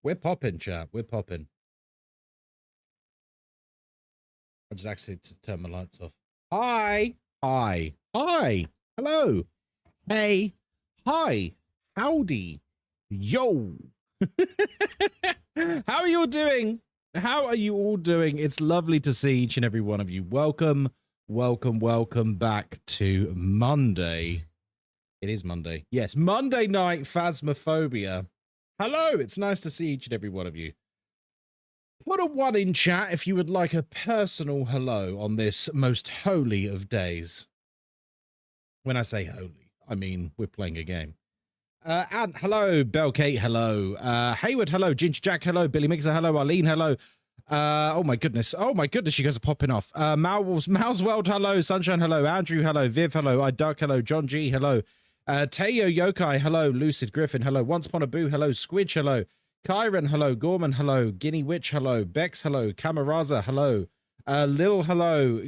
We're popping, chat. We're popping. I just actually turn my lights off. Hi. Hi. Hi. Hello. Hey. Hi. Howdy. Yo. How are you all doing? How are you all doing? It's lovely to see each and every one of you. Welcome, welcome, welcome back to Monday. It is Monday. Yes, Monday night Phasmophobia. Hello, it's nice to see each and every one of you. Put a 1 in chat if you would like a personal hello on this most holy of days. When I say holy, I mean we're playing a game. And hello, Bell Kate, hello. Hayward, hello. Ginger Jack, hello. Billy Mixer, hello. Arlene, hello. Oh my goodness, you guys are popping off. Mouse World, hello. Sunshine, hello. Andrew, hello. Viv, hello. iDuck, hello. John G, hello. Teo Yokai, hello. Lucid Griffin, hello. Once Upon a Boo, hello. Squidge, hello. Kyron, hello. Gorman, hello. Guinea Witch, hello. Bex, hello. Camaraza, hello. Lil, hello.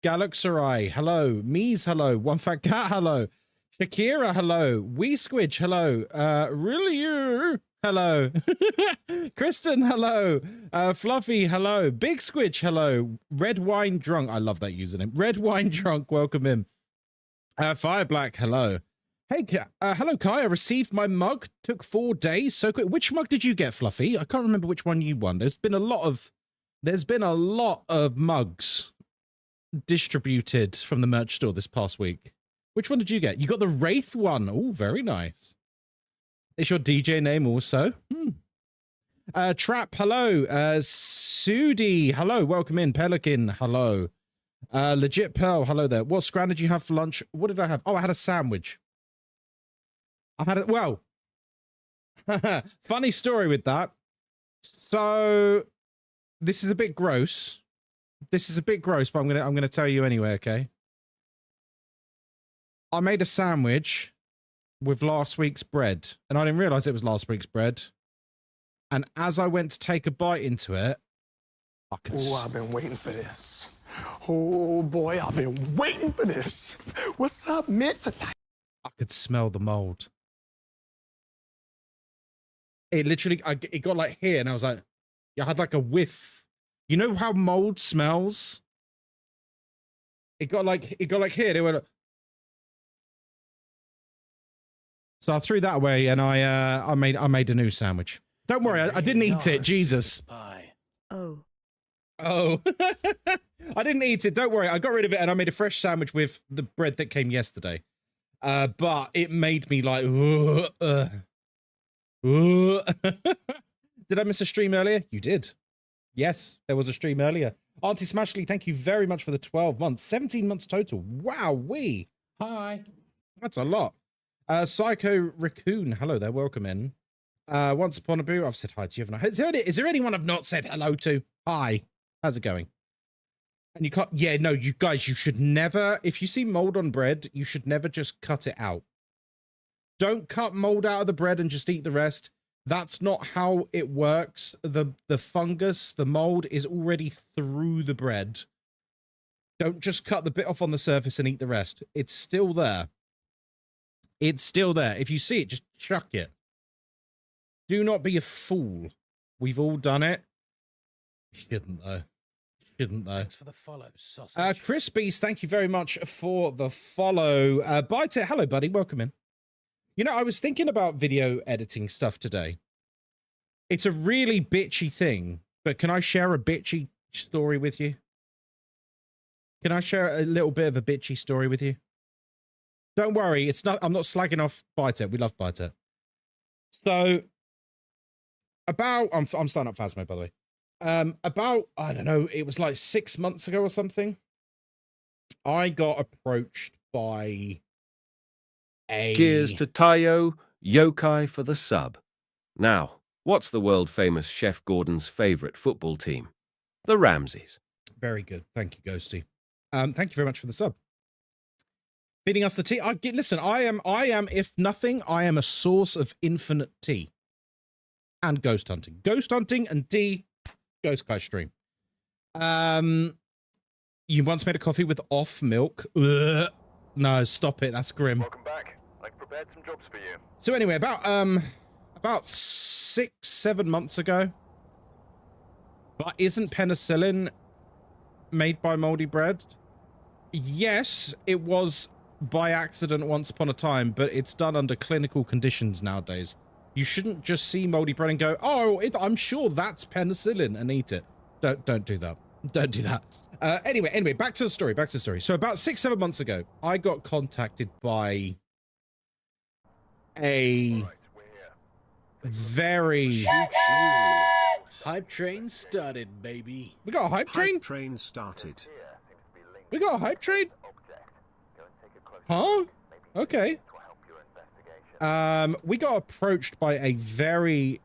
Galaxarai, hello. Mies, hello. One Fat Cat, hello. Shakira, hello. Wee Squidge, hello. Really you? Hello. Kristen, hello. Fluffy, hello. Big Squidge, hello. Red Wine Drunk, I love that username. Red Wine Drunk, welcome in. Fire Black, hello. Hey, hello, Kai. I received my mug. Took 4 days. So quick. Which mug did you get, Fluffy? I can't remember which one you won. There's been a lot of mugs distributed from the merch store this past week. Which one did you get? You got the Wraith one. Oh, very nice. Is your DJ name also? Trap, hello. Sudi, hello. Welcome in. Pelican, hello. Legit Pearl, hello there. What scran did you have for lunch? What did I have? Oh, I had a sandwich. I've had it. Well, funny story with that. So this is a bit gross. This is a bit gross, but I'm gonna tell you anyway, okay? I made a sandwich with last week's bread, and I didn't realize it was last week's bread. And as I went to take a bite into it, I could. Oh, I've been waiting for this. Oh boy, I've been waiting for this. What's up, Mitch? I could smell the mold. It literally, it got like here, and I was like, I had like a whiff. You know how mold smells? It got like here. They were like, so I threw that away, and I made a new sandwich. Don't worry, I didn't eat it. Jesus. Oh. Oh. I didn't eat it. Don't worry. I got rid of it, and I made a fresh sandwich with the bread that came yesterday. But it made me like. Did I miss a stream earlier? You did. Yes, there was a stream earlier. Auntie Smashley, thank you very much for the 12 months. 17 months total. Wow-wee. Hi. That's a lot. Psycho Raccoon, hello there, welcome in. Once Upon a Boo, I've said hi to you, haven't I? Is there anyone I've not said hello to? Hi, how's it going? And you can't, yeah, no, you guys, you should never, if you see mold on bread, you should never just cut it out. Don't cut mold out of the bread and just eat the rest. That's not how it works. The fungus, the mold is already through the bread. Don't just cut the bit off on the surface and eat the rest. It's still there. It's still there. If you see it, just chuck it. Do not be a fool. We've all done it. Shouldn't though. Shouldn't though. Thanks for the follow, sausage. Crispies, thank you very much for the follow. Bite it. Hello, buddy. Welcome in. You know, I was thinking about video editing stuff today. It's a really bitchy thing, but can I share a bitchy story with you? Can I share a little bit of a bitchy story with you? Don't worry, it's not. I'm not slagging off Bite It. We love Bite It. So, I'm starting up Phasmo, by the way. About, I don't know, it was like 6 months ago or something. I got approached by Cheers to Tayo Yokai for the sub. Now, what's the world-famous Chef Gordon's favourite football team? The Ramses. Very good. Thank you, Ghosty. Thank you very much for the sub. Feeding us the tea. Listen, I am, if nothing, I am a source of infinite tea. And ghost hunting. Ghost hunting and tea. Ghostkai stream. You once made a coffee with off milk. Ugh. No, stop it. That's grim. Welcome back. I've prepared some jobs for you. So anyway, about 6-7 months ago. But isn't penicillin made by moldy bread? Yes, it was by accident once upon a time, but it's done under clinical conditions nowadays. You shouldn't just see moldy bread and go, oh, I'm sure that's penicillin, and eat it. Don't do that. Don't do that. Anyway, back to the story, So about 6-7 months ago, I got contacted by a very... Hype train started, baby. We got a hype train? Hype train started. We got a hype train? Huh? Okay. We got approached by a very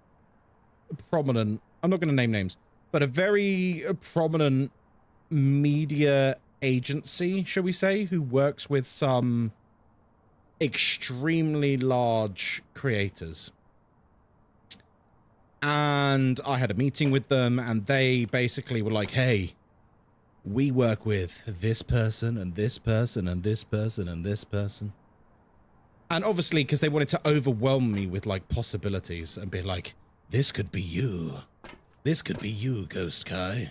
prominent, I'm not going to name names, but a very prominent media agency, shall we say, who works with some extremely large creators. And I had a meeting with them, and they basically were like, hey, we work with this person and this person and this person and this person. And obviously, because they wanted to overwhelm me with, like, possibilities and be like, this could be you. This could be you, Ghostkai.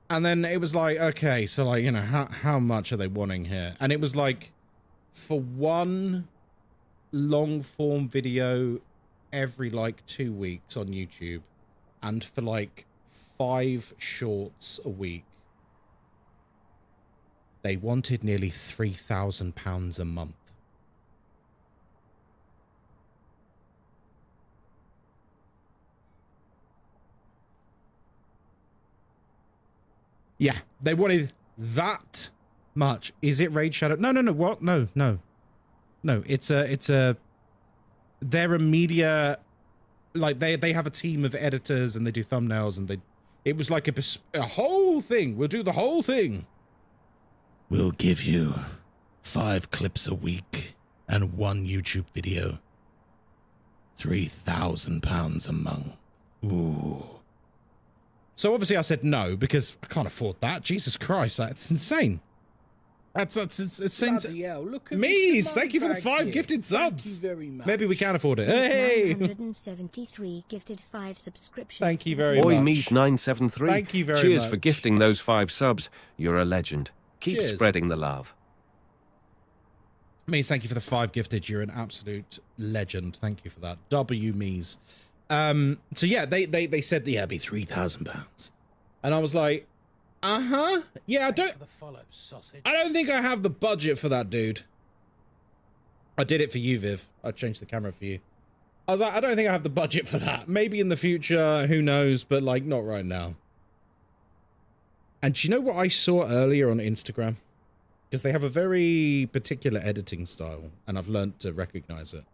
And then it was like, okay, so, like, you know, how much are they wanting here? And it was like, for one long-form video every, like, 2 weeks on YouTube, and for, like, 5 shorts a week, they wanted nearly £3,000 a month. Yeah, they wanted that much. Is it Raid Shadow? No, what? No. They're a media, like, they have a team of editors, and they do thumbnails, and it was like a whole thing. We'll do the whole thing. We'll give you 5 clips a week and 1 YouTube video. £3,000 a month. Ooh. So obviously I said no, because I can't afford that. Jesus Christ, that's insane. It's insane. Mies, thank you for the 5 gifted subs. Maybe we can afford it. Hey! 973 gifted 5 subscriptions. Thank you very much. Oi, Mies973. Thank you very much. Cheers for gifting those 5 subs. You're a legend. Keep Cheers. spreading the love. Mies, thank you for the 5 gifted. You're an absolute legend. Thank you for that. W Mies. So yeah, they said, yeah, it'd be £3,000. And I was like, yeah, I don't think I have the budget for that, dude. I did it for you, Viv. I changed the camera for you. I was like, I don't think I have the budget for that. Maybe in the future, who knows, but like not right now. And do you know what I saw earlier on Instagram? Because they have a very particular editing style, and I've learned to recognize it.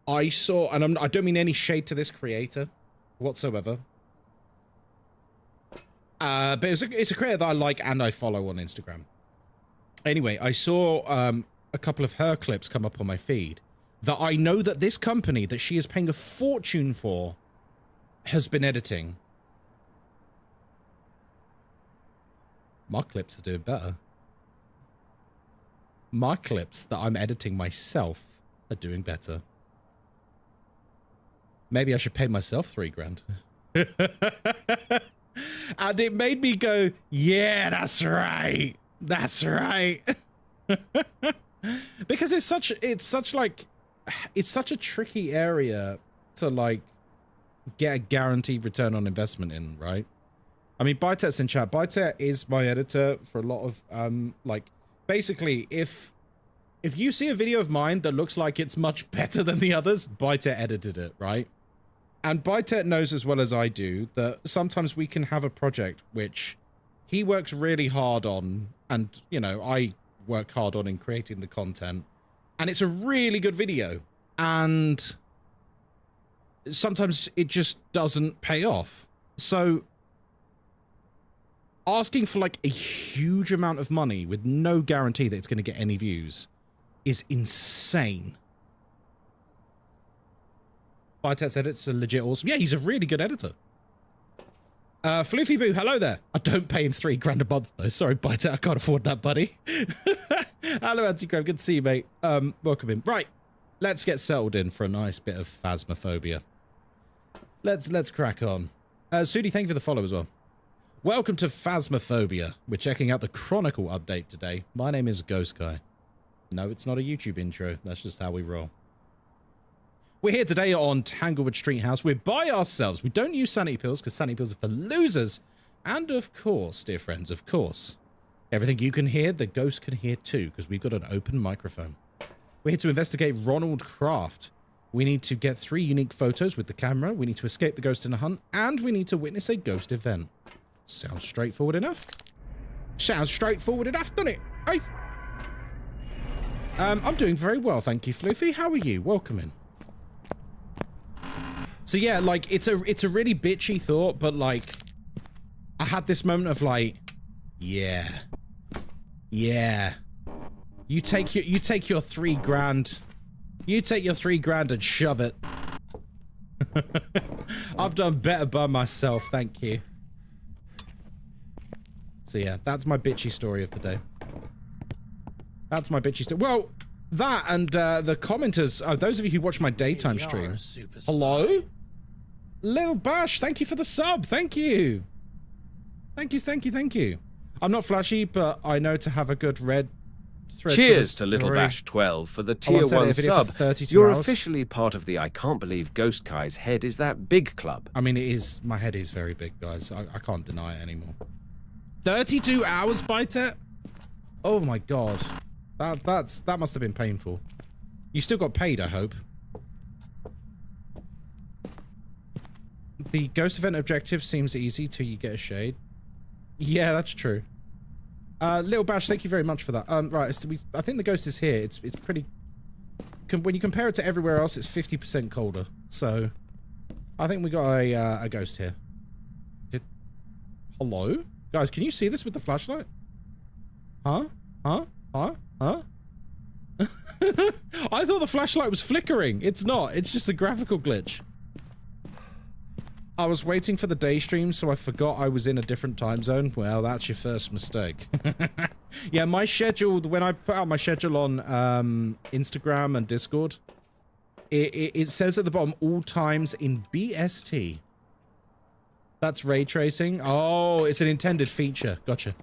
I saw, and I don't mean any shade to this creator whatsoever. But it's a creator that I like and I follow on Instagram. Anyway, I saw a couple of her clips come up on my feed that I know that this company that she is paying a fortune for has been editing. My clips are doing better. My clips that I'm editing myself are doing better. Maybe I should pay myself $3,000. And it made me go, yeah, that's right. That's right. Because it's such a tricky area to like get a guaranteed return on investment in, right? I mean, Bytet's in chat. Bytet is my editor for a lot of like basically if you see a video of mine that looks like it's much better than the others, Bytet edited it, right? And Bytet knows as well as I do that sometimes we can have a project which he works really hard on, and, you know, I work hard on in creating the content, and it's a really good video, and sometimes it just doesn't pay off. So asking for like a huge amount of money with no guarantee that it's going to get any views is insane. Bytet's edits are legit awesome. Yeah, he's a really good editor. Floofy Boo, hello there. I don't pay him $3,000 a month though. Sorry, Bytet, I can't afford that, buddy. Hello, Anti-Crab. Good to see you, mate. Welcome in. Right. let's get settled in for a nice bit of Phasmophobia. Let's crack on. Sudi, thank you for the follow as well. Welcome to Phasmophobia. We're checking out the Chronicle update today. My name is Ghostkai. No, it's not a YouTube intro. That's just how we roll. We're here today on Tanglewood Street House. We're by ourselves. We don't use sanity pills because sanity pills are for losers. And of course, dear friends, of course, everything you can hear, the ghost can hear too, because we've got an open microphone. We're here to investigate Ronald Kraft. We need to get 3 unique photos with the camera. We need to escape the ghost in a hunt. And we need to witness a ghost event. Sounds straightforward enough. Sounds straightforward enough, doesn't it? Hey? I'm doing very well, thank you, Floofy. How are you? Welcome in. So yeah, like, it's a really bitchy thought, but like, I had this moment of like, yeah. You take your 3 grand. You take your 3 grand and shove it. I've done better by myself, thank you. So yeah, that's my bitchy story of the day. That's my bitchy story. Well, that and the commenters, those of you who watch my daytime stream. Hello? Lil Bash, thank you for the sub. Thank you. Thank you. I'm not flashy, but I know to have a good red thread. Cheers to Little Bash 12 for the tier 1 sub. You're officially part of the I Can't Believe Ghostkai's head is that big club. I mean, it is. My head is very big, guys. I can't deny it anymore. 32 hours, Bite. Oh my god. That must have been painful. You still got paid, I hope. The ghost event objective seems easy till you get a shade. Yeah, that's true. Little Bash, thank you very much for that. Right, so I think the ghost is here. It's pretty... when you compare it to everywhere else, it's 50% colder. So, I think we got a ghost here. Hello? Guys, can you see this with the flashlight? Huh? I thought the flashlight was flickering. It's not. It's just a graphical glitch. I was waiting for the day stream, so I forgot I was in a different time zone. Well, that's your first mistake. Yeah, my schedule, when I put out my schedule on Instagram and Discord, it says at the bottom, all times in BST. That's ray tracing. Oh, it's an intended feature. Gotcha.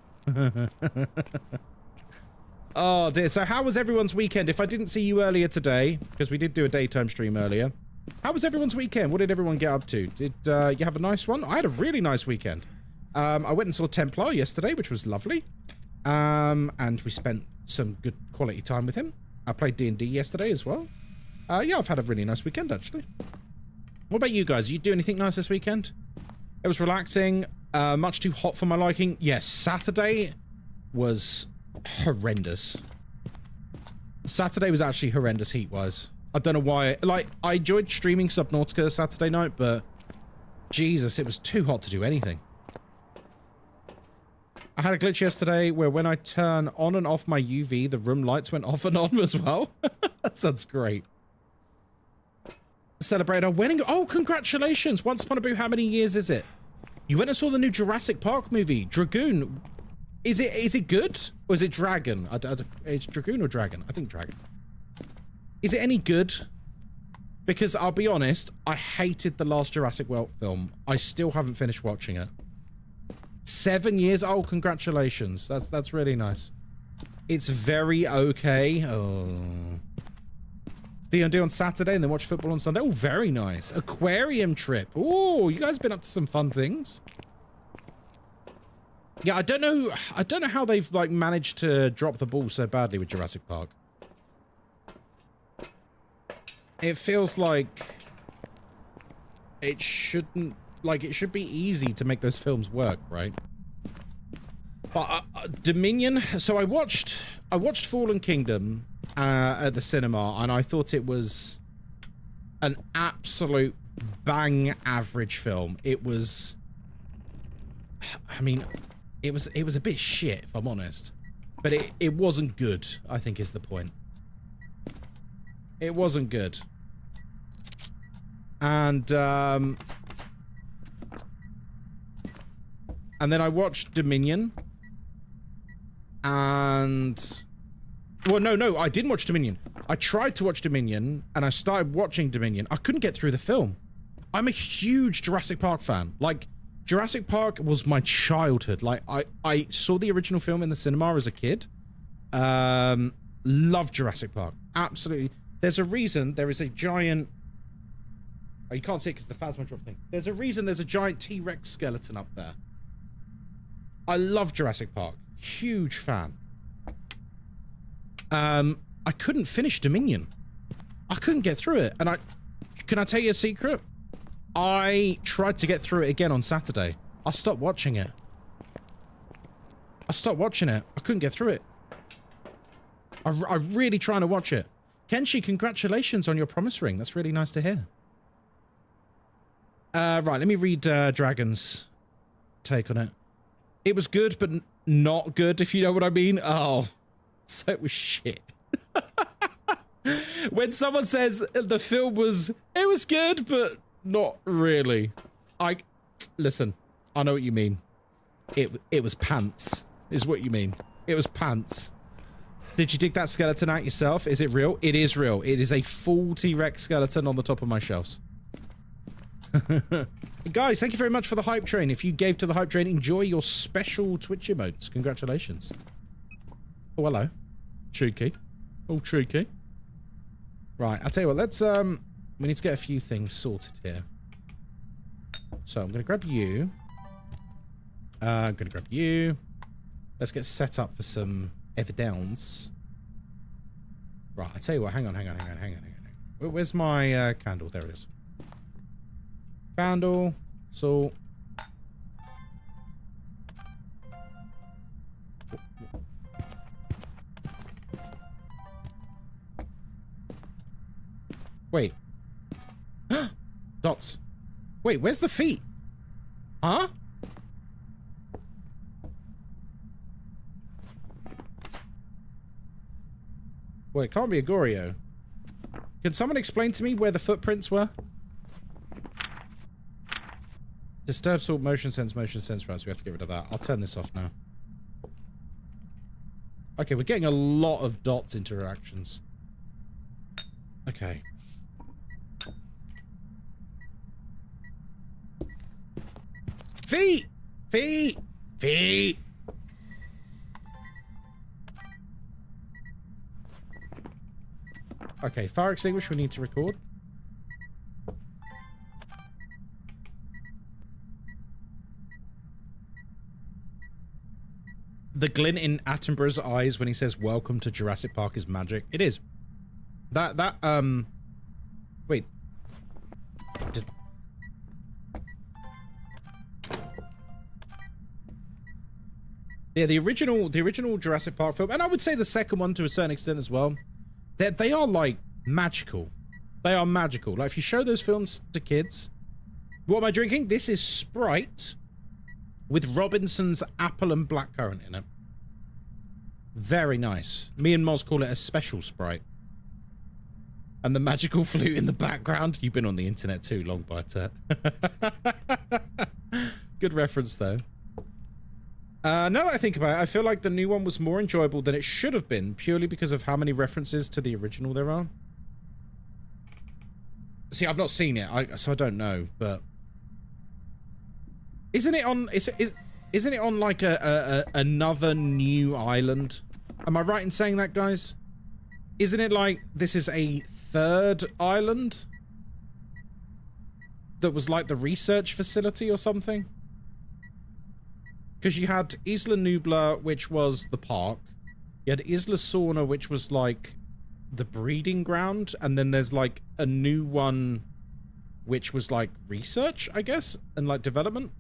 Oh, dear. So how was everyone's weekend? If I didn't see you earlier today, because we did do a daytime stream earlier, how was everyone's weekend? What did everyone get up to? Did you have a nice one? I had a really nice weekend. I went and saw Templar yesterday, which was lovely. And we spent some good quality time with him. I played D&D yesterday as well. Yeah, I've had a really nice weekend, actually. What about you guys? You do anything nice this weekend? It was relaxing. Much too hot for my liking. Yes, Saturday was horrendous. Saturday was actually horrendous heat-wise. I don't know why. Like, I enjoyed streaming Subnautica Saturday night, but Jesus, it was too hot to do anything. I had a glitch yesterday where when I turn on and off my UV, the room lights went off and on as well. That sounds great. Celebrate our wedding. Oh, congratulations. Once Upon a Boo, how many years is it? You went and saw the new Jurassic Park movie, Dragoon. Is it good? Or is it Dragon? It's Dragoon or Dragon? I think Dragon. Is it any good? Because I'll be honest, I hated the last Jurassic World film. I still haven't finished watching it. 7 years? Oh, congratulations. That's really nice. It's very okay. Oh. D&D on Saturday and then watch football on Sunday. Oh, very nice. Aquarium trip. Oh, you guys been up to some fun things. Yeah, I don't know how they've like managed to drop the ball so badly with Jurassic Park. It feels like it shouldn't, like it should be easy to make those films work, right? But Dominion, so I watched Fallen Kingdom at the cinema, and I thought it was an absolute bang average film. It was, I mean, it was a bit shit, if I'm honest. But it wasn't good, I think is the point. It wasn't good. And then I watched Dominion. And well, no, I didn't watch Dominion. I tried to watch Dominion, and I started watching Dominion. I couldn't get through the film. I'm a huge Jurassic Park fan. Like, Jurassic Park was my childhood. Like, I saw the original film in the cinema as a kid. Love Jurassic Park. Absolutely. There's a reason there is a giant... Oh, you can't see it because the Phasmo drop thing. There's a reason there's a giant T-Rex skeleton up there. I love Jurassic Park. Huge fan. I couldn't finish Dominion. I couldn't get through it. And can I tell you a secret? I tried to get through it again on Saturday. I stopped watching it. I couldn't get through it. I'm really trying to watch it. Kenshi, congratulations on your promise ring. That's really nice to hear. Right, let me read Dragon's take on it. It was good, but not good, if you know what I mean. Oh, so it was shit. When someone says the film was, it was good, but not really. Listen, I know what you mean. It was pants, is what you mean. It was pants. Did you dig that skeleton out yourself? Is it real? It is real. It is a full T-Rex skeleton on the top of my shelves. Guys, thank you very much for the hype train. If you gave to the hype train, enjoy your special Twitch emotes. Congratulations. Oh, hello. Cheeky. Oh, cheeky. Right, I'll tell you what, let's, we need to get a few things sorted here. So, I'm gonna grab you. I'm gonna grab you. Let's get set up for some evidence. Right, I'll tell you what, hang on. Where's my, candle? There it is. Candle, salt. Wait. Dots. Wait, where's the feet? Huh? Well, it can't be a Goryo. Can someone explain to me where the footprints were? Disturb salt, motion sense, right, so we have to get rid of that. I'll turn this off now. Okay, we're getting a lot of dots interactions. Okay. Feet! Feet! Feet! Okay, fire extinguisher we need to record. The glint in Attenborough's eyes when he says welcome to Jurassic Park is magic. It is. Wait. Yeah, the original Jurassic Park film, and I would say the second one to a certain extent as well, they are like magical. They are magical. Like if you show those films to kids, what am I drinking? This is Sprite with Robinson's apple and blackcurrant in it. Very nice. Me and Moz call it a special Sprite. And the magical flute in the background. You've been on the internet too long, but good reference though. Now that I think about it, I feel like the new one was more enjoyable than it should have been, purely because of how many references to the original there are. See, I've not seen it, so I don't know, but isn't it on? Isn't it on like another new island? Am I right in saying that, guys? Isn't it like this is a third island that was like the research facility or something? Because you had Isla Nublar, which was the park. You had Isla Sorna, which was like the breeding ground. And then there's like a new one, which was like research, I guess, and like development.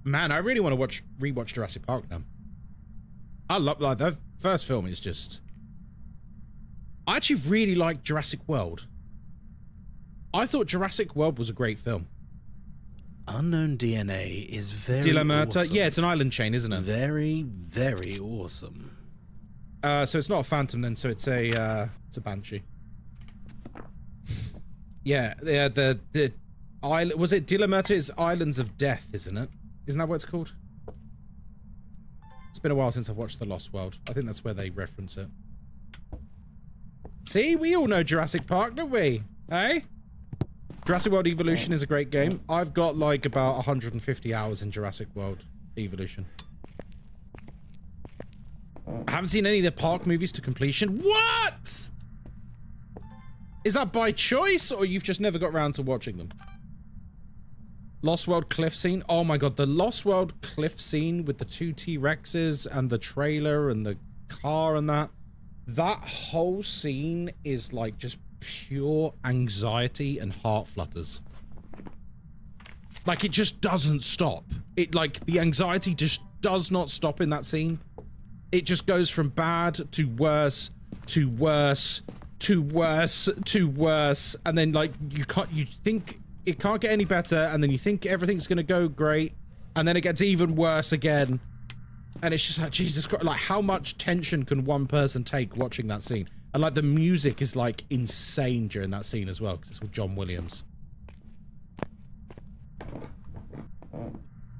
Man, I really want to rewatch Jurassic Park now. I love, like, that first film is just... I actually really like Jurassic World. I thought Jurassic World was a great film. Unknown DNA is very De La Muerta. awesome. Yeah, it's an island chain, isn't it? Very, very awesome. So it's not a phantom then, so it's a banshee. Yeah, the island, was it De La Muerta is Islands of Death, isn't it? Isn't that what it's called? It's been a while since I've watched The Lost World. I think that's where they reference it. See, we all know Jurassic Park, don't we? Eh? Jurassic World Evolution is a great game. I've got like about 150 hours in Jurassic World Evolution. I haven't seen any of the park movies to completion. What? Is that by choice, or you've just never got around to watching them? Lost World cliff scene. Oh my god, the Lost World cliff scene with the 2 T-Rexes and the trailer and the car and that. That whole scene is like just pure anxiety and heart flutters. Like, it just doesn't stop. It, like, the anxiety just does not stop in that scene. It just goes from bad to worse to worse to worse to worse, and then like you think it can't get any better, and then you think everything's gonna go great, and then it gets even worse again, and it's just like, Jesus Christ, like how much tension can one person take watching that scene? And like the music is like insane during that scene as well, because it's all John Williams.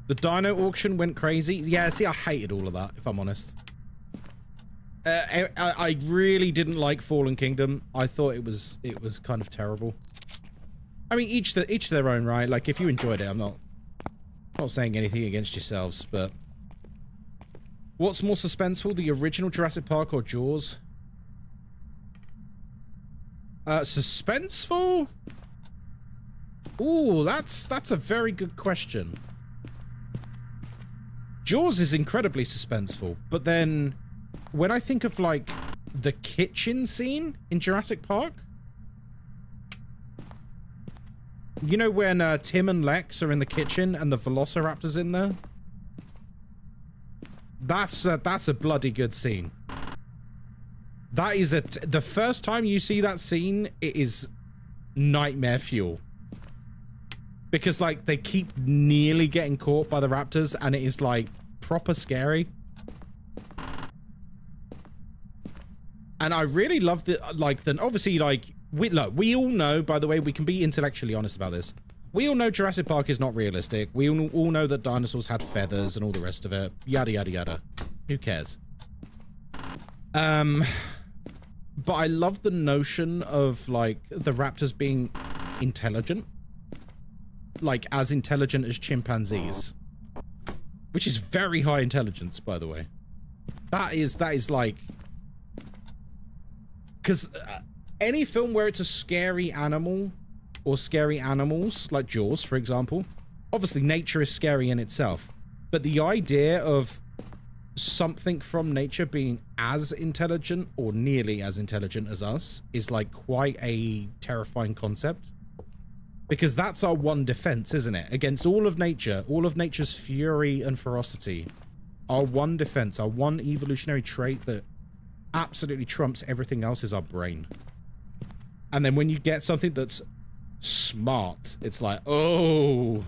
The dino auction went crazy. Yeah, see, I hated all of that, if I'm honest. I really didn't like Fallen Kingdom. I thought it was kind of terrible. I mean, each their own, right? Like, if you enjoyed it, I'm not saying anything against yourselves, but what's more suspenseful, the original Jurassic Park or Jaws? Suspenseful? Ooh, that's a very good question. Jaws is incredibly suspenseful, but then when I think of like the kitchen scene in Jurassic Park, you know when Tim and Lex are in the kitchen and the Velociraptor's in there? That's a bloody good scene. That is the first time you see that scene, it is nightmare fuel. Because like they keep nearly getting caught by the raptors, and it is like proper scary. And I really love the obviously, like, we all know, by the way, we can be intellectually honest about this. We all know Jurassic Park is not realistic. We all know that dinosaurs had feathers and all the rest of it. Yada, yada, yada. Who cares? But I love the notion of, like, the raptors being intelligent. Like, as intelligent as chimpanzees. Which is very high intelligence, by the way. That is like... Because any film where it's a scary animal or scary animals, like Jaws, for example, obviously nature is scary in itself. But the idea of something from nature being as intelligent or nearly as intelligent as us is like quite a terrifying concept. Because that's our one defense, isn't it? Against all of nature's fury and ferocity. Our one defense, our one evolutionary trait that absolutely trumps everything else is our brain. And then when you get something that's smart, it's like, oh.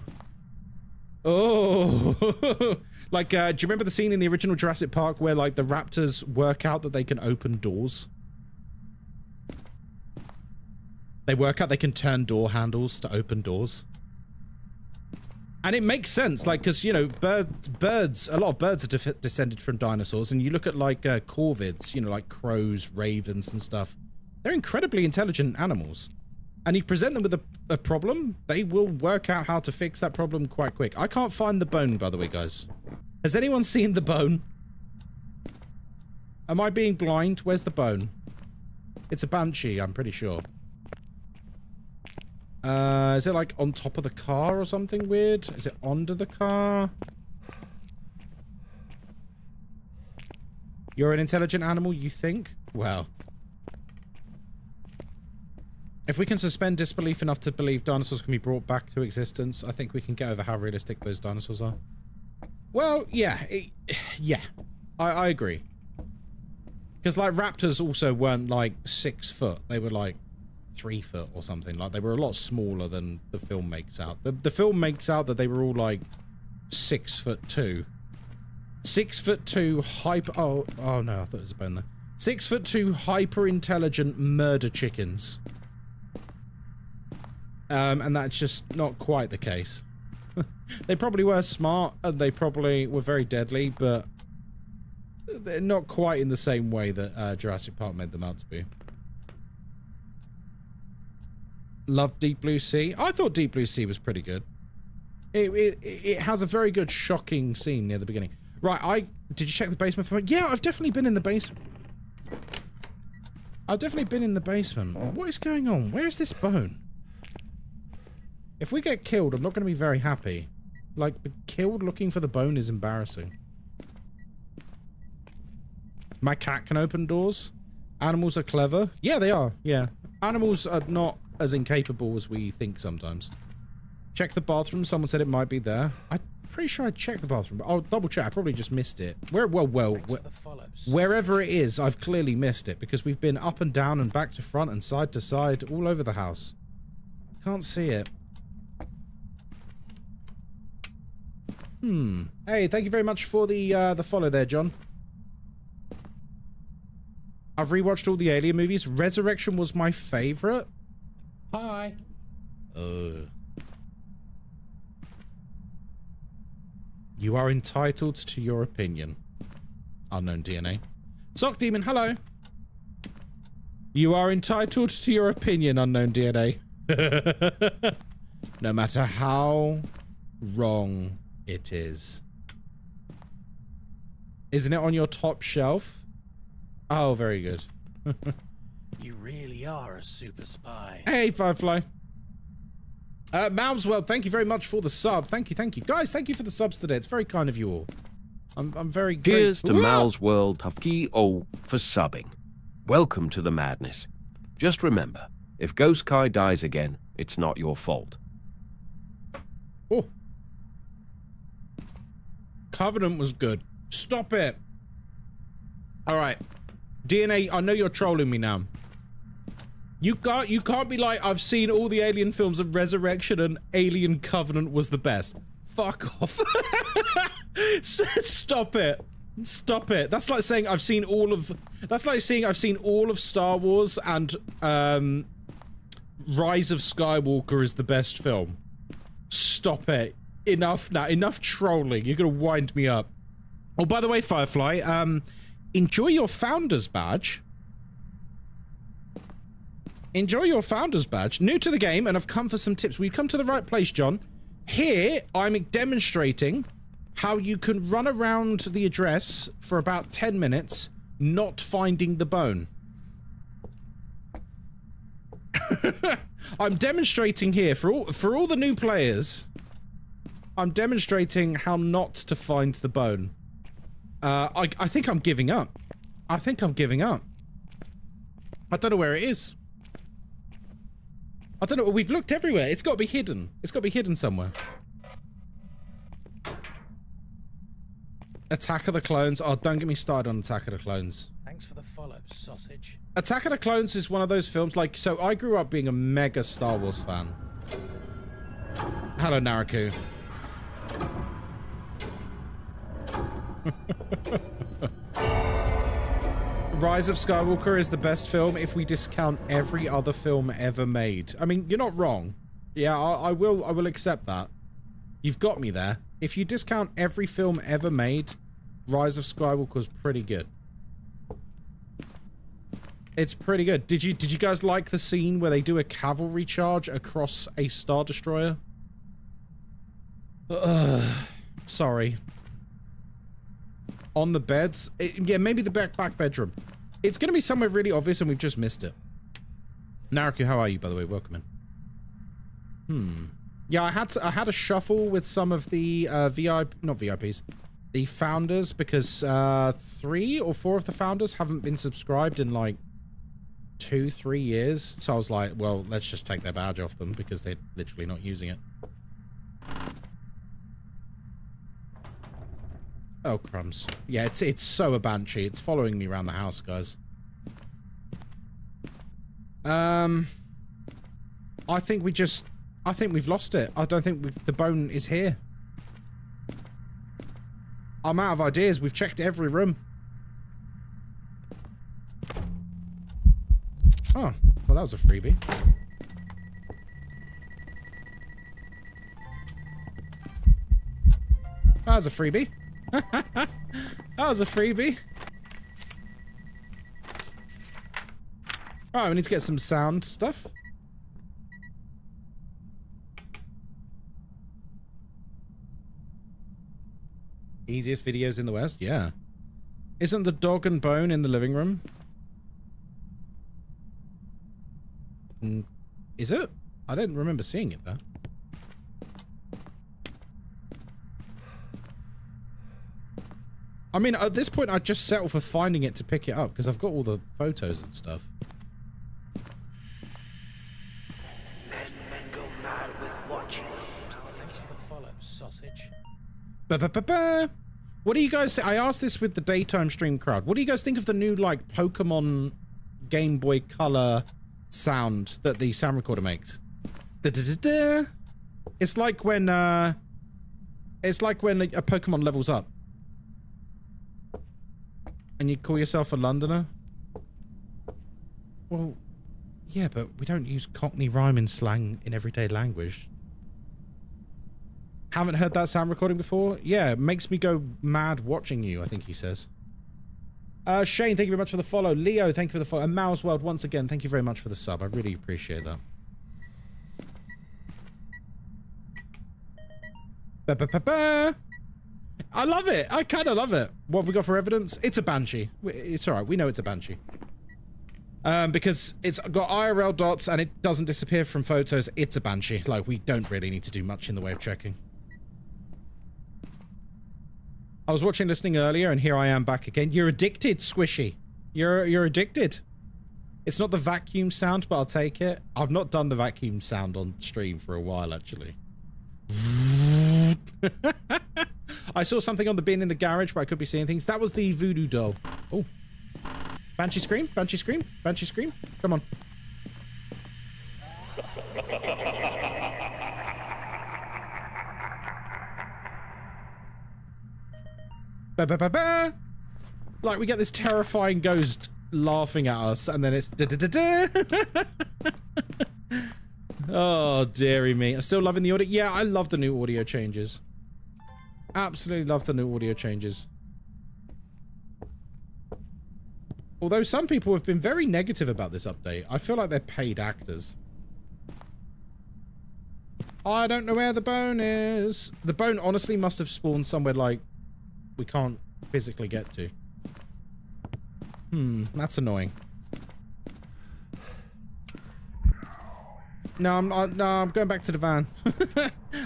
Like, do you remember the scene in the original Jurassic Park where, like, the raptors work out that they can open doors? They work out they can turn door handles to open doors. And it makes sense, like, because, you know, birds, a lot of birds are descended from dinosaurs, and you look at, like, corvids, you know, like crows, ravens, and stuff. They're incredibly intelligent animals. And you present them with a problem, they will work out how to fix that problem quite quick. I can't find the bone, by the way, guys. Has anyone seen the bone? Am I being blind? Where's the bone? It's a banshee, I'm pretty sure. Is it like on top of the car or something weird? Is it under the car? You're an intelligent animal, you think? Well. If we can suspend disbelief enough to believe dinosaurs can be brought back to existence, I think we can get over how realistic those dinosaurs are. Well, yeah. Yeah. I agree. Because, like, raptors also weren't, like, 6 foot. They were, like, 3 foot or something. Like, they were a lot smaller than the film makes out. The film makes out that they were all like 6'2". 6'2" hyper. Oh no, I thought it was a bone there. 6'2" hyper intelligent murder chickens. And that's just not quite the case. They probably were smart and they probably were very deadly, but They're not quite in the same way that Jurassic Park made them out to be. Love Deep Blue Sea. I thought Deep Blue Sea was pretty good. It has a very good shocking scene near the beginning. Right, did you check the basement for me? Yeah, I've definitely been in the basement. I've definitely been in the basement. What is going on? Where is this bone? If we get killed, I'm not going to be very happy. Like, killed looking for the bone is embarrassing. My cat can open doors. Animals are clever. Yeah, they are. Yeah. Animals are not as incapable as we think sometimes. Check the bathroom. Someone said it might be there. I'm pretty sure I checked the bathroom, but I'll double check. I probably just missed it. Wherever it is, I've clearly missed it because we've been up and down and back to front and side to side all over the house. Can't see it. Hey, thank you very much for the follow there, John. I've rewatched all the Alien movies. Resurrection was my favorite. Hi. You are entitled to your opinion. Unknown DNA. Sock Demon, hello. You are entitled to your opinion, Unknown DNA. No matter how wrong it is. Isn't it on your top shelf? Oh, very good. You really are a super spy. Hey, Firefly. Malmswell, thank you very much for the sub. Thank you, thank you. Guys, thank you for the subs today. It's very kind of you all. I'm very grateful. Cheers to Mal's World Hafki-O for subbing. Welcome to the madness. Just remember, if Ghostkai dies again, it's not your fault. Oh. Covenant was good. Stop it. Alright. DNA, I know you're trolling me now. You can't be like, I've seen all the Alien films and Resurrection and Alien Covenant was the best. Fuck off. Stop it. Stop it. That's like saying I've seen all of... That's like saying I've seen all of Star Wars and, Rise of Skywalker is the best film. Stop it. Enough now. Enough trolling. You're gonna wind me up. Oh, by the way, Firefly, enjoy your Founder's Badge. Enjoy your Founder's Badge. New to the game, and I've come for some tips. We've come to the right place, John. Here, I'm demonstrating how you can run around the address for about 10 minutes, not finding the bone. I'm demonstrating here, for all the new players, I'm demonstrating how not to find the bone. I think I'm giving up. I think I'm giving up. I don't know where it is. I don't know. We've looked everywhere. It's got to be hidden. It's got to be hidden somewhere. Attack of the Clones. Oh, don't get me started on Attack of the Clones. Thanks for the follow, sausage. Attack of the Clones is one of those films, like, so I grew up being a mega Star Wars fan. Hello, Naraku. Rise of Skywalker is the best film if we discount every other film ever made. I mean, you're not wrong. Yeah, I will accept that. You've got me there. If you discount every film ever made, Rise of Skywalker is pretty good. It's pretty good. Did you guys like the scene where they do a cavalry charge across a Star Destroyer? Sorry. On the beds? Yeah, maybe the back bedroom. It's going to be somewhere really obvious and we've just missed it. Naraku, how are you, by the way? Welcome in. Yeah, I had a shuffle with some of the not VIPs, the founders, because 3 or 4 of the founders haven't been subscribed in like 2-3 years. So I was like, well, let's just take their badge off them because they're literally not using it. Oh, crumbs. Yeah, it's so a banshee. It's following me around the house, guys. I think we've lost it. I don't think the bone is here. I'm out of ideas. We've checked every room. Oh, well, that was a freebie. That was a freebie. That was a freebie. Alright, we need to get some sound stuff. Easiest videos in the West? Yeah. Isn't the dog and bone in the living room? Is it? I don't remember seeing it though. I mean, at this point, I'd just settle for finding it to pick it up, because I've got all the photos and stuff. Men go mad with watching. Thanks for the follow, sausage. Ba-ba-ba-ba. What do you guys think? I asked this with the daytime stream crowd. What do you guys think of the new, like, Pokemon Game Boy Color sound that the sound recorder makes? Da-da-da-da. It's like when a Pokemon levels up. And you call yourself a Londoner? Well, yeah, but we don't use Cockney rhyming slang in everyday language. Haven't heard that sound recording before? Yeah, it makes me go mad watching you, I think he says. Shane, thank you very much for the follow. Leo, thank you for the follow. And Mouse World, once again, thank you very much for the sub. I really appreciate that. Ba-ba-ba-ba. I love it. I kind of love it. What have we got for evidence? It's a banshee. It's alright. We know it's a banshee. Because it's got IRL dots and it doesn't disappear from photos. It's a banshee. Like, we don't really need to do much in the way of checking. I was watching listening earlier and here I am back again. You're addicted, Squishy. You're addicted. It's not the vacuum sound, but I'll take it. I've not done the vacuum sound on stream for a while, actually. I saw something on the bin in the garage, but I could be seeing things. That was the voodoo doll. Oh. Banshee scream, banshee scream, banshee scream. Come on. Ba-ba-ba-ba. Like, we get this terrifying ghost laughing at us, and then it's da-da-da-da. Oh, dearie me. I'm still loving the audio. Yeah, I love the new audio changes. Absolutely love the new audio changes. Although some people have been very negative about this update. I feel like they're paid actors. I don't know where the bone is. The bone honestly must have spawned somewhere like we can't physically get to. That's annoying. No, I'm going back to the van.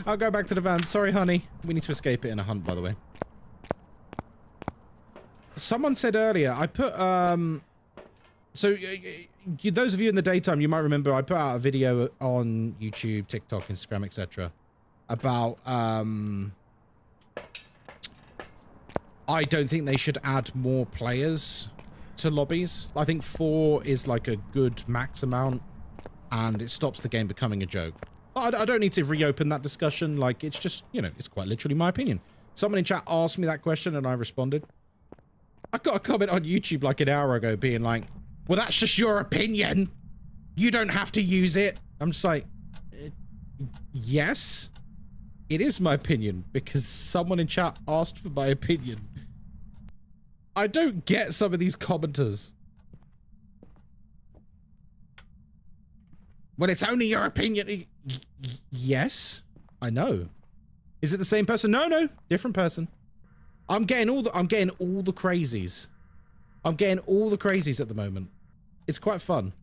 I'll go back to the van. Sorry, honey. We need to escape it in a hunt, by the way. Someone said earlier, I put, so, those of you in the daytime, you might remember I put out a video on YouTube, TikTok, Instagram, etc. about, I don't think they should add more players to lobbies. I think 4 is like a good max amount. And it stops the game becoming a joke. I don't need to reopen that discussion. Like, it's just, you know, it's quite literally my opinion. Someone in chat asked me that question and I responded. I got a comment on YouTube like an hour ago being like, well, that's just your opinion. You don't have to use it. I'm just like, yes, it is my opinion because someone in chat asked for my opinion. I don't get some of these commenters. Well, it's only your opinion. Yes, I know. Is it the same person? No, different person. I'm getting all the crazies. I'm getting all the crazies at the moment. It's quite fun.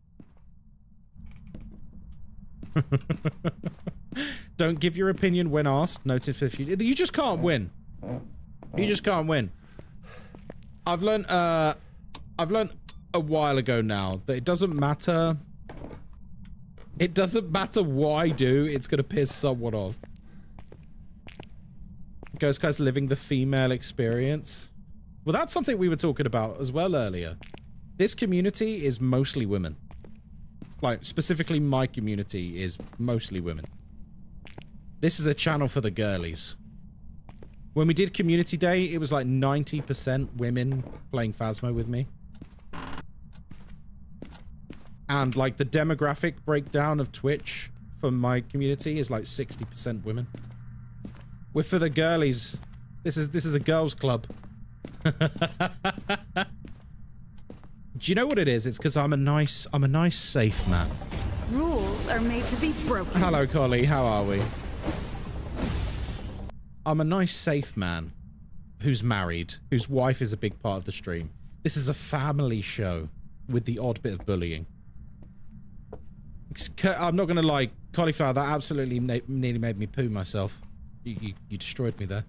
Don't give your opinion when asked. Noted for the future. You just can't win. You just can't win. I've learned a while ago now that it doesn't matter. It doesn't matter what I do, it's gonna piss someone off. Ghostkai's living the female experience. Well, that's something we were talking about as well earlier. This community is mostly women. Like, specifically my community is mostly women. This is a channel for the girlies. When we did community day, it was like 90% women playing Phasmo with me. And, like, the demographic breakdown of Twitch for my community is, like, 60% women. We're for the girlies. This is a girls' club. Do you know what it is? It's because I'm a nice, safe man. Rules are made to be broken. Hello, Collie. How are we? I'm a nice, safe man who's married, whose wife is a big part of the stream. This is a family show with the odd bit of bullying. I'm not going to lie, Cauliflower, that absolutely nearly made me poo myself. You destroyed me there.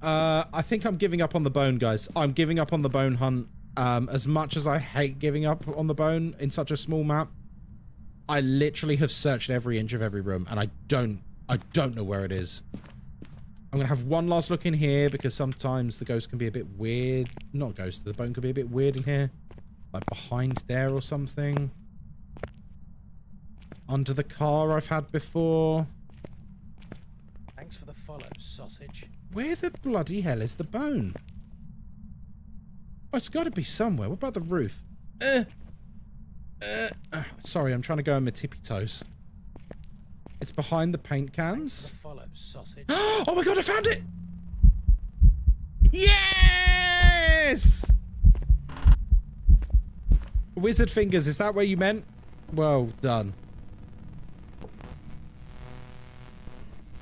I think I'm giving up on the bone, guys. I'm giving up on the bone hunt. As much as I hate giving up on the bone in such a small map, I literally have searched every inch of every room, and I don't know where it is. I'm gonna have one last look in here, because sometimes the ghost can be a bit weird. Not ghost, the bone can be a bit weird in here. Like behind there or something. Under the car I've had before. Thanks for the follow, sausage. Where the bloody hell is the bone? Oh, it's got to be somewhere. What about the roof? Sorry, I'm trying to go on my tippy toes. It's behind the paint cans. Follow, sausage. Oh my god, I found it! Yes! Wizard fingers, is that what you meant? Well done.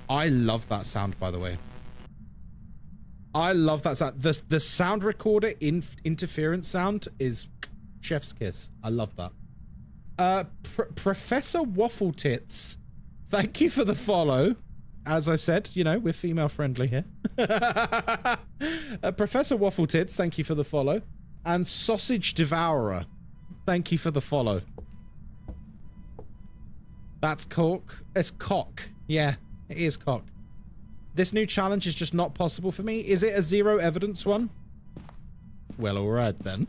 I love that sound, by the way. I love that sound. The sound recorder interference sound is chef's kiss. I love that. Professor Waffle Tits, thank you for the follow. As I said, you know, we're female friendly here. Professor Waffle Tits, thank you for the follow. And Sausage Devourer, thank you for the follow. That's cock. It's cock. Yeah, it is cock. This new challenge is just not possible for me. Is it a zero evidence one? Well, alright then.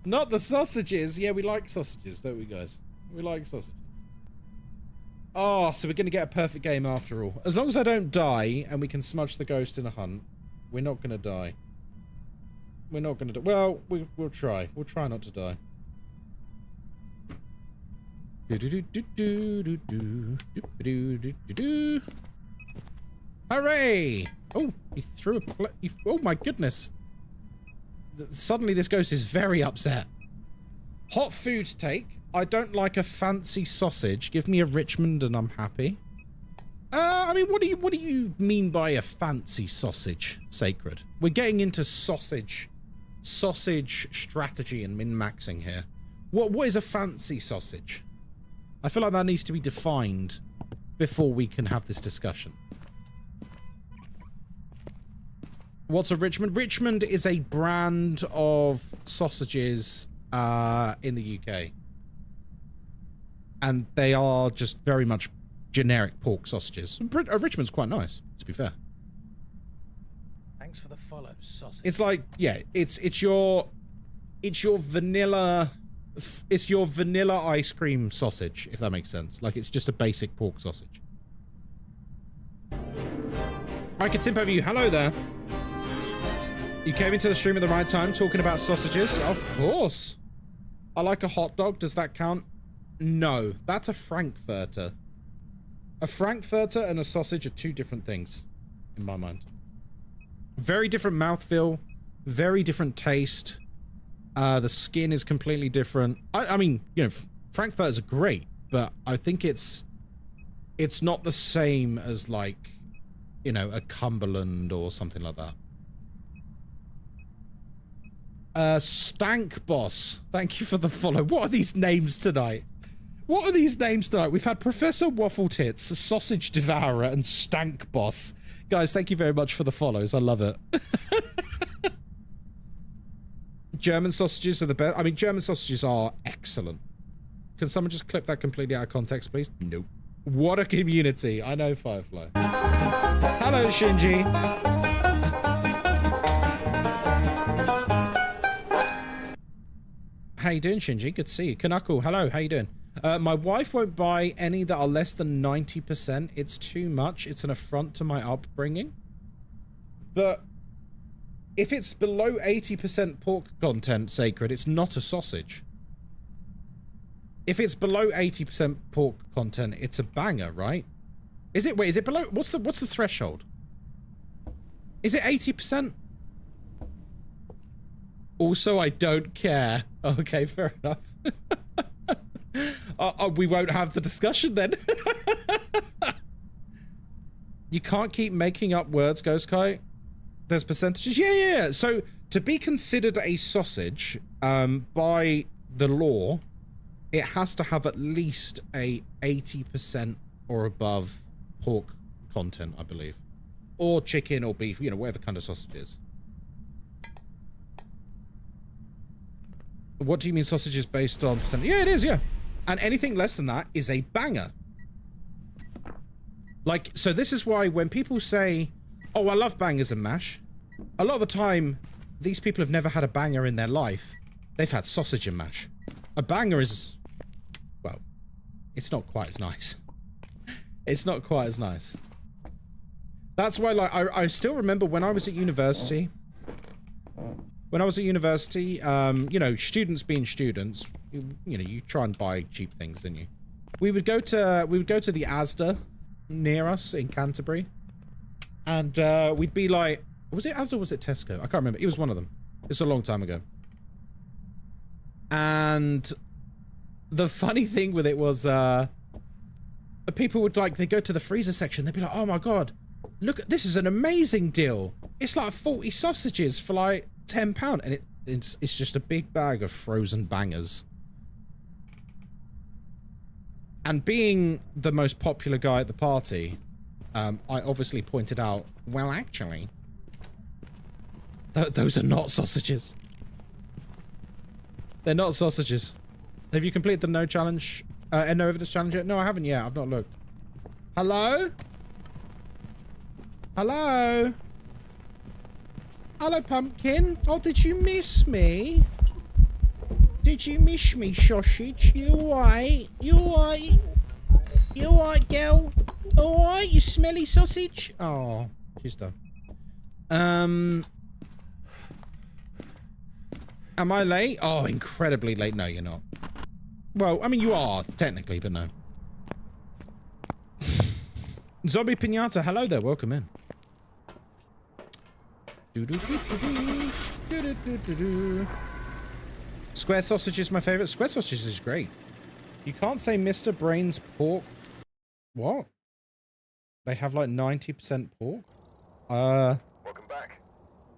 Not the sausages. Yeah, we like sausages, don't we, guys? We like sausages. Oh, so we're going to get a perfect game after all. As long as I don't die and we can smudge the ghost in a hunt, we're not going to die. We're not going to die. Well, we'll try. We'll try not to die. Hooray! Oh, he threw a oh my goodness. Suddenly this ghost is very upset. Hot food take. I don't like a fancy sausage. Give me a Richmond and I'm happy. I mean, what do you mean by a fancy sausage, Sacred? We're getting into sausage strategy and min-maxing here. What is a fancy sausage? I feel like that needs to be defined before we can have this discussion. What's a Richmond? Richmond is a brand of sausages in the UK. And they are just very much generic pork sausages. Richmond's quite nice, to be fair. Thanks for the follow, sausage. It's like, yeah, it's your vanilla ice cream sausage, if that makes sense. Like, it's just a basic pork sausage. I can simp over you. Hello there. You came into the stream at the right time, talking about sausages. Of course. I like a hot dog. Does that count? No. That's a Frankfurter. A Frankfurter and a sausage are two different things, in my mind. Very different mouthfeel. Very different taste. The skin is completely different. I mean, you know, Frankfurters are great, but I think it's not the same as, like, you know, a Cumberland or something like that. Stank Boss, thank you for the follow. What are these names tonight? What are these names tonight? We've had Professor Waffle Tits, Sausage Devourer, and Stank Boss. Guys, thank you very much for the follows. I love it. German sausages are the best. I mean, German sausages are excellent. Can someone just clip that completely out of context, please? Nope. What a community. I know, Firefly. Hello, Shinji. How you doing, Shinji? Good to see you. Kanako, hello. How you doing? My wife won't buy any that are less than 90%. It's too much. It's an affront to my upbringing. But if it's below 80% pork content, Sacred, it's not a sausage. If it's below 80% pork content, it's a banger, right? Is it? Wait, is it below? What's the threshold? Is it 80%? Also, I don't care. Okay, fair enough. We won't have the discussion then. You can't keep making up words, Ghostkai. There's percentages. Yeah. So to be considered a sausage, by the law, it has to have at least a 80% or above pork content, I believe, or chicken or beef. You know, whatever kind of sausage it is. What do you mean sausage is based on percent? Yeah, it is. Yeah, and anything less than that is a banger. Like, so this is why when people say, oh, I love bangers and mash, a lot of the time, these people have never had a banger in their life. They've had sausage and mash. A banger is, well, it's not quite as nice. It's not quite as nice. That's why, like, I still remember when I was at university. When I was at university, you know, students being students, you know, you try and buy cheap things, didn't you? We would go to the Asda near us in Canterbury, and we'd be like, was it Asda or was it Tesco? I can't remember. It was one of them. It's a long time ago. And the funny thing with it was, people would like, they go to the freezer section, they'd be like, oh my god, look, this is an amazing deal. It's like 40 sausages for like £10, and it's just a big bag of frozen bangers. And being the most popular guy at the party, I obviously pointed out, well, actually, those are not sausages. They're not sausages. Have you completed the no challenge, no evidence challenge yet? No, I haven't yet. I've not looked. Hello? Hello? Hello, pumpkin. Oh, did you miss me? Did you miss me, sausage? You alright? You alright? You alright, girl? Alright, you smelly sausage? Oh, she's done. Am I late? Oh, incredibly late. No, you're not. Well, I mean, you are, technically, but no. Zombie Pinata, hello there. Welcome in. Square sausage is my favorite. Square sausage is great. You can't say Mr. Brain's pork. What? They have like 90% pork? Welcome back.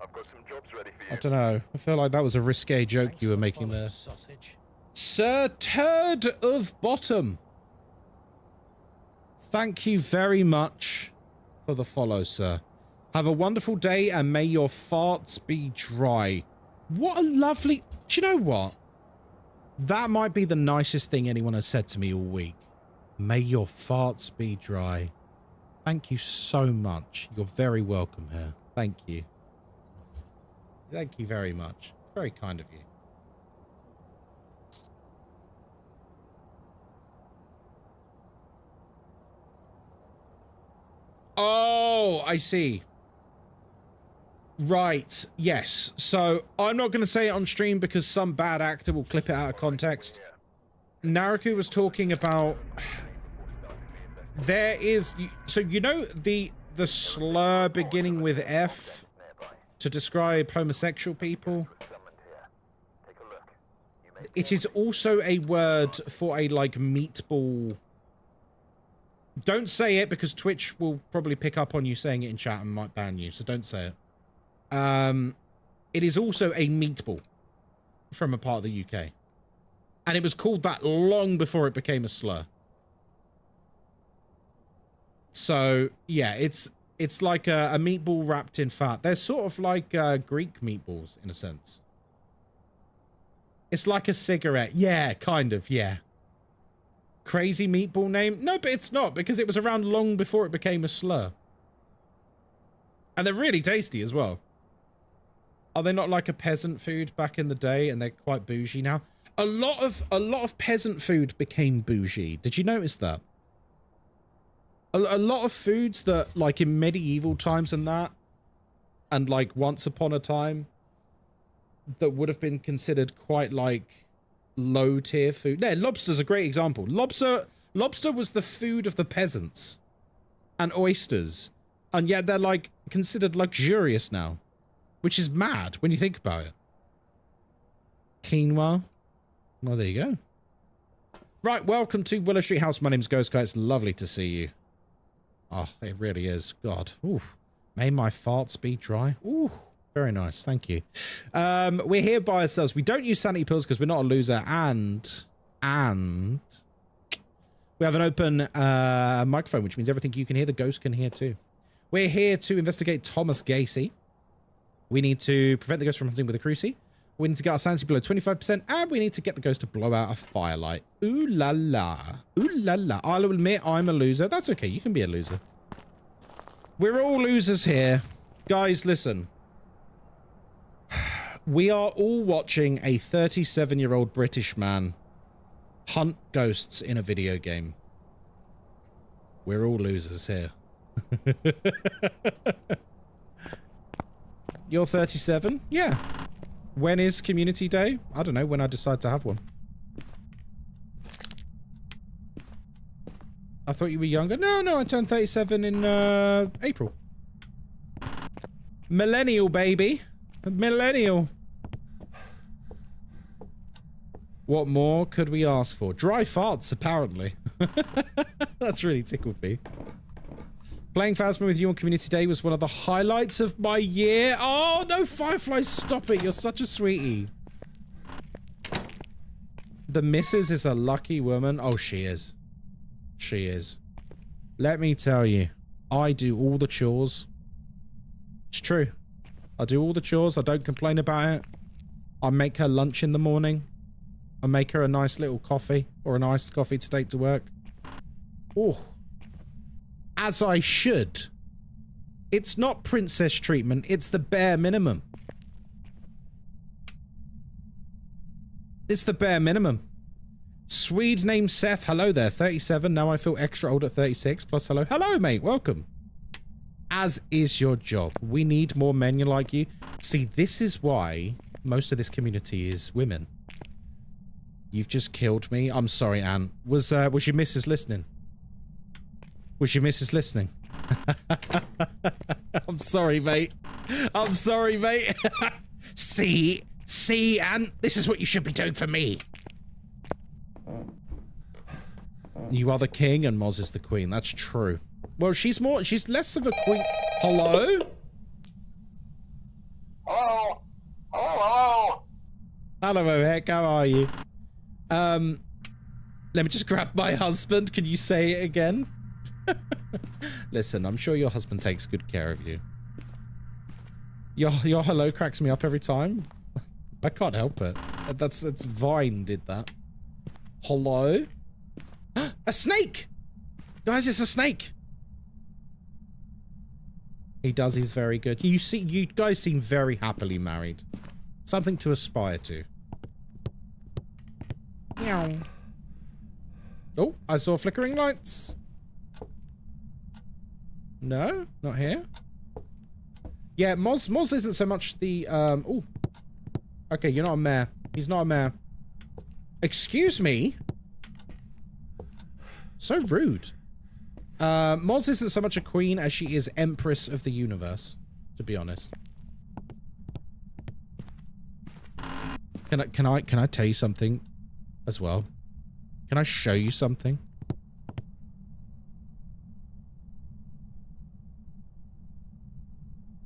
I've got some jobs ready for you. I don't know. I feel like that was a risque joke you were making there. Sausage. Sir Turd of Bottom. Thank you very much for the follow, sir. Have a wonderful day and may your farts be dry. What a lovely... Do you know what? That might be the nicest thing anyone has said to me all week. May your farts be dry. Thank you so much. You're very welcome here. Thank you. Thank you very much. Very kind of you. Oh, I see. Right, yes. So, I'm not going to say it on stream because some bad actor will clip it out of context. Naraku was talking about... There is... So, you know the slur beginning with F to describe homosexual people? It is also a word for a, like, meatball... Don't say it because Twitch will probably pick up on you saying it in chat and might ban you, so don't say it. It is also a meatball from a part of the UK. And it was called that long before it became a slur. So, yeah, it's like a meatball wrapped in fat. They're sort of like Greek meatballs, in a sense. It's like a cigarette. Yeah, kind of, yeah. Crazy meatball name? No, but it's not, because it was around long before it became a slur. And they're really tasty as well. Are they not like a peasant food back in the day and they're quite bougie now? A lot of peasant food became bougie. Did you notice that? A lot of foods that, like, in medieval times and that, and, like, once upon a time, that would have been considered quite, like, low-tier food. Yeah, lobster's a great example. Lobster was the food of the peasants. And oysters. And yet they're, like, considered luxurious now. Which is mad when you think about it. quinoa. Well, there you go. Right, welcome to Willow Street House. My name's Ghostkai. It's lovely to see you. Oh, it really is. God. Ooh. May my farts be dry. Ooh. Very nice. Thank you. We're here by ourselves. We don't use sanity pills because we're not a loser. And we have an open microphone, which means everything you can hear, the ghost can hear too. We're here to investigate Thomas Gacy. We need to prevent the ghost from hunting with a cruci. We need to get our sanity below 25%, and we need to get the ghost to blow out a firelight. Ooh la la. Ooh la la. I'll admit I'm a loser. That's okay. You can be a loser. We're all losers here. Guys, listen. We are all watching a 37-year-old British man hunt ghosts in a video game. We're all losers here. You're 37? Yeah. When is Community Day? I don't know, when I decide to have one. I thought you were younger. No, I turned 37 in April. Millennial, baby. Millennial. What more could we ask for? Dry farts, apparently. That's really tickled me. Playing Phasmo with you on Community Day was one of the highlights of my year. Oh, no, Firefly, stop it. You're such a sweetie. The missus is a lucky woman. Oh, she is. She is. Let me tell you, I do all the chores. It's true. I do all the chores. I don't complain about it. I make her lunch in the morning. I make her a nice little coffee or an iced coffee to take to work. Oh. As I should. It's not princess treatment. It's the bare minimum. It's the bare minimum. Swede named Seth. Hello there. 37. Now I feel extra old at 36. Plus hello. Hello, mate. Welcome. As is your job. We need more men like you. See, this is why most of this community is women. You've just killed me. I'm sorry, Anne. Was your missus listening? Was your missus listening? I'm sorry, mate. I'm sorry, mate. See, Anne, this is what you should be doing for me. You are the king and Moz is the queen. That's true. Well, she's less of a queen. Hello? Hello? Hello? Hello, Ohek. How are you? Let me just grab my husband. Can you say it again? Listen, I'm sure your husband takes good care of you. Your hello cracks me up every time. I can't help it. It's Vine did that. Hello? A snake! Guys, it's a snake! He does, he's very good. You guys seem very happily married. Something to aspire to. Meow. Oh, I saw flickering lights. No, not here. Yeah, Moz isn't so much the, oh. Okay, you're not a mayor. He's not a mayor. Excuse me? So rude. Moz isn't so much a queen as she is empress of the universe, to be honest. Can I tell you something as well? Can I show you something?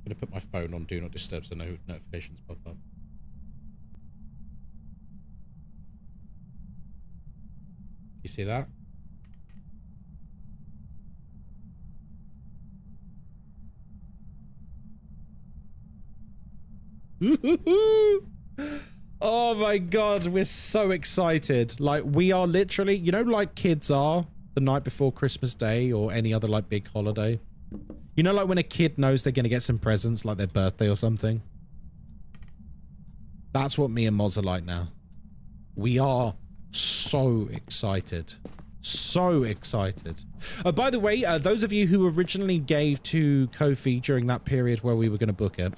I'm gonna put my phone on Do Not Disturb so no notifications pop up. You see that? Oh my god, we're so excited. Like, we are literally, you know, like kids are the night before Christmas Day or any other like big holiday. You know, like when a kid knows they're gonna get some presents, like their birthday or something. That's what me and Moz are like now. We are so excited. So excited. Oh, by the way, those of you who originally gave to Ko-fi during that period where we were going to book it,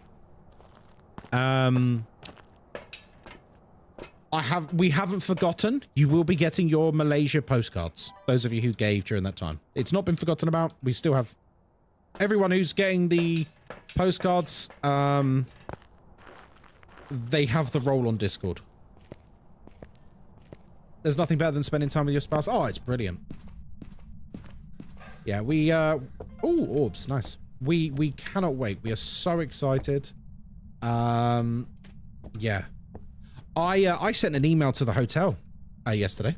we haven't forgotten. You will be getting your Malaysia postcards. Those of you who gave during that time. It's not been forgotten about. We still have everyone who's getting the postcards. They have the role on Discord. There's nothing better than spending time with your spouse. Oh, it's brilliant. Yeah, we, oh, orbs, nice. We cannot wait. We are so excited. Yeah. I sent an email to the hotel yesterday.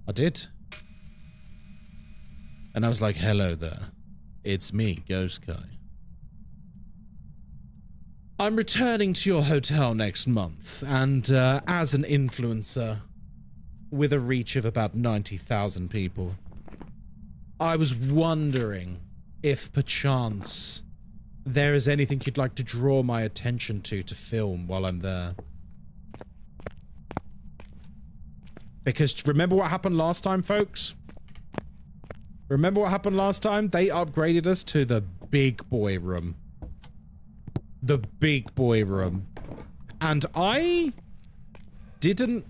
I did. And I was like, hello there. It's me, Ghostkai. I'm returning to your hotel next month, and as an influencer with a reach of about 90,000 people, I was wondering if perchance there is anything you'd like to draw my attention to film while I'm there. Because remember what happened last time, folks? Remember what happened last time? They upgraded us to the big boy room. The big boy room. And I didn't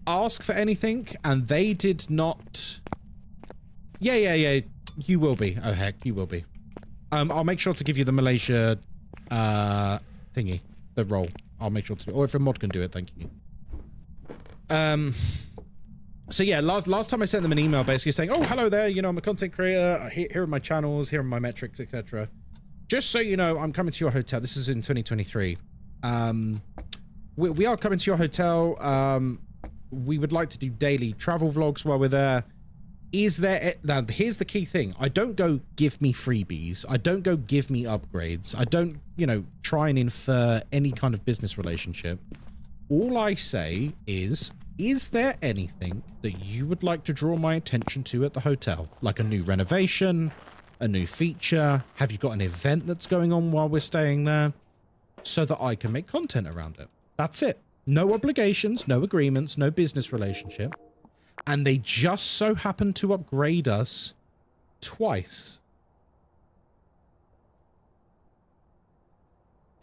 ask for anything, and they did not... Yeah. You will be. Oh, heck, you will be. I'll make sure to give you the Malaysia, thingy. The role. I'll make sure to do it. Or if a mod can do it, thank you. So yeah, last time I sent them an email basically saying, oh, hello there, you know, I'm a content creator, here are my channels, here are my metrics, etc. Just so you know, I'm coming to your hotel. This is in 2023. We are coming to your hotel. We would like to do daily travel vlogs while we're there. Is there... Now, here's the key thing. I don't go, give me freebies. I don't go, give me upgrades. I don't, you know, try and infer any kind of business relationship. All I say is there anything that you would like to draw my attention to at the hotel? Like a new renovation, a new feature? Have you got an event that's going on while we're staying there? So that I can make content around it. That's it. No obligations, no agreements, no business relationship. And they just so happen to upgrade us twice.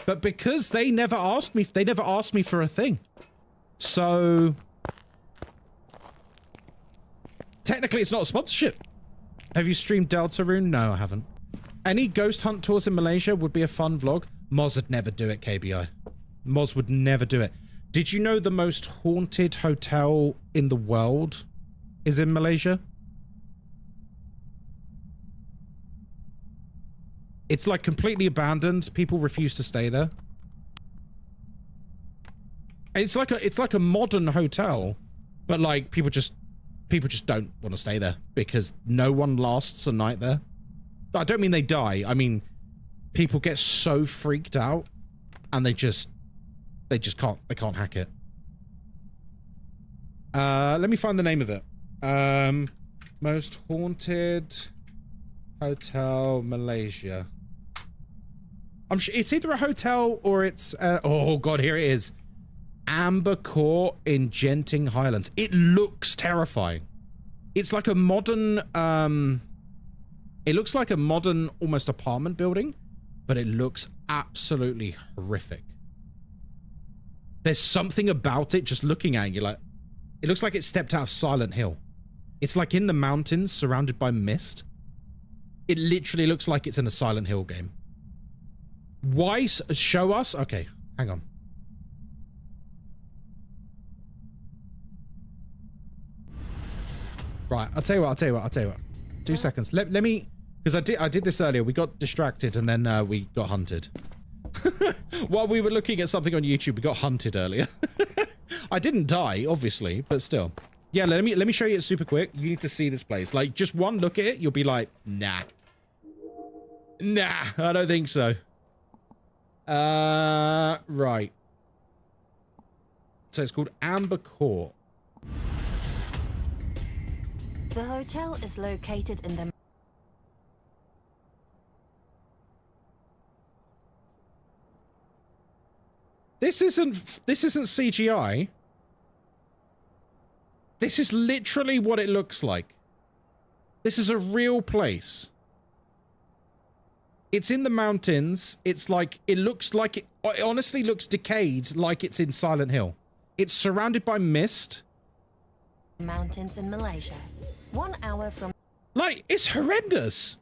But because they never asked me for a thing. So technically it's not a sponsorship. Have you streamed Deltarune? No, I haven't. Any ghost hunt tours in Malaysia would be a fun vlog. Moz would never do it, KBI. Moz would never do it. Did you know the most haunted hotel in the world is in Malaysia? It's like completely abandoned. People refuse to stay there. It's like a modern hotel, but like people just don't want to stay there because no one lasts a night there. I don't mean they die. I mean people get so freaked out and they can't hack it. Let me find the name of it. Most haunted hotel Malaysia. I'm sure it's either a hotel or it's oh god, here it is. Amber Court in Genting Highlands. It looks terrifying. It's like a modern it looks like a modern almost apartment building, but it looks absolutely horrific. There's something about it just looking at you like it looks like it stepped out of Silent Hill. It's like in the mountains surrounded by mist. It literally looks like it's in a Silent Hill game. Why show us? Okay, hang on. Right, I'll tell you what. 2 seconds. Let me, because I did this earlier. We got distracted and then we got hunted. While we were looking at something on YouTube, we got hunted earlier. I didn't die, obviously, but still. Yeah, let me show you it super quick. You need to see this place. Like, just one look at it, you'll be like, nah. Nah, I don't think so. Right. So it's called Amber Court. The hotel is located in the... This isn't CGI. This is literally what it looks like. This is a real place. It's in the mountains. It's like, it honestly looks decayed like it's in Silent Hill. It's surrounded by mist. Mountains in Malaysia. 1 hour from... Like, it's horrendous.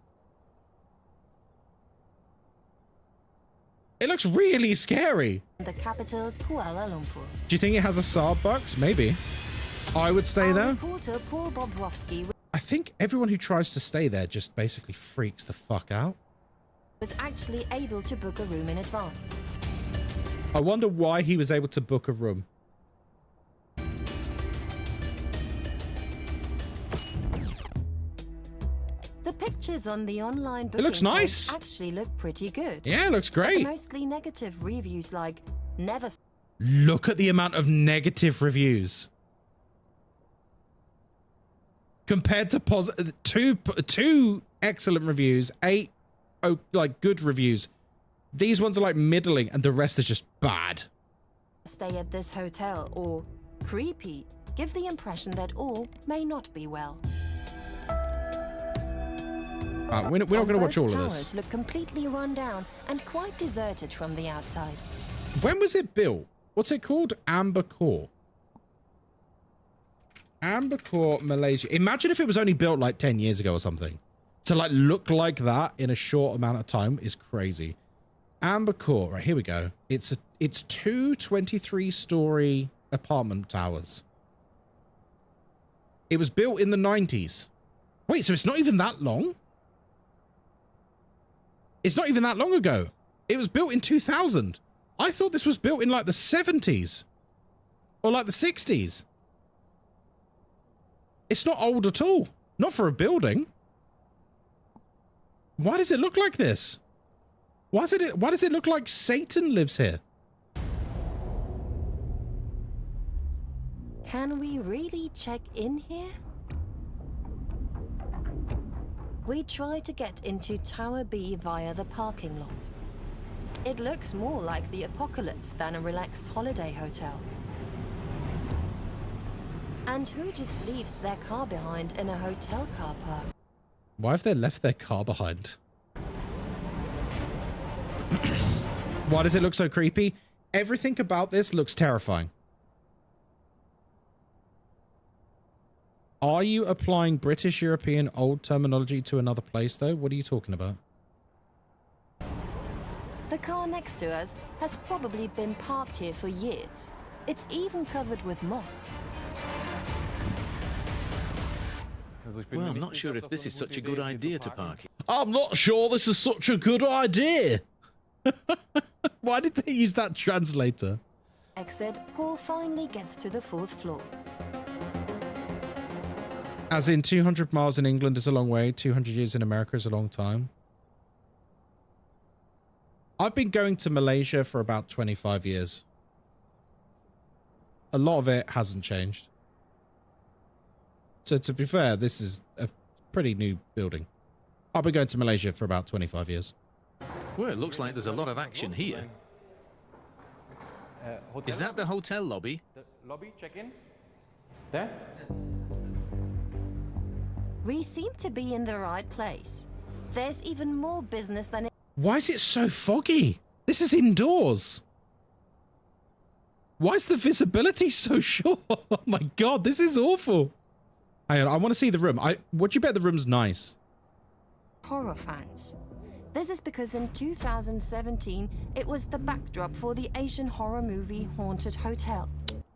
It looks really scary. The capital, Kuala Lumpur. Do you think it has a Starbucks? Maybe. I would stay Our there. reporter Paul Bobrovsky I think everyone who tries to stay there just basically freaks the fuck out. was actually able to book a room in advance. I wonder why he was able to book a room. The pictures on the online booking looks page nice. actually look pretty good. Yeah, it looks But great. mostly negative reviews like never Look at the amount of negative reviews. Compared to two excellent reviews, 8 like good reviews. These ones are like middling and the rest is just bad. stay at this hotel, or creepy, give the impression that all may not be well. We're not going to watch all of Towers this. look completely run down and quite deserted from the outside. When was it built? What's it called? Amber Court. Amber Court, Malaysia. Imagine if it was only built like 10 years ago or something. To like look like that in a short amount of time is crazy. Amber Court. Right, here we go. It's two 23-story apartment towers. It was built in the 90s. Wait, so it's not even that long? It's not even that long ago. It was built in 2000. I thought this was built in like the 70s. Or like the 60s. It's not old at all. Not for a building. Why does it look like this? Why does it look like Satan lives here? Can we really check in here? We try to get into Tower B via the parking lot. It looks more like the apocalypse than a relaxed holiday hotel. And who just leaves their car behind in a hotel car park? Why have they left their car behind? Why does it look so creepy? Everything about this looks terrifying. Are you applying British European old terminology to another place though? What are you talking about? The car next to us has probably been parked here for years. It's even covered with moss. Well, I'm not sure if this is such a good idea to park here. I'm not sure this is such a good idea. Why did they use that translator? Exit, Paul finally gets to the 4th floor. As in 200 miles in England is a long way, 200 years in America is a long time. I've been going to Malaysia for about 25 years. A lot of it hasn't changed. So to be fair, this is a pretty new building. I've been going to Malaysia for about 25 years. Well, it looks like there's a lot of action here. Is that the hotel lobby? Lobby, check in. There? We seem to be in the right place. There's even more business than it. Why is it so foggy? This is indoors. Why is the visibility so short? Oh my god, this is awful. Hang on, I want to see the room. Would you bet the room's nice? Horror fans. This is because in 2017, it was the backdrop for the Asian horror movie Haunted Hotel.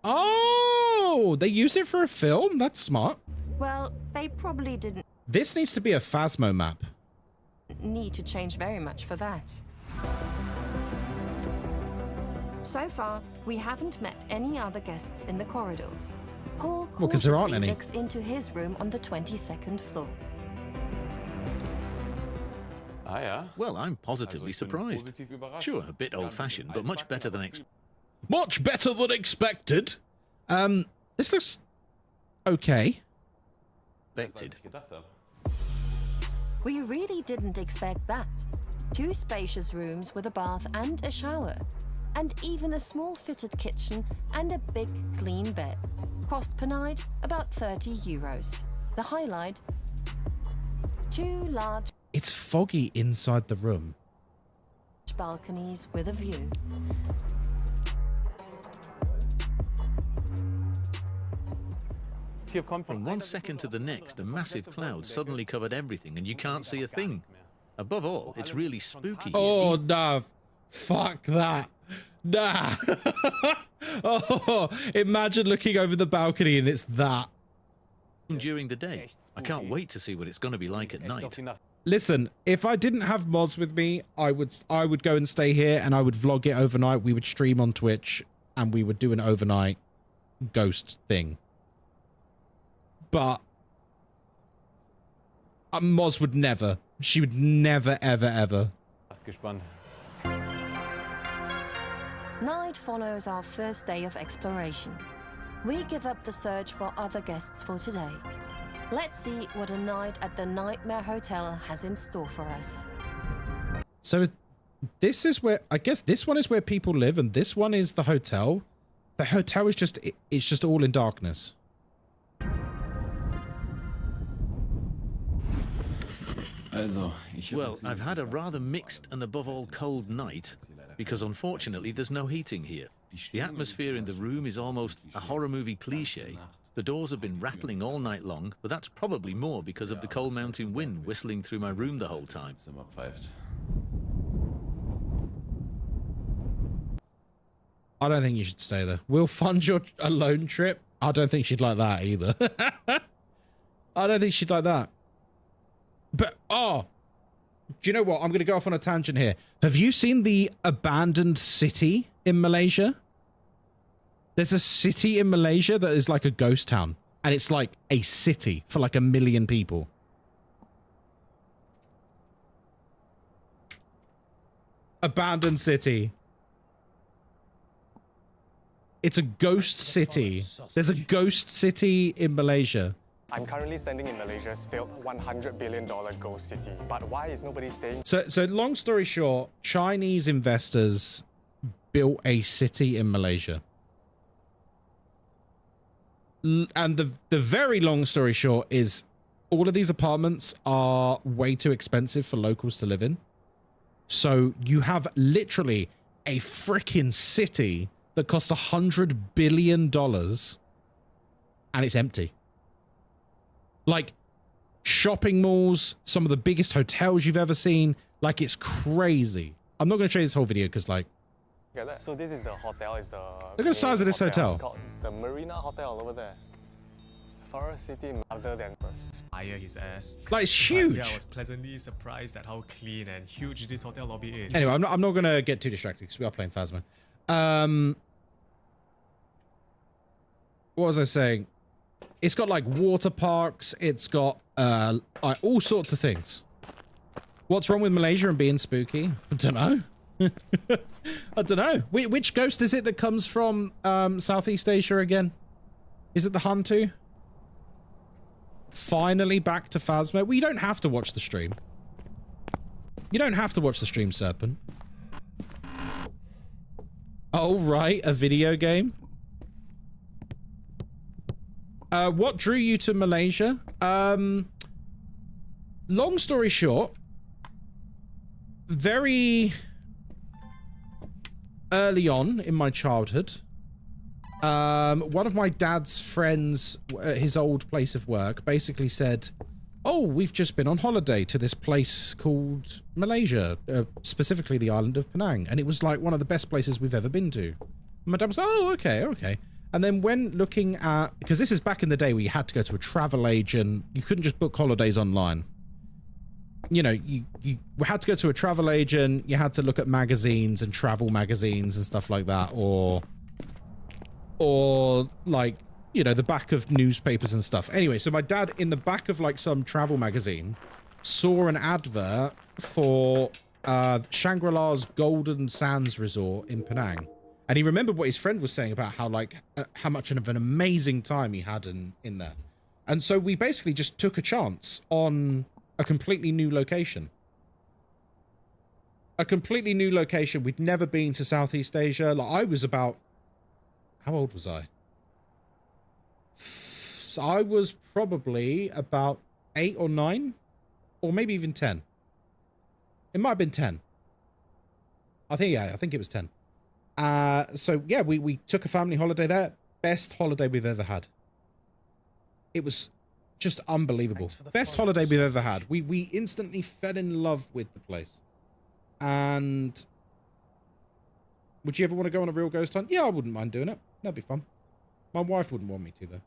Oh, they used it for a film? That's smart. Well, they probably didn't This needs to be a Phasmo map. need to change very much for that. So far, we haven't met any other guests in the corridors. Paul Well, 'cause there aren't cautiously any. looks into his room on the 22nd floor. Well, I'm positively surprised. Sure, a bit old-fashioned, but much better than expected. Much better than expected. This looks okay. We really didn't expect that. 2 spacious rooms with a bath and a shower. And even a small fitted kitchen and a big clean bed. Cost per night, about €30. The highlight, 2 large It's foggy inside the room. balconies with a view. From one second to the next, a massive cloud suddenly covered everything and you can't see a thing. Above all, it's really spooky. Oh, no. Fuck that. Nah. Oh, imagine looking over the balcony and it's that. During the day. I can't wait to see what it's going to be like at night. Listen, if I didn't have Moz with me, I would go and stay here and I would vlog it overnight. We would stream on Twitch and we would do an overnight ghost thing. But Moz would never. She would never, ever, ever. Night follows our first day of exploration. We give up the search for other guests for today. Let's see what a night at the Nightmare Hotel has in store for us. So this is where, I guess this one is where people live and this one is the hotel. The hotel is just, it's just all in darkness. Well, I've had a rather mixed and above all cold night because unfortunately there's no heating here. The atmosphere in the room is almost a horror movie cliche. The doors have been rattling all night long, but that's probably more because of the cold mountain wind whistling through my room the whole time. I don't think you should stay there. We'll fund your alone trip. I don't think she'd like that either. I don't think she'd like that. But, oh, do you know what? I'm going to go off on a tangent here. Have you seen the abandoned city in Malaysia? There's a city in Malaysia that is like a ghost town. And it's like a city for like 1 million people. Abandoned city. It's a ghost city. There's a ghost city in Malaysia. I'm currently standing in Malaysia's failed $100 billion ghost city. But why is nobody staying? So long story short, Chinese investors built a city in Malaysia. And the very long story short is all of these apartments are way too expensive for locals to live in. So you have literally a freaking city that cost $100 billion and it's empty. Like shopping malls, some of the biggest hotels you've ever seen. Like it's crazy. I'm not going to show you this whole video because like. So this is the hotel. Is the look at the size of this hotel. It's called the Marina Hotel over there. For a city other than Inspire his ass. Like it's huge. Yeah, I was pleasantly surprised at how clean and huge this hotel lobby is. Anyway, I'm not going to get too distracted because we are playing Phasmo. What was I saying? It's got like water parks. It's got all sorts of things. What's wrong with Malaysia and being spooky? I don't know. I don't know. Which ghost is it that comes from Southeast Asia again? Is it the Hantu? Finally back to Phasmo. Well, you don't have to watch the stream. You don't have to watch the stream, Serpent. Oh, right. A video game. What drew you to Malaysia? Long story short, very early on in my childhood, one of my dad's friends at his old place of work basically said, oh, we've just been on holiday to this place called Malaysia, specifically the island of Penang. And it was like one of the best places we've ever been to. And my dad was, oh, okay, okay. And then when looking at, because this is back in the day where you had to go to a travel agent, you couldn't just book holidays online. You know, you had to go to a travel agent, you had to look at magazines and travel magazines and stuff like that, or like, you know, the back of newspapers and stuff. Anyway, so my dad, in the back of like some travel magazine, saw an advert for Shangri-La's Golden Sands Resort in Penang. And he remembered what his friend was saying about how, like, how much of an amazing time he had in there. And so we basically just took a chance on a completely new location. A completely new location. We'd never been to Southeast Asia. Like, I was about... How old was I? So I was probably about 8 or 9. Or maybe even 10. It might have been 10. I think it was 10. So yeah, we took a family holiday there. Best holiday we've ever had. It was just unbelievable. Best holiday we've ever had. We instantly fell in love with the place. And Would you ever want to go on a real ghost hunt? Yeah, I wouldn't mind doing it. That'd be fun. My wife wouldn't want me to, though.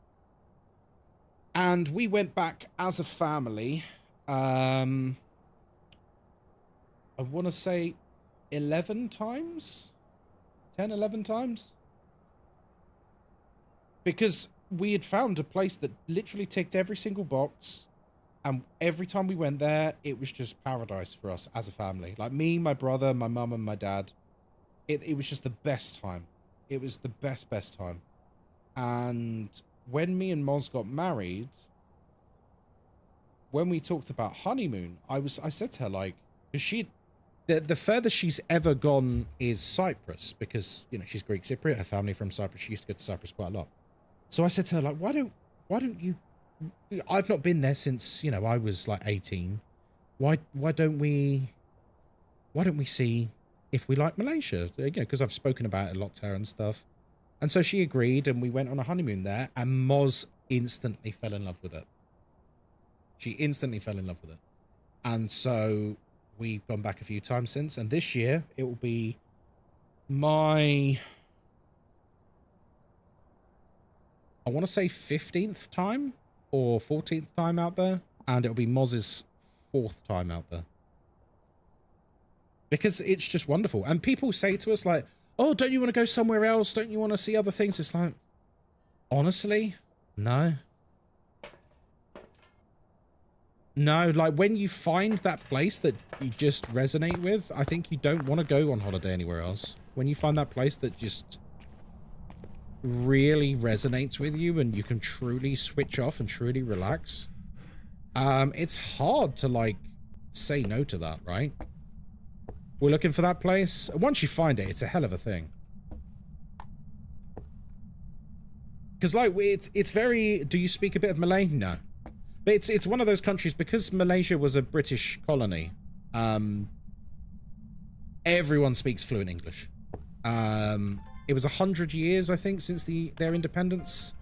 And we went back as a family. I want to say 11 times? 10, 11 times? Because we had found a place that literally ticked every single box. And every time we went there, it was just paradise for us as a family. Like me, my brother, my mum, and my dad. It was just the best time. It was the best time. And when me and Moz got married, when we talked about honeymoon, I said to her, like, because the furthest she's ever gone is Cyprus, because, you know, she's Greek Cypriot, her family from Cyprus. She used to go to Cyprus quite a lot. So I said to her, like, why don't you, I've not been there since, you know, I was like 18. Why don't we see if we like Malaysia? You know, because I've spoken about it a lot to her and stuff. And so she agreed, and we went on a honeymoon there, and Moz instantly fell in love with it. She instantly fell in love with it. And so we've gone back a few times since, and this year it will be my, I want to say 15th time or 14th time out there, and it'll be Moz's 4th time out there. Because it's just wonderful. And people say to us, like, oh, don't you want to go somewhere else? Don't you want to see other things? It's like, honestly, no. No, like when you find that place that you just resonate with, I think you don't want to go on holiday anywhere else. When you find that place that just really resonates with you and you can truly switch off and truly relax, it's hard to, like, say no to that, right? We're looking for that place. Once you find it, it's a hell of a thing. Because, like, it's very... Do you speak a bit of Malay? No. But it's one of those countries, because Malaysia was a British colony, everyone speaks fluent English. It was 100 years, I think, since their independence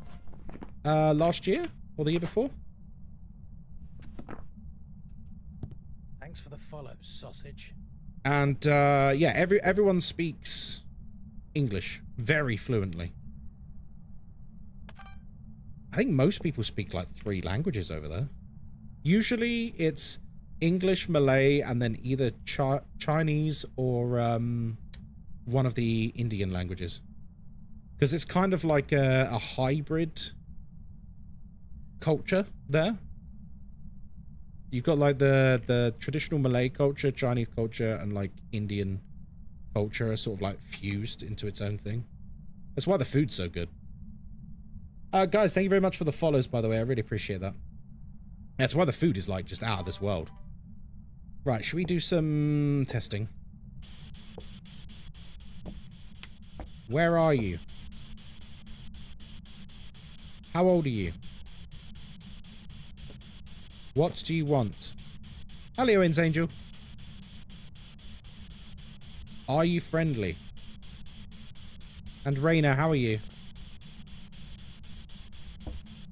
last year or the year before. Thanks for the follow, sausage. And yeah, everyone speaks English very fluently. I think most people speak like 3 languages over there. Usually it's English, Malay, and then either Chinese or one of the Indian languages. Because it's kind of like a hybrid culture there. You've got like the traditional Malay culture, Chinese culture, and like Indian culture are sort of like fused into its own thing. That's why the food's so good. Guys, thank you very much for the follows, by the way. I really appreciate that. That's why the food is like just out of this world. Right, should we do some testing? Where are you? How old are you? What do you want? Hello, Owens Angel. Are you friendly? And Raina, how are you?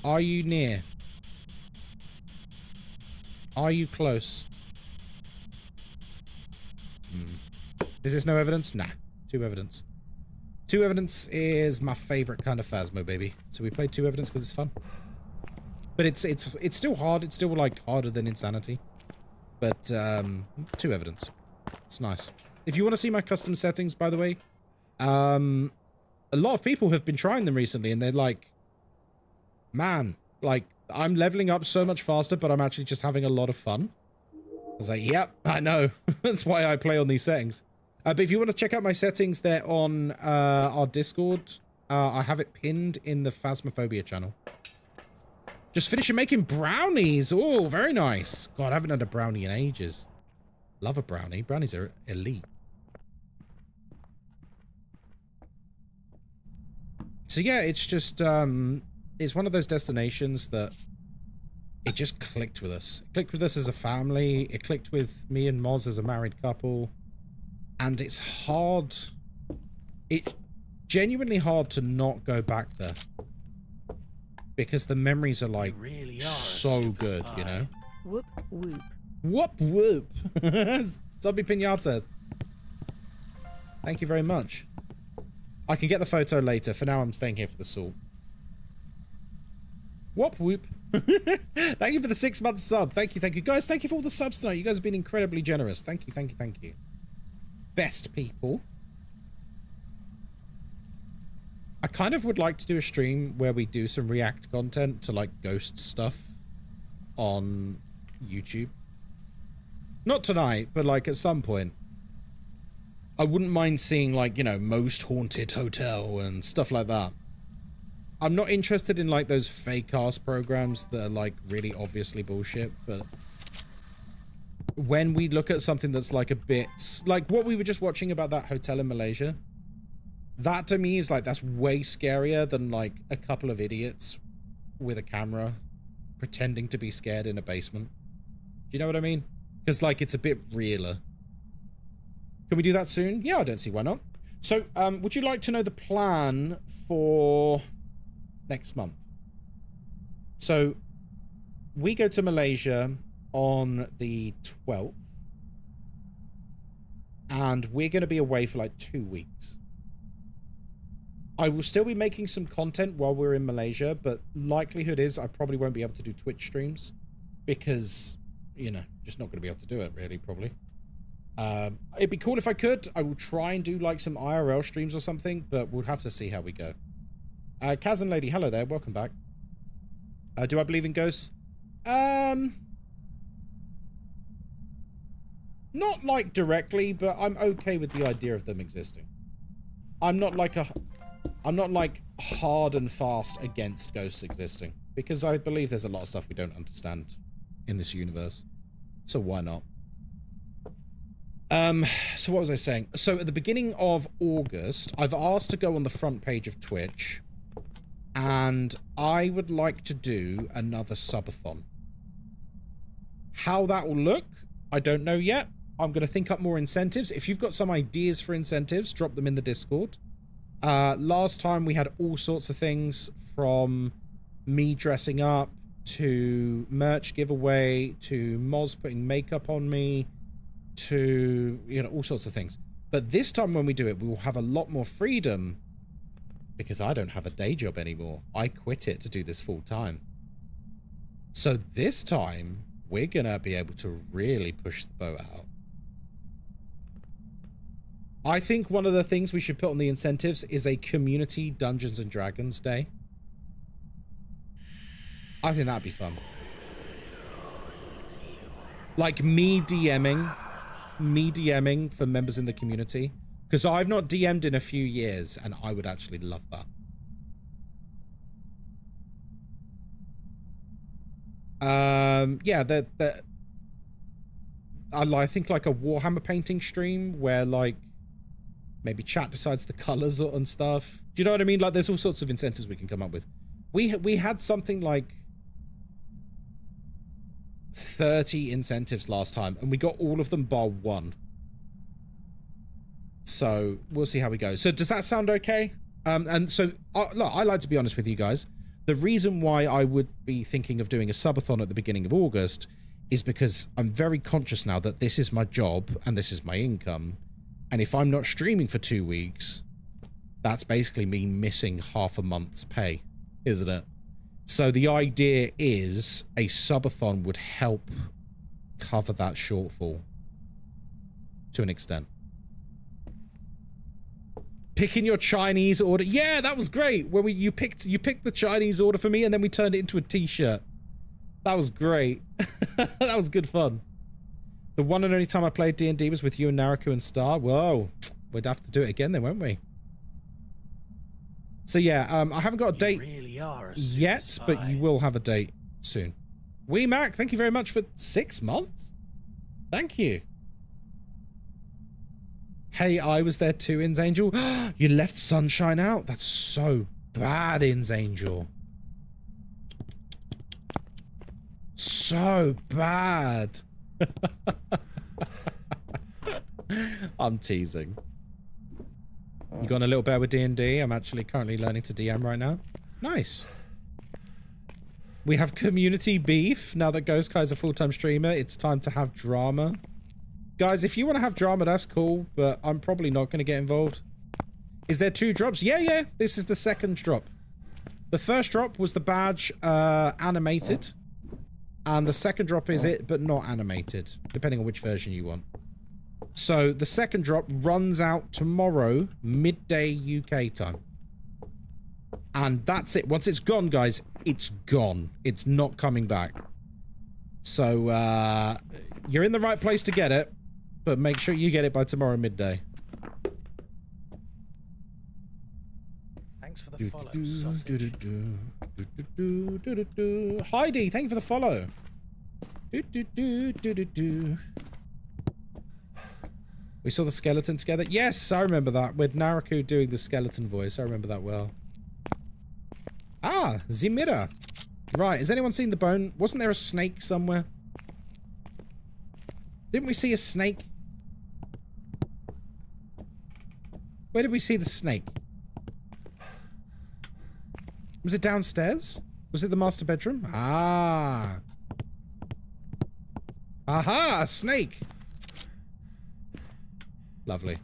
Are you near? Are you close? Is this no evidence? Nah. 2 evidence. 2 evidence is my favorite kind of Phasmo, baby. So we played 2 evidence because it's fun. But it's still hard. It's still like harder than Insanity. But 2 evidence. It's nice. If you want to see my custom settings, by the way, a lot of people have been trying them recently, and they're like, man, like, I'm leveling up so much faster, but I'm actually just having a lot of fun. I was like, yep, I know. That's why I play on these settings. But if you want to check out my settings, they're on our Discord. I have it pinned in the Phasmophobia channel. Just finishing making brownies. Oh, very nice. God, I haven't had a brownie in ages. Love a brownie. Brownies are elite. So yeah, it's just, it's one of those destinations that it just clicked with us. It clicked with us as a family. It clicked with me and Moz as a married couple. And it's hard. It's genuinely hard to not go back there. Because the memories are like really so good, you know? Whoop whoop. Whoop whoop. Zombie Pinata. Thank you very much. I can get the photo later. For now, I'm staying here for the salt. Whoop whoop. Thank you for the 6-month sub. Thank you, thank you. Guys, thank you for all the subs tonight. You guys have been incredibly generous. Thank you, thank you, thank you. Best people. I kind of would like to do a stream where we do some react content to like ghost stuff on YouTube. Not tonight, but like at some point. I wouldn't mind seeing like, you know, most haunted hotel and stuff like that. I'm not interested in like those fake ass programs that are like really obviously bullshit, but when we look at something that's like a bit like what we were just watching about that hotel in Malaysia, that to me is like, that's way scarier than like a couple of idiots with a camera pretending to be scared in a basement. Do you know what I mean? Because like it's a bit realer. Can we do that soon? Yeah, I don't see why not. So, would you like to know the plan for next month? So, we go to Malaysia on the 12th. And we're going to be away for like 2 weeks. I will still be making some content while we're in Malaysia, but likelihood is I probably won't be able to do Twitch streams. Because, you know, just not going to be able to do it really, probably. It'd be cool if I could. I will try and do like some IRL streams or something, but we'll have to see how we go. Kaz and Lady, hello there. Welcome back. Do I believe in ghosts? Not like directly, but I'm okay with the idea of them existing. I'm not like hard and fast against ghosts existing, because I believe there's a lot of stuff we don't understand in this universe. So why not? So what was I saying? So at the beginning of August, I've asked to go on the front page of Twitch, and I would like to do another subathon. How that will look, I don't know yet. I'm going to think up more incentives. If you've got some ideas for incentives, drop them in the Discord. Last time we had all sorts of things, from me dressing up to merch giveaway to Moz putting makeup on me to, you know, all sorts of things. But this time when we do it, we will have a lot more freedom, because I don't have a day job anymore. I quit it to do this full time. So this time we're gonna be able to really push the boat out. I think one of the things we should put on the incentives is a community Dungeons and Dragons day. I think that'd be fun. Like me DMing for members in the community, because I've not DM'd in a few years, and I would actually love that. Yeah, I think like a Warhammer painting stream where like maybe chat decides the colors and stuff. Do you know what I mean? Like there's all sorts of incentives we can come up with. We had something like 30 incentives last time, and we got all of them bar one. So we'll see how we go. So does that sound okay? And so look, I like to be honest with you guys. The reason why I would be thinking of doing a subathon at the beginning of August is because I'm very conscious now that this is my job and this is my income. And if I'm not streaming for 2 weeks, that's basically me missing half a month's pay, isn't it? So the idea is a subathon would help cover that shortfall to an extent. Picking your Chinese order. Yeah, that was great. When you picked the Chinese order for me, and then we turned it into a t-shirt. That was great. That was good fun. The one and only time I played D&D was with you and Naruko and Star. Whoa. We'd have to do it again then, won't we? So yeah, I haven't got a date yet, but you will have a date soon. Wee Mac, thank you very much for 6 months. Thank you. Hey, I was there too, Inns Angel. You left Sunshine out? That's so bad, Inns Angel. So bad. I'm teasing. You gone a little better with D&D? I'm actually currently learning to DM right now. Nice. We have community beef. Now that Ghostkai is a full-time streamer, it's time to have drama. Guys, if you want to have drama, that's cool, but I'm probably not going to get involved. Is there 2 drops? Yeah. This is the second drop. The first drop was the badge animated. And the second drop is it, but not animated, depending on which version you want. So the second drop runs out tomorrow, midday UK time. And that's it. Once it's gone, guys, it's gone. It's not coming back. So you're in the right place to get it, but make sure you get it by tomorrow midday. Thanks for the follow, sausage. Heidi, thank you for the follow. We saw the skeleton together. Yes, I remember that. With Naraku doing the skeleton voice. I remember that well. Ah, Zimira. Right, has anyone seen the bone? Wasn't there a snake somewhere? Didn't we see a snake? Where did we see the snake? Was it downstairs? Was it the master bedroom? Ah. Aha, a snake. Lovely.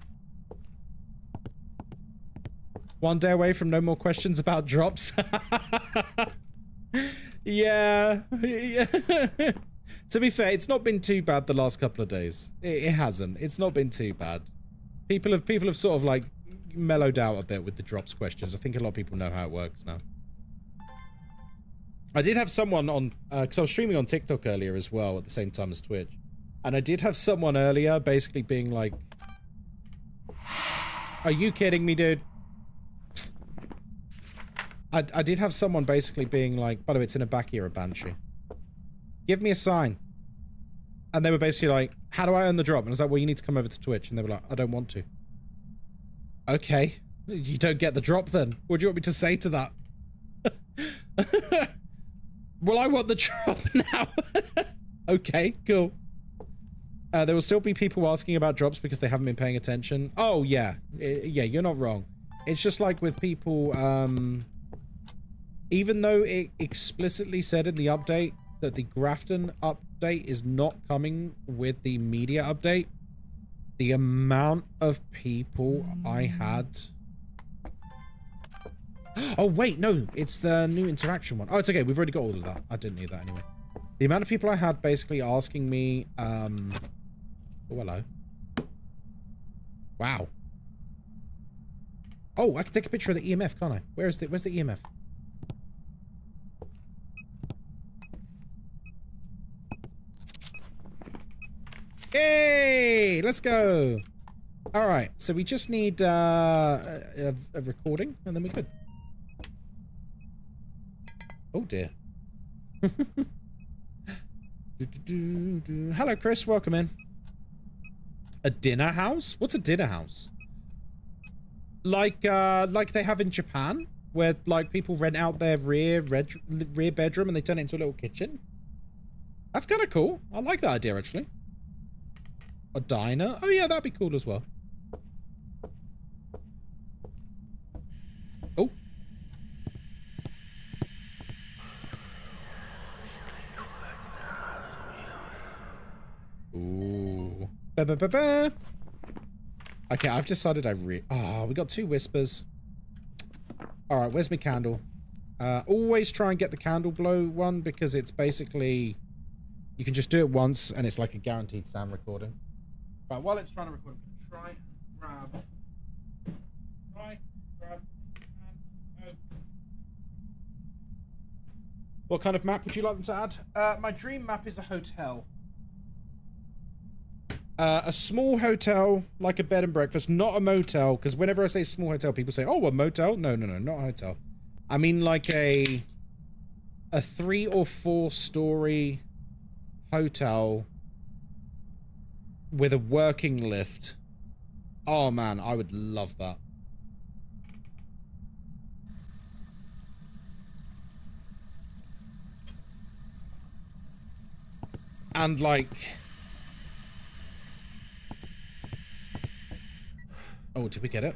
One day away from no more questions about drops. Yeah. To be fair, it's not been too bad the last couple of days. It hasn't. It's not been too bad. People have sort of like mellowed out a bit with the drops questions. I think a lot of people know how it works now. I did have someone on, because I was streaming on TikTok earlier as well at the same time as Twitch. And I did have someone earlier basically being like, are you kidding me, dude? I did have someone basically being like, by the way, it's in a Baki or a Banshee. Give me a sign. And they were basically like, how do I earn the drop? And I was like, well, you need to come over to Twitch. And they were like, I don't want to. Okay. You don't get the drop then. What do you want me to say to that? Well, I want the drop now. Okay, cool. There will still be people asking about drops because they haven't been paying attention. Oh, yeah. Yeah, you're not wrong. It's just like with people, even though it explicitly said in the update that the Grafton update is not coming with the media update, the amount of people I had... Oh, wait, no, it's the new interaction one. Oh, it's okay, we've already got all of that. I didn't need that anyway. The amount of people I had basically asking me, oh, hello. Wow. Oh, I can take a picture of the EMF, can't I? Where's the EMF? Hey, let's go. All right, so we just need a recording, and then we're good. Oh dear. Hello, Chris. Welcome in. A dinner house? What's a dinner house? Like they have in Japan, where like people rent out their rear bedroom and they turn it into a little kitchen. That's kind of cool. I like that idea actually. A diner? Oh yeah, that'd be cool as well. Oh. Ooh. Ba-ba-ba-ba. Okay, I've decided we got 2 whispers. Alright, where's my candle? Always try and get the candle blow one because it's basically... You can just do it once and it's like a guaranteed sound recording. But while it's trying to record, I'm going to try and grab... What kind of map would you like them to add? My dream map is a hotel. A small hotel, like a bed and breakfast, not a motel, because whenever I say small hotel, people say, oh, a motel? No, not a hotel. I mean like a 3 or 4 story hotel with a working lift. Oh man, I would love that. And like... Oh, did we get it?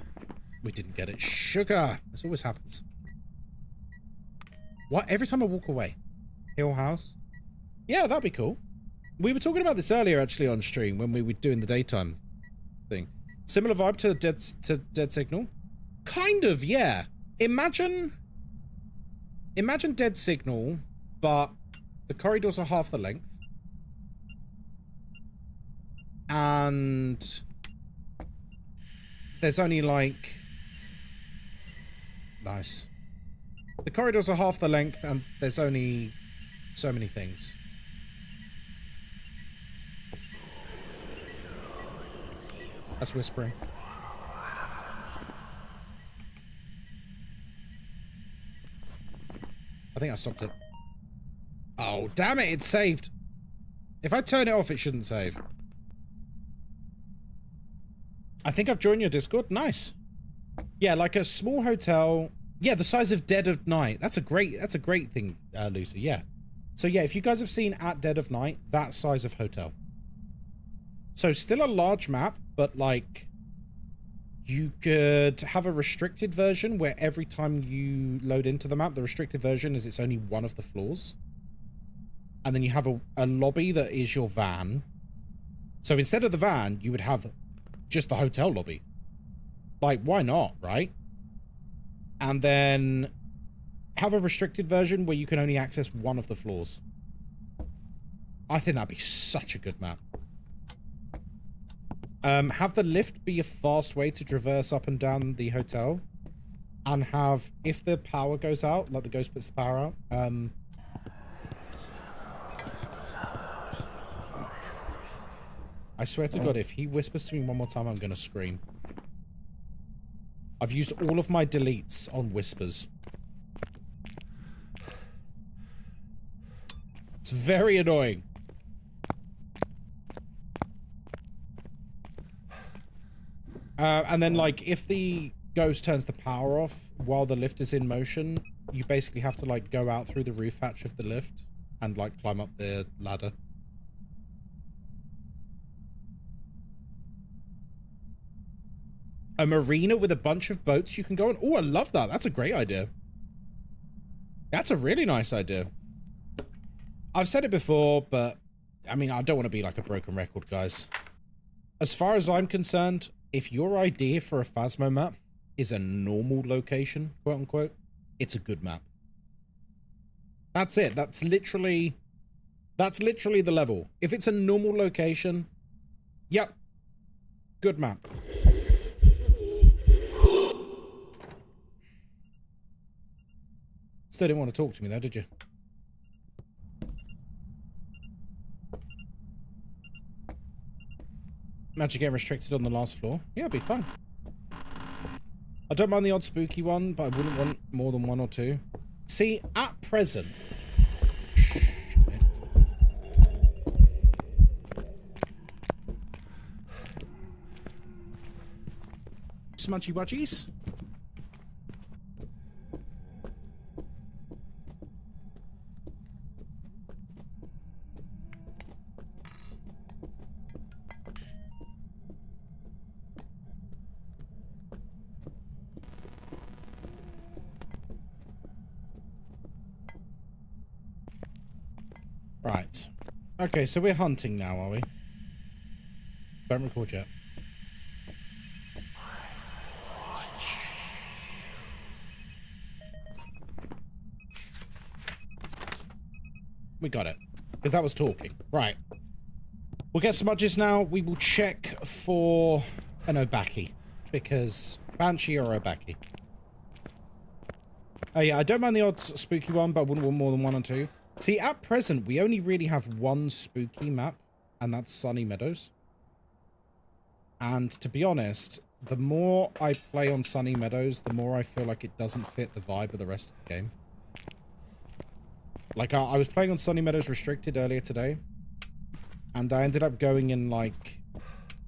We didn't get it. Sugar! This always happens. What? Every time I walk away? Hill House? Yeah, that'd be cool. We were talking about this earlier, actually, on stream, when we were doing the daytime thing. Similar vibe to Dead Signal. Kind of, yeah. Imagine Dead Signal, but the corridors are half the length. And there's only like... Nice. The corridors are half the length and there's only so many things. That's whispering. I think I stopped it. Oh, damn it, it's saved. If I turn it off, it shouldn't save. I think I've joined your Discord. Nice. Yeah, like a small hotel. Yeah, the size of Dead of Night. That's a great thing, Lucy. Yeah. So yeah, if you guys have seen At Dead of Night, that size of hotel. So still a large map, but like you could have a restricted version where every time you load into the map, the restricted version is it's only one of the floors. And then you have a lobby that is your van. So instead of the van, you would have just the hotel lobby. Like, why not, right? And then have a restricted version where you can only access one of the floors. I think that'd be such a good map. Have the lift be a fast way to traverse up and down the hotel. And have, if the power goes out, like the ghost puts the power out, I swear to God, if he whispers to me one more time, I'm gonna scream. I've used all of my deletes on whispers. It's very annoying. And then, like, if the ghost turns the power off while the lift is in motion, you basically have to, like, go out through the roof hatch of the lift and, like, climb up the ladder. A marina with a bunch of boats you can go on. Oh, I love that. That's a great idea. That's a really nice idea. I've said it before, but I mean, I don't want to be like a broken record, guys. As far as I'm concerned, if your idea for a Phasmo map is a normal location, quote unquote, it's a good map. That's it. That's literally the level. If it's a normal location, yep, good map. Still didn't want to talk to me though, did you? Imagine getting restricted on the last floor. Yeah, it'd be fun. I don't mind the odd spooky one, but I wouldn't want more than one or two. See, at present... Shit. Smudgy wudgies. Right. Okay, so we're hunting now, are we? Don't record yet. We got it. Because that was talking. Right. We'll get smudges now. We will check for an Obaki. Because Banshee or Obaki. Oh yeah, I don't mind the odd spooky one, but I wouldn't want more than one or two. See, at present, we only really have one spooky map, and that's Sunny Meadows. And to be honest, the more I play on Sunny Meadows, the more I feel like it doesn't fit the vibe of the rest of the game. Like, I was playing on Sunny Meadows Restricted earlier today, and I ended up going in, like,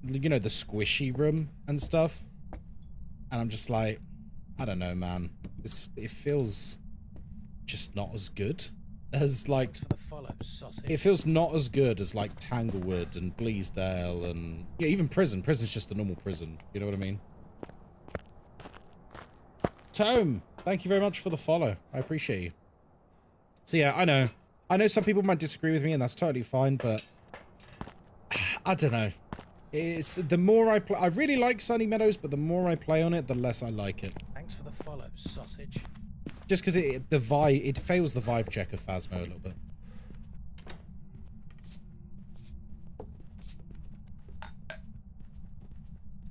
you know, the squishy room and stuff. And I'm just like, I don't know, man. It feels just not as good. As like it feels not as good as like Tanglewood and Bleasdale and yeah, even Prison's just a normal prison, you know what I mean? Tome, thank you very much for the follow. I appreciate you. So yeah, I know some people might disagree with me and that's totally fine, but I don't know. It's the more I play. I really like Sunny Meadows, but the more I play on it, the less I like it. Thanks for the follow, sausage. Just because it fails the vibe check of Phasmo a little bit.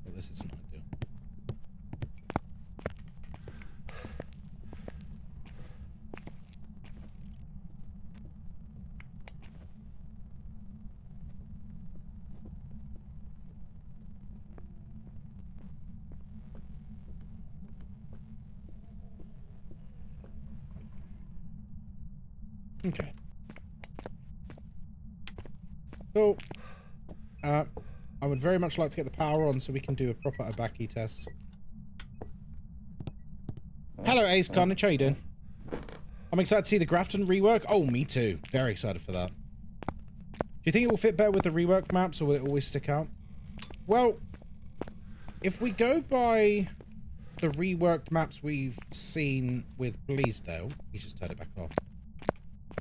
Well, this is not ideal. Okay. Cool. I would very much like to get the power on so we can do a proper Abaki test. Hello, Ace Carnage. How you doing? I'm excited to see the Grafton rework. Oh, me too. Very excited for that. Do you think it will fit better with the rework maps, or will it always stick out? Well, if we go by the reworked maps we've seen with Bleasdale, you just turn it back off.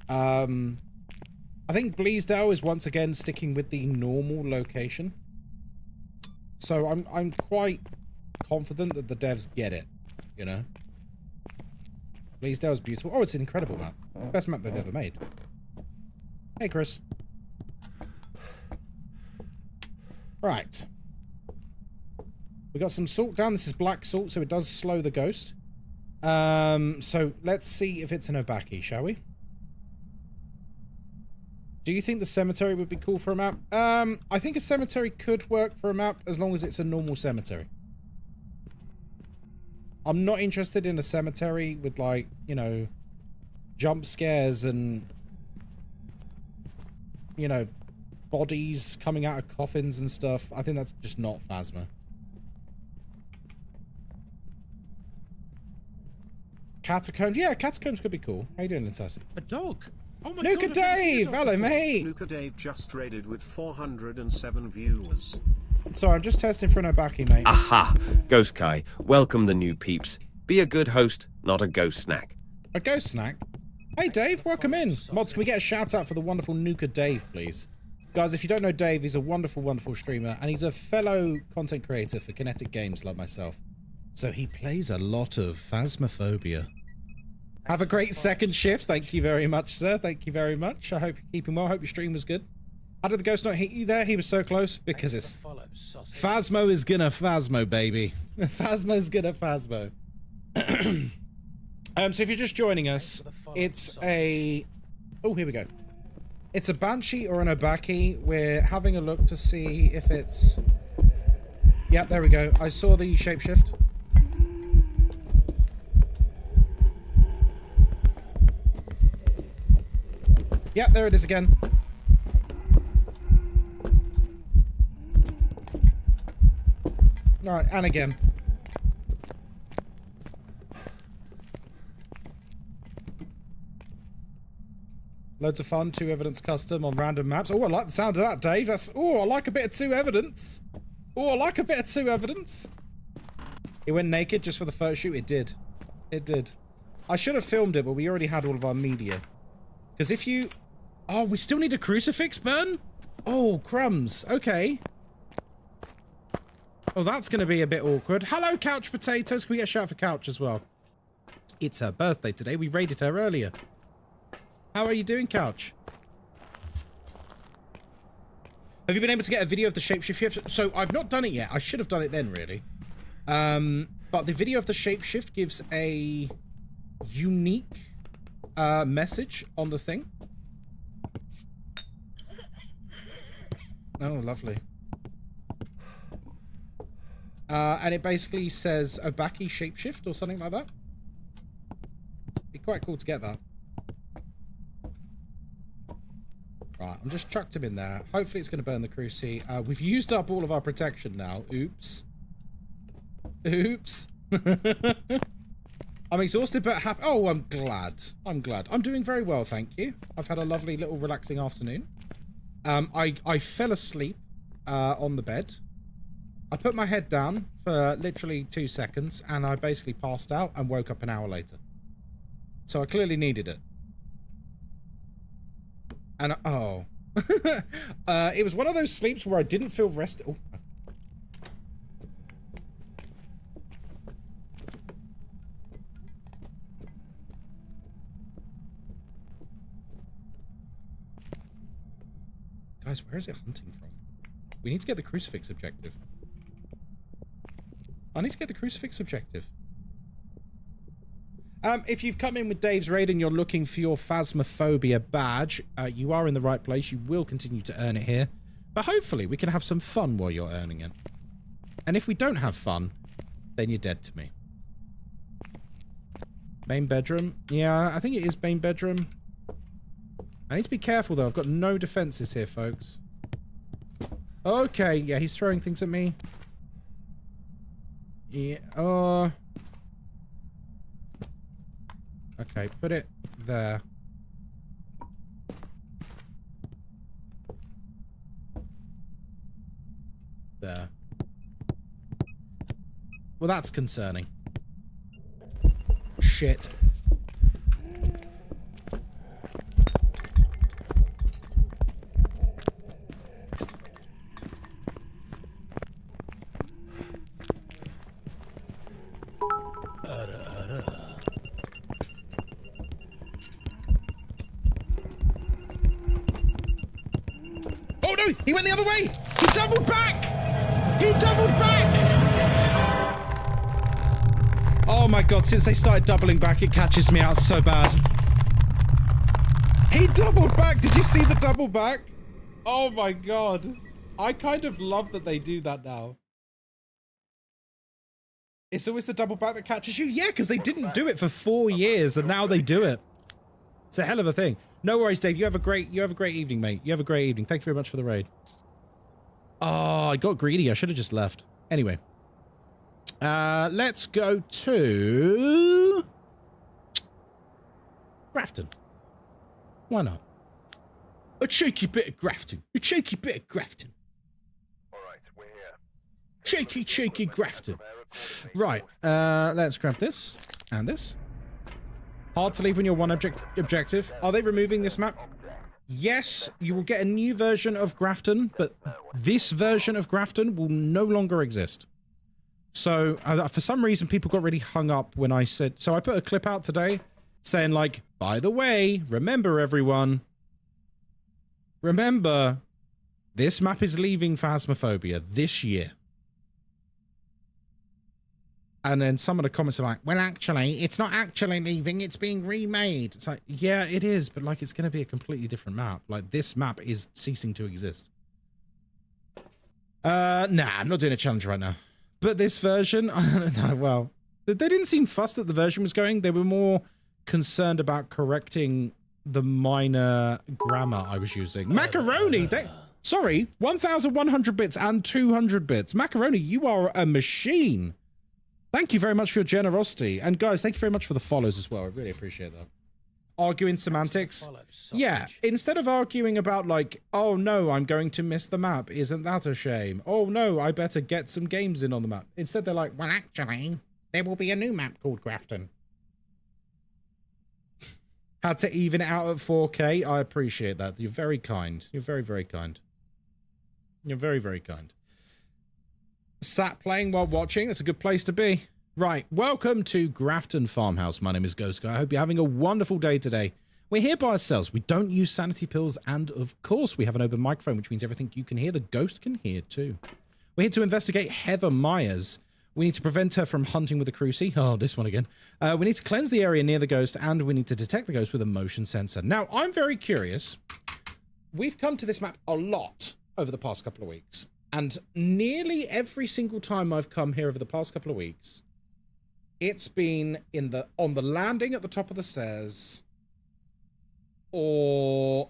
I think Bleasdale is once again sticking with the normal location. So I'm quite confident that the devs get it, you know? Bleasdale is beautiful. Oh, it's an incredible map. Best map they've ever made. Hey, Chris. Right. We got some salt down. This is black salt, so it does slow the ghost. So let's see if it's an Obaki, shall we? Do you think the cemetery would be cool for a map? I think a cemetery could work for a map as long as it's a normal cemetery. I'm not interested in a cemetery with, like, you know, jump scares and, you know, bodies coming out of coffins and stuff. I think that's just not Phasmo. Catacombs? Yeah, catacombs could be cool. How you doing, Lindsay? A dog. Oh my Nuka God, I've never seen a Dave! dog Hello, before. mate! Nuka Dave just raided with 407 viewers. Sorry, I'm just testing for an Obaki, mate. Aha! Ghostkai, welcome the new peeps. Be a good host, not a ghost snack. A ghost snack? Hey, Dave, welcome in. Mods, can we get a shout out for the wonderful Nuka Dave, please? Guys, if you don't know Dave, he's a wonderful, wonderful streamer, and he's a fellow content creator for Kinetic Games like myself. So he plays a lot of Phasmophobia. Have a great second shift. Thank you very much, sir. Thank you very much. I hope you're keeping well. I hope your stream was good. How did the ghost not hit you there? He was so close because it's... Phasmo is gonna Phasmo, baby. Phasmo's gonna Phasmo. So if you're just joining us, it's a... Oh, here we go. It's a Banshee or an Obaki. We're having a look to see if it's... Yeah, there we go. I saw the shapeshift. Yeah, there it is again. Alright, and again. Loads of fun, 2 evidence custom on random maps. Oh, I like the sound of that, Dave. That's... Oh, I like a bit of 2 evidence. Oh, I like a bit of 2 evidence. It went naked just for the photo shoot? It did. It did. I should have filmed it, but we already had all of our media. Because if you... Oh, we still need a crucifix burn? Oh, crumbs. Okay. Oh, that's going to be a bit awkward. Hello, Couch Potatoes. Can we get a shout for Couch as well? It's her birthday today. We raided her earlier. How are you doing, Couch? Have you been able to get a video of the shapeshift? So, I've not done it yet. I should have done it then, really. But the video of the shapeshift gives a unique message on the thing. Oh, lovely. And it basically says Obaki shapeshift or something like that. Be quite cool to get that. Right, I'm just chucked him in there. Hopefully it's going to burn the cruci. We've used up all of our protection now. Oops. Oops. I'm exhausted but happy. Oh, I'm glad. I'm glad. I'm doing very well, thank you. I've had a lovely little relaxing afternoon. I fell asleep on the bed. I put my head down for literally 2 seconds and I basically passed out and woke up an hour later. So I clearly needed it. And oh. It was one of those sleeps where I didn't feel rested. Oh, Guys, where is it hunting from? We need to get the crucifix objective. I need to get the crucifix objective. If you've come in with Dave's raid and you're looking for your Phasmophobia badge, you are in the right place. You will continue to earn it here. But hopefully we can have some fun while you're earning it. And if we don't have fun, then you're dead to me. Main bedroom. Yeah, I think it is main bedroom. I need to be careful though. I've got no defenses here, folks. Okay, yeah, he's throwing things at me. Yeah, okay, put it there. There. Well, that's concerning. Shit. Oh no! He went the other way! He doubled back! He doubled back! Oh my god, since they started doubling back, it catches me out so bad. He doubled back! Did you see the double back? Oh my god. I kind of love that they do that now. It's always the double back that catches you? Yeah, because they didn't do it for 4 years and now they do it. It's a hell of a thing. No worries, Dave. You have a great evening, mate. You have a great evening. Thank you very much for the raid. Oh, I got greedy. I should have just left. Anyway. Let's go to Grafton. Why not? A cheeky bit of Grafton. A cheeky bit of Grafton. Alright, we're here. Cheeky Grafton. Right, let's grab this and this. Hard to leave when you're one objective. Are they removing this map? Yes, you will get a new version of Grafton, but this version of Grafton will no longer exist. So, for some reason, people got really hung up when I said... So I put a clip out today saying, like, by the way, remember everyone. Remember, this map is leaving Phasmophobia this year. And then some of the comments are like, well, actually, it's not actually leaving, it's being remade. It's like, yeah, it is, but like, it's going to be a completely different map. Like, this map is ceasing to exist. Nah, I'm not doing a challenge right now. But this version, I don't know, well, they didn't seem fussed that the version was going. They were more concerned about correcting the minor grammar I was using. Macaroni, sorry, 1,100 bits and 200 bits. Macaroni, you are a machine. Thank you very much for your generosity. And guys, thank you very much for the follows as well. I really appreciate that. Arguing semantics. Yeah, instead of arguing about like, oh no, I'm going to miss the map. Isn't that a shame? Oh no, I better get some games in on the map. Instead they're like, well actually, there will be a new map called Grafton. Had to even it out at 4K. I appreciate that. You're very kind. You're very, very kind. You're very, very kind. Sat playing while watching. That's a good place to be. Right. Welcome to Grafton Farmhouse. My name is Ghostkai. I hope you're having a wonderful day today. We're here by ourselves. We don't use sanity pills. And of course, we have an open microphone, which means everything you can hear, the ghost can hear too. We're here to investigate Heather Myers. We need to prevent her from hunting with a crucie. Oh, this one again. We need to cleanse the area near the ghost, and we need to detect the ghost with a motion sensor. Now, I'm very curious. We've come to this map a lot over the past couple of weeks. And nearly every single time I've come here over the past couple of weeks, it's been on the landing at the top of the stairs or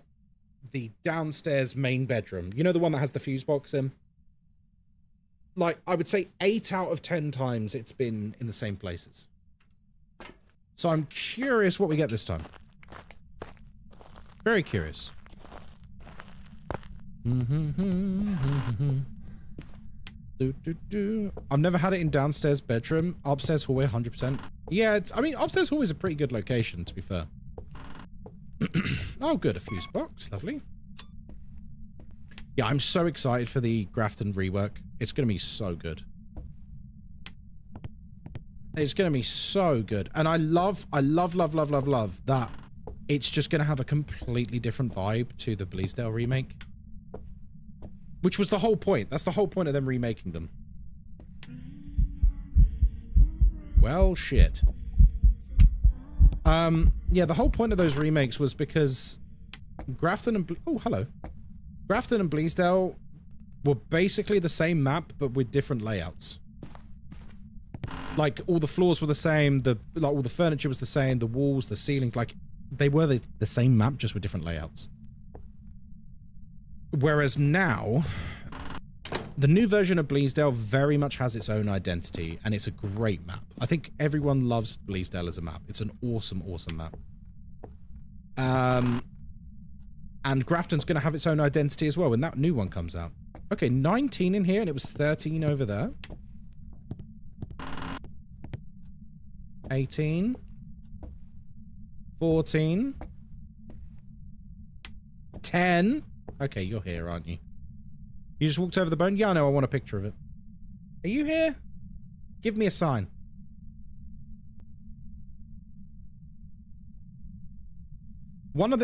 the downstairs main bedroom. You know, the one that has the fuse box in? Like, I would say 8 out of 10 times it's been in the same places. So I'm curious what we get this time. Very curious. I've never had it in downstairs bedroom. Upstairs hallway, 100%. Yeah, I mean, upstairs hallway is a pretty good location, to be fair. Oh, good. A fuse box. Lovely. Yeah, I'm so excited for the Grafton rework. It's going to be so good. It's going to be so good. And I love that it's just going to have a completely different vibe to the Bleasdale remake. Which was the whole point. That's the whole point of them remaking them. Well, shit. Yeah, the whole point of those remakes was because Grafton and... oh, hello. Grafton and Bleasdale were basically the same map, but with different layouts. Like, all the floors were the same, all the furniture was the same, the walls, the ceilings, like, they were the same map, just with different layouts. Whereas now, the new version of Bleasdale very much has its own identity, and it's a great map. I think everyone loves Bleasdale as a map. It's an awesome, awesome map. And Grafton's going to have its own identity as well when that new one comes out. Okay, 19 in here, and it was 13 over there. 18. 14. 10. Okay, you're here, aren't you? You just walked over the bone? Yeah, I know, I want a picture of it. Are you here? Give me a sign. One of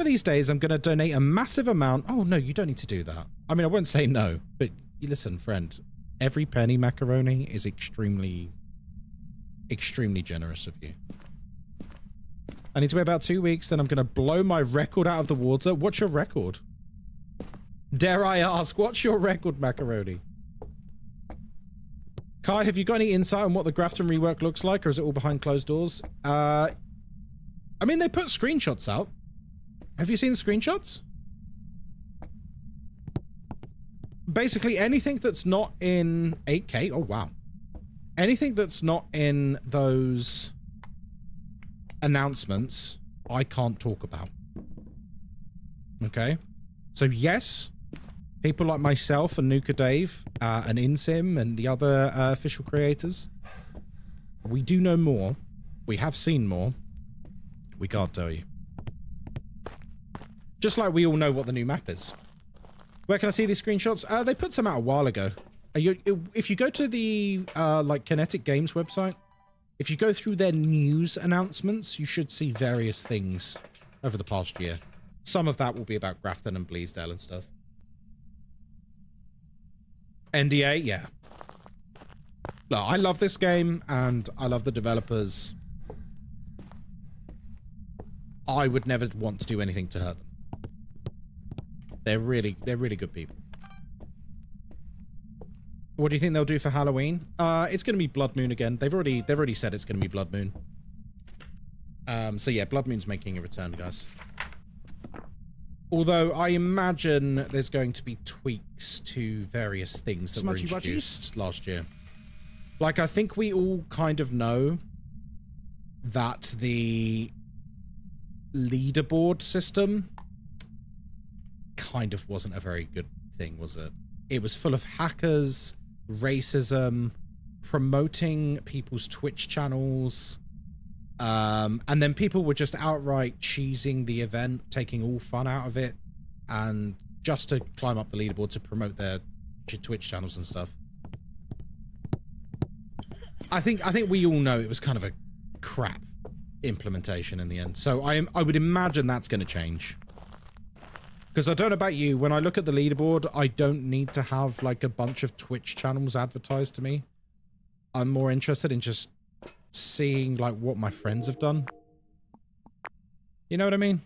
these days, I'm going to donate a massive amount. Oh, no, you don't need to do that. I mean, I won't say no, but listen, friend. Every penny, Macaroni, is extremely, extremely generous of you. I need to wait about 2 weeks, then I'm going to blow my record out of the water. What's your record? Dare I ask, what's your record, Macaroni? Kai, have you got any insight on what the Grafton rework looks like, or is it all behind closed doors? I mean, they put screenshots out. Have you seen the screenshots? Basically, anything that's not in 8K... oh, wow. Anything that's not in those announcements, I can't talk about. Okay? So, yes, people like myself and Nuka Dave and InSim and the other official creators, we do know more. We have seen more. We can't tell you. Just like we all know what the new map is. Where can I see these screenshots? They put some out a while ago. If you go to the like Kinetic Games website, if you go through their news announcements, you should see various things over the past year. Some of that will be about Grafton and Bleasdale and stuff. NDA, yeah. Look, I love this game and I love the developers. I would never want to do anything to hurt them. They're really good people. What do you think they'll do for Halloween? It's going to be Blood Moon again. They've already said it's going to be Blood Moon. So yeah, Blood Moon's making a return, guys. Although I imagine there's going to be tweaks to various things that were introduced last year. Like, I think we all kind of know that the leaderboard system kind of wasn't a very good thing, was it? It was full of hackers, racism, promoting people's Twitch channels, and then people were just outright cheesing the event, taking all fun out of it, and just to climb up the leaderboard to promote their Twitch channels and stuff. I think we all know it was kind of a crap implementation in the end. So I would imagine that's going to change. Because I don't know about you, when I look at the leaderboard, I don't need to have like a bunch of Twitch channels advertised to me. I'm more interested in just seeing like what my friends have done. You know what I mean?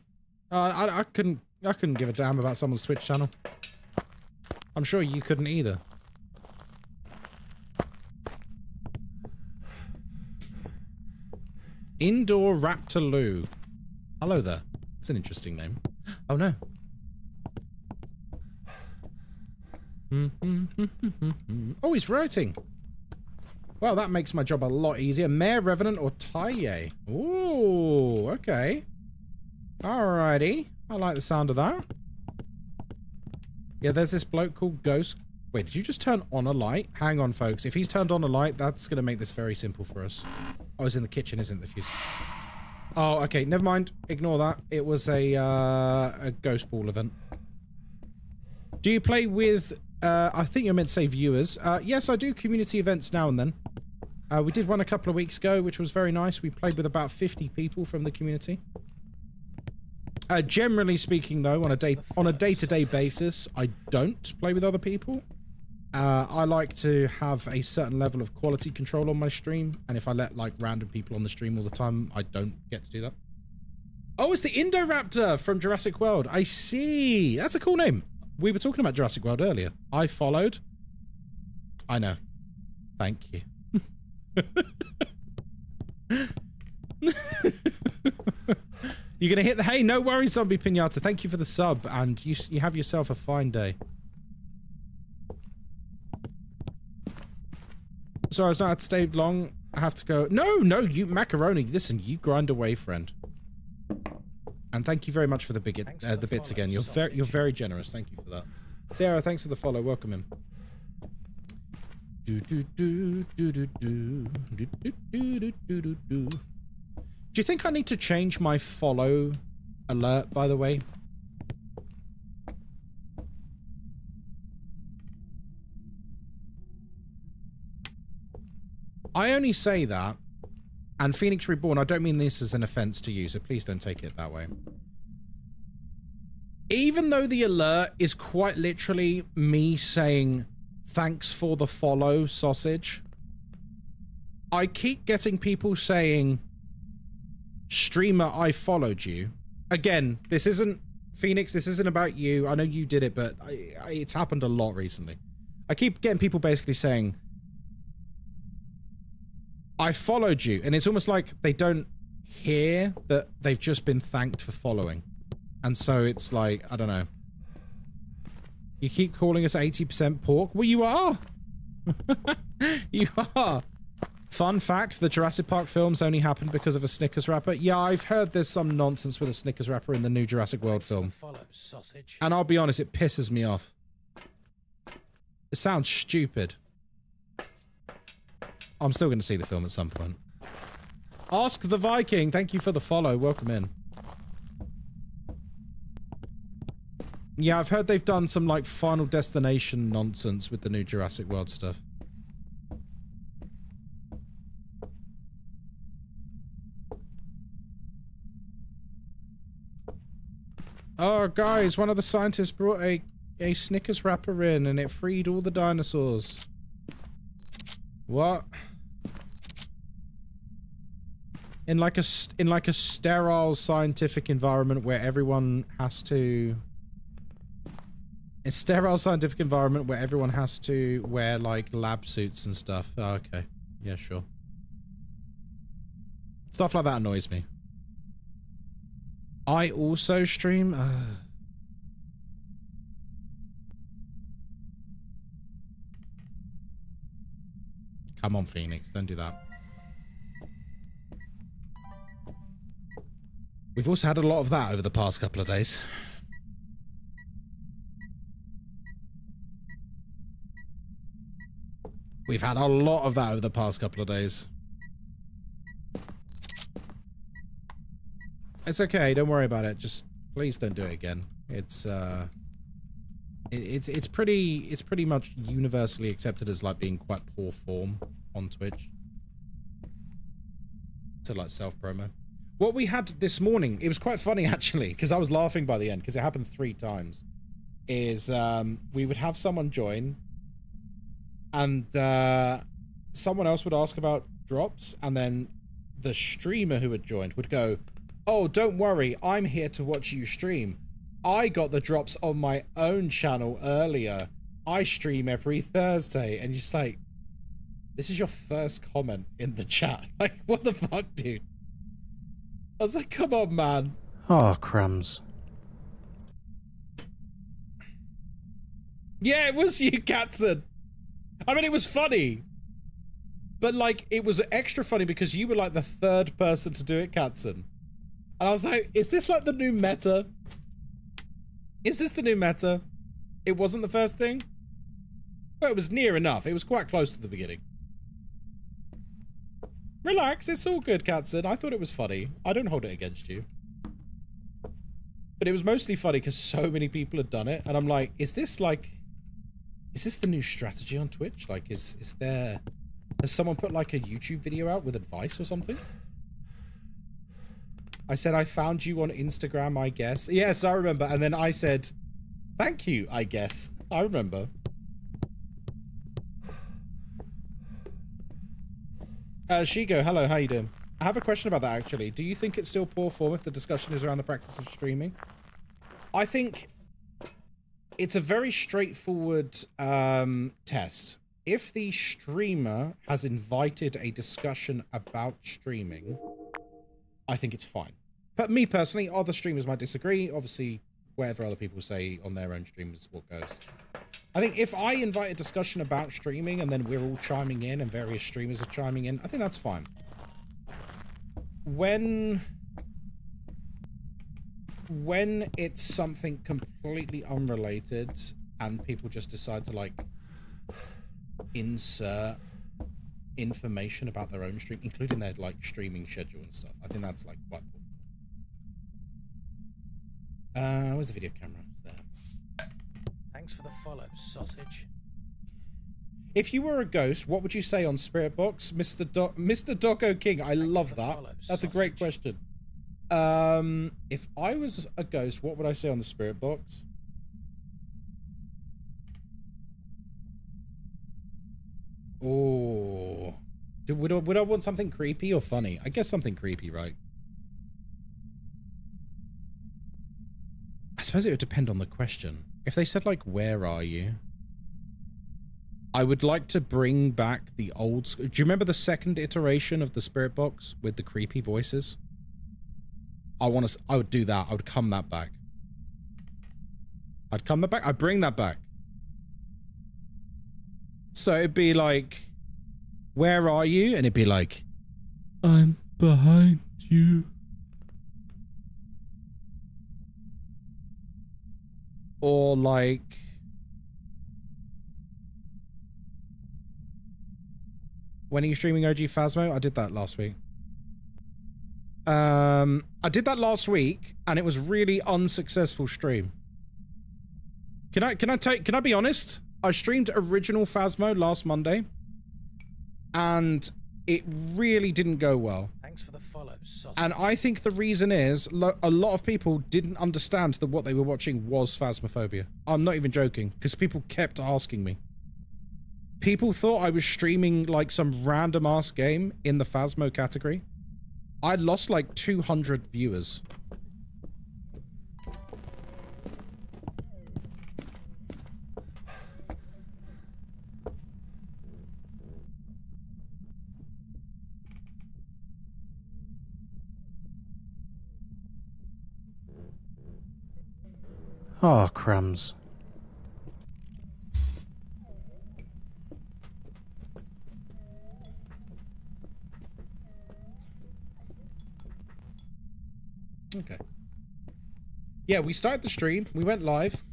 I couldn't give a damn about someone's Twitch channel. I'm sure you couldn't either. Indoor Raptorloo. Hello there. It's an interesting name. Oh no. Oh, he's writing. Well, that makes my job a lot easier. Mayor, Revenant, or Taye? Ooh, okay. Alrighty. I like the sound of that. Yeah, there's this bloke called Ghost. Wait, did you just turn on a light? Hang on, folks. If he's turned on a light, that's going to make this very simple for us. Oh, it's in the kitchen, isn't the fuse? Oh, okay. Never mind. Ignore that. It was a ghost ball event. Do you play with... I think you're meant to say viewers. Yes, I do community events now and then. We did one a couple of weeks ago, which was very nice. We played with about 50 people from the community. Generally speaking, though, on a day-to-day basis, I don't play with other people. I like to have a certain level of quality control on my stream, and if I let like random people on the stream all the time, I don't get to do that. Oh, it's the Indoraptor from Jurassic World. I see. That's a cool name. We were talking about Jurassic World earlier. I followed. I know. Thank you. You're gonna hit the hey, no worries, Zombie Pinata. Thank you for the sub, and you have yourself a fine day. Sorry, I was not had to stay long. I have to go. No, you macaroni. Listen, you grind away, friend. And thank you very much for the bits again. You're very generous. Thank you for that. Sarah, thanks for the follow. Welcome in. Do you think I need to change my follow alert, by the way? I only say that, and Phoenix Reborn, I don't mean this as an offense to you, so please don't take it that way. Even though the alert is quite literally me saying, thanks for the follow, sausage, I keep getting people saying, streamer, I followed you. Again, this isn't, Phoenix, this isn't about you. I know you did it, but it's happened a lot recently. I keep getting people basically saying, I followed you, and it's almost like they don't hear that they've just been thanked for following. And so it's like, I don't know. You keep calling us 80% pork? Well, you are. You are. Fun fact, the Jurassic Park films only happened because of a Snickers wrapper. Yeah, I've heard there's some nonsense with a Snickers wrapper in the new Jurassic World film. And I'll be honest, it pisses me off. It sounds stupid. I'm still going to see the film at some point. Ask the Viking, thank you for the follow. Welcome in. Yeah, I've heard they've done some like Final Destination nonsense with the new Jurassic World stuff. Oh, guys, one of the scientists brought a Snickers wrapper in and it freed all the dinosaurs. What? In like a sterile scientific environment where everyone has to... A sterile scientific environment where everyone has to wear like lab suits and stuff. Oh, okay. Yeah, sure. Stuff like that annoys me. I also stream... Come on, Phoenix. Don't do that. We've also had a lot of that over the past couple of days. We've had a lot of that over the past couple of days. It's okay. Don't worry about it. Just please don't do it again. It's pretty much universally accepted as like being quite poor form on Twitch. To like self-promo. What we had this morning, it was quite funny actually, because I was laughing by the end, because it happened 3 times, is we would have someone join, and someone else would ask about drops, and then the streamer who had joined would go, oh, don't worry, I'm here to watch you stream. I got the drops on my own channel earlier. I stream every Thursday. And you're just like, this is your first comment in the chat. Like, what the fuck, dude? I was like, come on, man. Oh, crumbs. Yeah, it was you, Katzen. I mean, it was funny. But, like, it was extra funny because you were, like, the 3rd person to do it, Katzen. And I was like, is this, like, the new meta? Is this the new meta? It wasn't the first thing? Well, it was near enough. It was quite close to the beginning. Relax, it's all good, Katzen. I thought it was funny. I don't hold it against you. But it was mostly funny because so many people had done it. And I'm like, is this like... Is this the new strategy on Twitch? Like, is there... Has someone put like a YouTube video out with advice or something? I said, I found you on Instagram, I guess. Yes, I remember. And then I said, thank you, I guess. I remember. Shigo, hello, how you doing? I have a question about that, actually. Do you think it's still poor form if the discussion is around the practice of streaming? I think it's a very straightforward test. If the streamer has invited a discussion about streaming, I think it's fine. But me personally, other streamers might disagree. Obviously, whatever other people say on their own stream is what goes. I think if I invite a discussion about streaming and then we're all chiming in and various streamers are chiming in, I think that's fine. When it's something completely unrelated and people just decide to like insert information about their own stream, including their like streaming schedule and stuff, I think that's like quite cool. Where's the video camera? It's there. Thanks for the follow, sausage. If you were a ghost, what would you say on Spirit Box? Mr. Doggo King, I love that. That's a great question. If I was a ghost, what would I say on the Spirit Box? Oh, would I want something creepy or funny? I guess something creepy, right? I suppose it would depend on the question. If they said like, where are you? I would like to bring back the old school. Do you remember the second iteration of the Spirit Box with the creepy voices? I would do that. I would come that back. I'd come that back. I'd bring that back. So it'd be like, where are you? And it'd be like, I'm behind you. Or like, when are you streaming OG Phasmo? I did that last week. I did that last week and it was really unsuccessful stream. Can I be honest? I streamed original Phasmo last Monday and it really didn't go well. Thanks for the follow, sausage. And I think the reason is a lot of people didn't understand that what they were watching was Phasmophobia. I'm not even joking, because people kept asking me. People thought I was streaming like some random ass game in the Phasmo category. I lost like 200 viewers. Oh, crumbs. Okay. Yeah, we started the stream. We went live.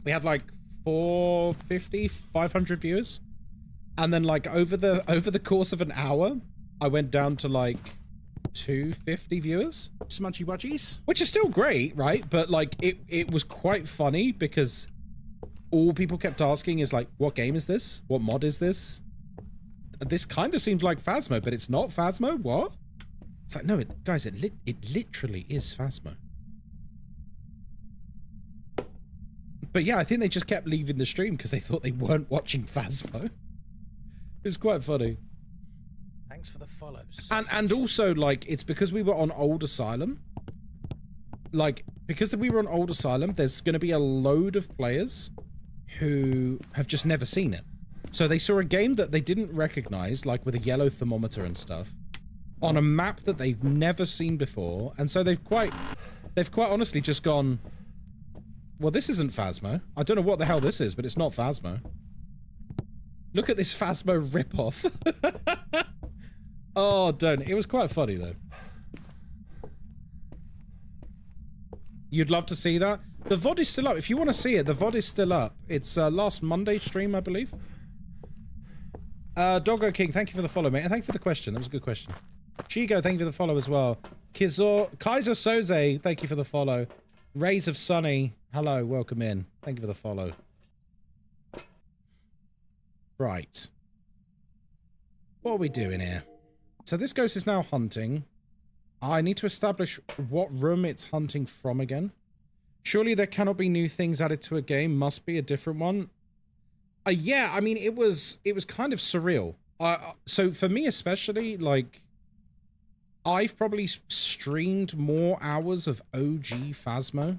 We had like 450, 500 viewers. And then like over the course of an hour, I went down to like 250 viewers. Smunchy wudgies. Which is still great, right? But like it was quite funny because all people kept asking is like, what game is this? What mod is this? This kind of seems like Phasmo, but it's not Phasmo. What? It's like, no, guys, it literally is Phasmo. But yeah, I think they just kept leaving the stream because they thought they weren't watching Phasmo. It was quite funny. Thanks for the follow. And also, like, it's because we were on Old Asylum. Like, because we were on Old Asylum, there's going to be a load of players who have just never seen it. So they saw a game that they didn't recognize, like with a yellow thermometer and stuff, on a map that they've never seen before, and so they've quite honestly just gone, well, this isn't Phasmo. I don't know what the hell this is, but it's not Phasmo. Look at this Phasmo ripoff. Oh, don't. It was quite funny, though. You'd love to see that? The VOD is still up. If you want to see it, the VOD is still up. It's last Monday stream, I believe. Doggo King, thank you for the follow, mate. And thank you for the question. That was a good question. Chigo, thank you for the follow as well. Kaiser Soze, thank you for the follow. Rays of Sunny, hello, welcome in. Thank you for the follow. Right. What are we doing here? So this ghost is now hunting. I need to establish what room it's hunting from again. Surely there cannot be new things added to a game. Must be a different one. Yeah, I mean, it was kind of surreal. So for me especially, like, I've probably streamed more hours of OG Phasmo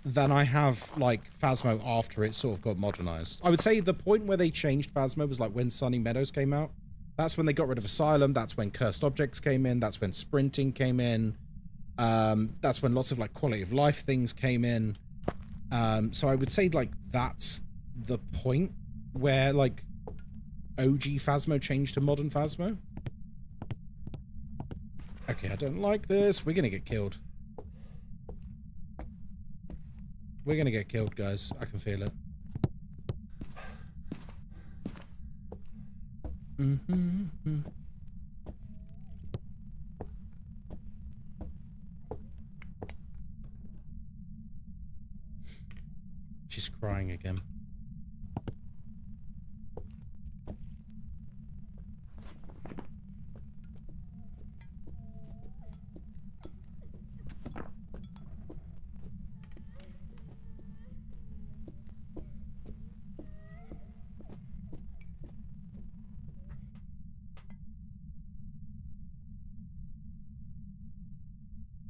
than I have, like, Phasmo after it sort of got modernized. I would say the point where they changed Phasmo was, like, when Sunny Meadows came out. That's when they got rid of Asylum. That's when Cursed Objects came in. That's when Sprinting came in. That's when lots of, like, quality of life things came in. So I would say, like, that's the point where, like, OG Phasmo changed to modern Phasmo. Okay, I don't like this. We're gonna get killed. We're gonna get killed, guys. I can feel it. Mm-hmm. She's crying again.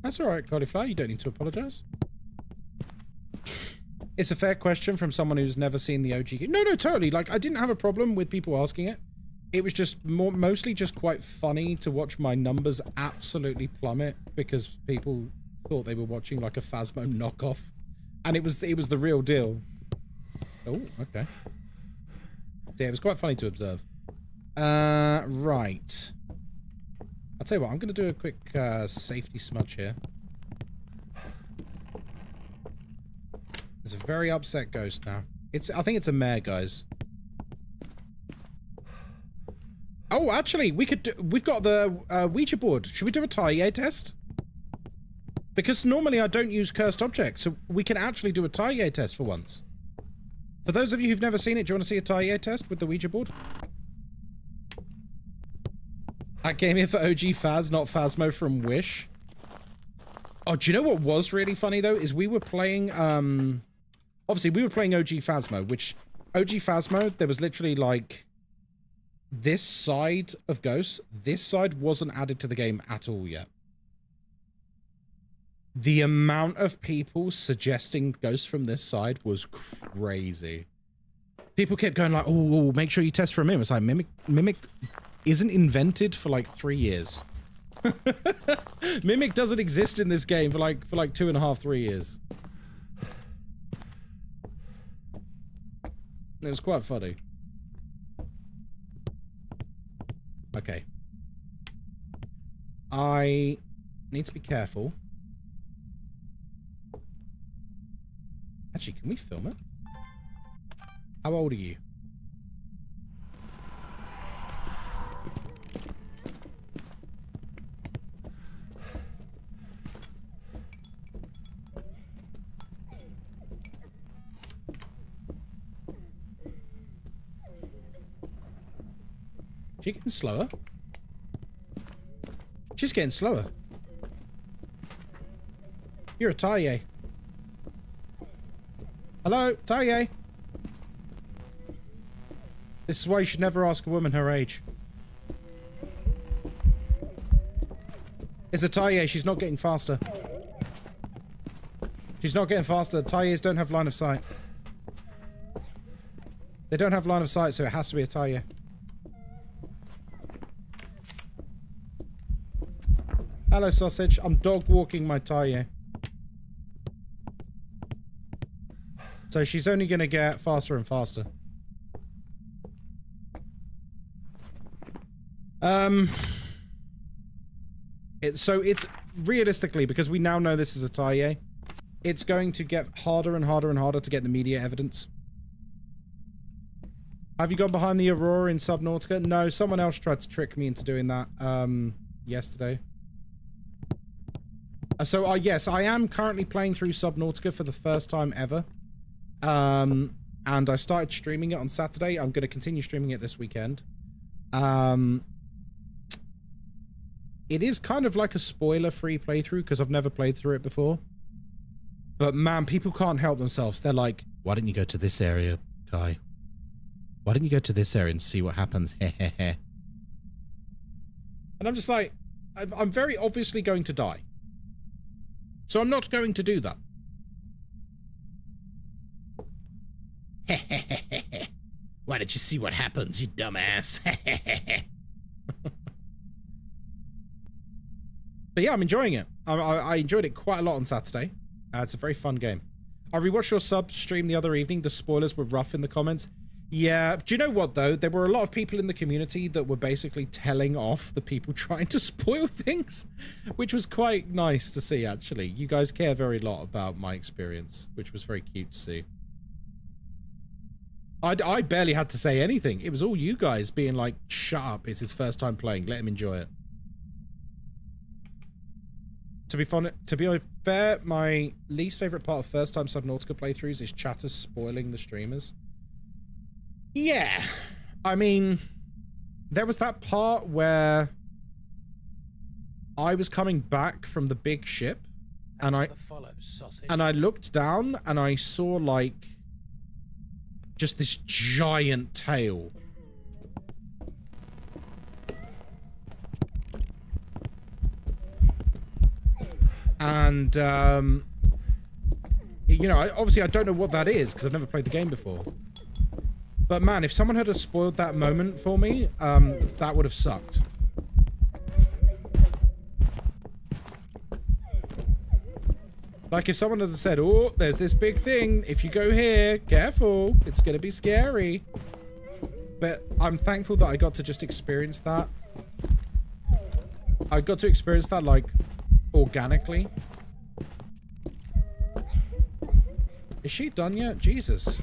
That's alright, Cauliflower. You don't need to apologize. It's a fair question from someone who's never seen the OG game. No, totally. Like, I didn't have a problem with people asking it. It was just mostly just quite funny to watch my numbers absolutely plummet because people thought they were watching, like, a Phasmo knockoff. And it was the real deal. Oh, okay. Yeah, it was quite funny to observe. Right. I'll tell you what, I'm going to do a quick safety smudge here. There's a very upset ghost now. I think it's a mare, guys. Oh, actually, we've got the Ouija board. Should we do a Taille test? Because normally I don't use cursed objects, so we can actually do a Taille test for once. For those of you who've never seen it, do you want to see a Taille test with the Ouija board? I came here for OG Phas, not Phasmo from Wish. Oh, do you know what was really funny, though? Is we were playing, obviously, we were playing OG Phasmo, which... OG Phasmo, there was literally, like... This side of Ghosts, this side wasn't added to the game at all yet. The amount of people suggesting Ghosts from this side was crazy. People kept going like, oh, make sure you test for a Mimic. It's like, Mimic isn't invented for like 3 years. Mimic doesn't exist in this game for like 2.5, 3 years. It was quite funny. Okay. I need to be careful. Actually, can we film it? How old are you? She's getting slower. She's getting slower. You're a Taille. Hello, Taille. This is why you should never ask a woman her age. It's a Taille. She's not getting faster. She's not getting faster. Tailles don't have line of sight. They don't have line of sight, so it has to be a Taille. Hello, sausage. I'm dog walking my Taille. So she's only going to get faster and faster. So it's realistically, because we now know this is a Taille, it's going to get harder and harder and harder to get the media evidence. Have you gone behind the Aurora in Subnautica? No, someone else tried to trick me into doing that yesterday. So yes, I am currently playing through Subnautica for the first time ever. And I started streaming it on Saturday. I'm going to continue streaming it this weekend. it is kind of like a spoiler-free playthrough because I've never played through it before. But man, people can't help themselves. They're like, why don't you go to this area, Kai? Why don't you go to this area and see what happens? And I'm just like, I'm very obviously going to die. So I'm not going to do that. Why don't you see what happens, you dumbass? But yeah, I'm enjoying it. I enjoyed it quite a lot on Saturday. It's a very fun game. I rewatched your sub stream the other evening. The spoilers were rough in the comments. Yeah, do you know what though? There were a lot of people in the community that were basically telling off the people trying to spoil things, which was quite nice to see actually. You guys care very lot about my experience, which was very cute to see. I barely had to say anything. It was all you guys being like, shut up, it's his first time playing, let him enjoy it. To be fair, my least favorite part of first time Subnautica playthroughs is chatters spoiling the streamers. Yeah, I mean, there was that part where I was coming back from the big ship and I looked down and I saw like just this giant tail. And, you know, obviously I don't know what that is because I've never played the game before. But man, if someone had spoiled that moment for me, that would have sucked. Like if someone had said, oh, there's this big thing. If you go here, careful. It's going to be scary. But I'm thankful that I got to just experience that. I got to experience that, like, organically. Is she done yet? Jesus.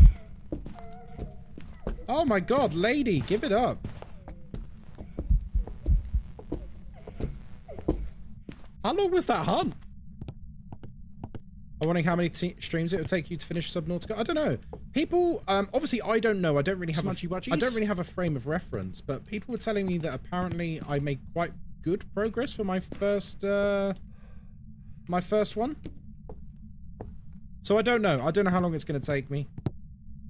Oh my god, lady, give it up. How long was that hunt? I'm wondering how many streams it would take you to finish Subnautica. I don't know. People, obviously I don't know. I don't really have a frame of reference, but people were telling me that apparently I made quite good progress for my first one. So I don't know. I don't know how long it's going to take me.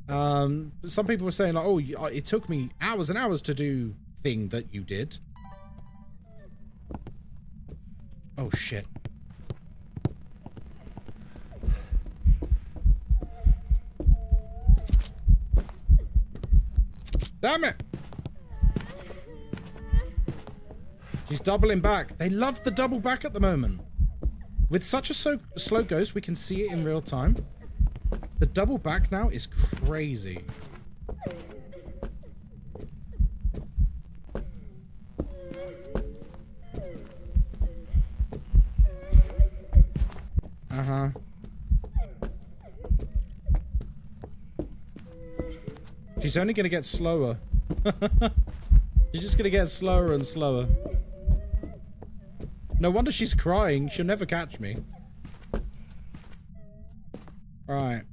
Some people were saying like, oh, it took me hours and hours to do thing that you did. Oh shit. Damn it! She's doubling back. They love the double back at the moment. With such a slow ghost, we can see it in real time. The double back now is crazy. Uh-huh. She's only going to get slower. She's just going to get slower and slower. No wonder she's crying. She'll never catch me. Alright.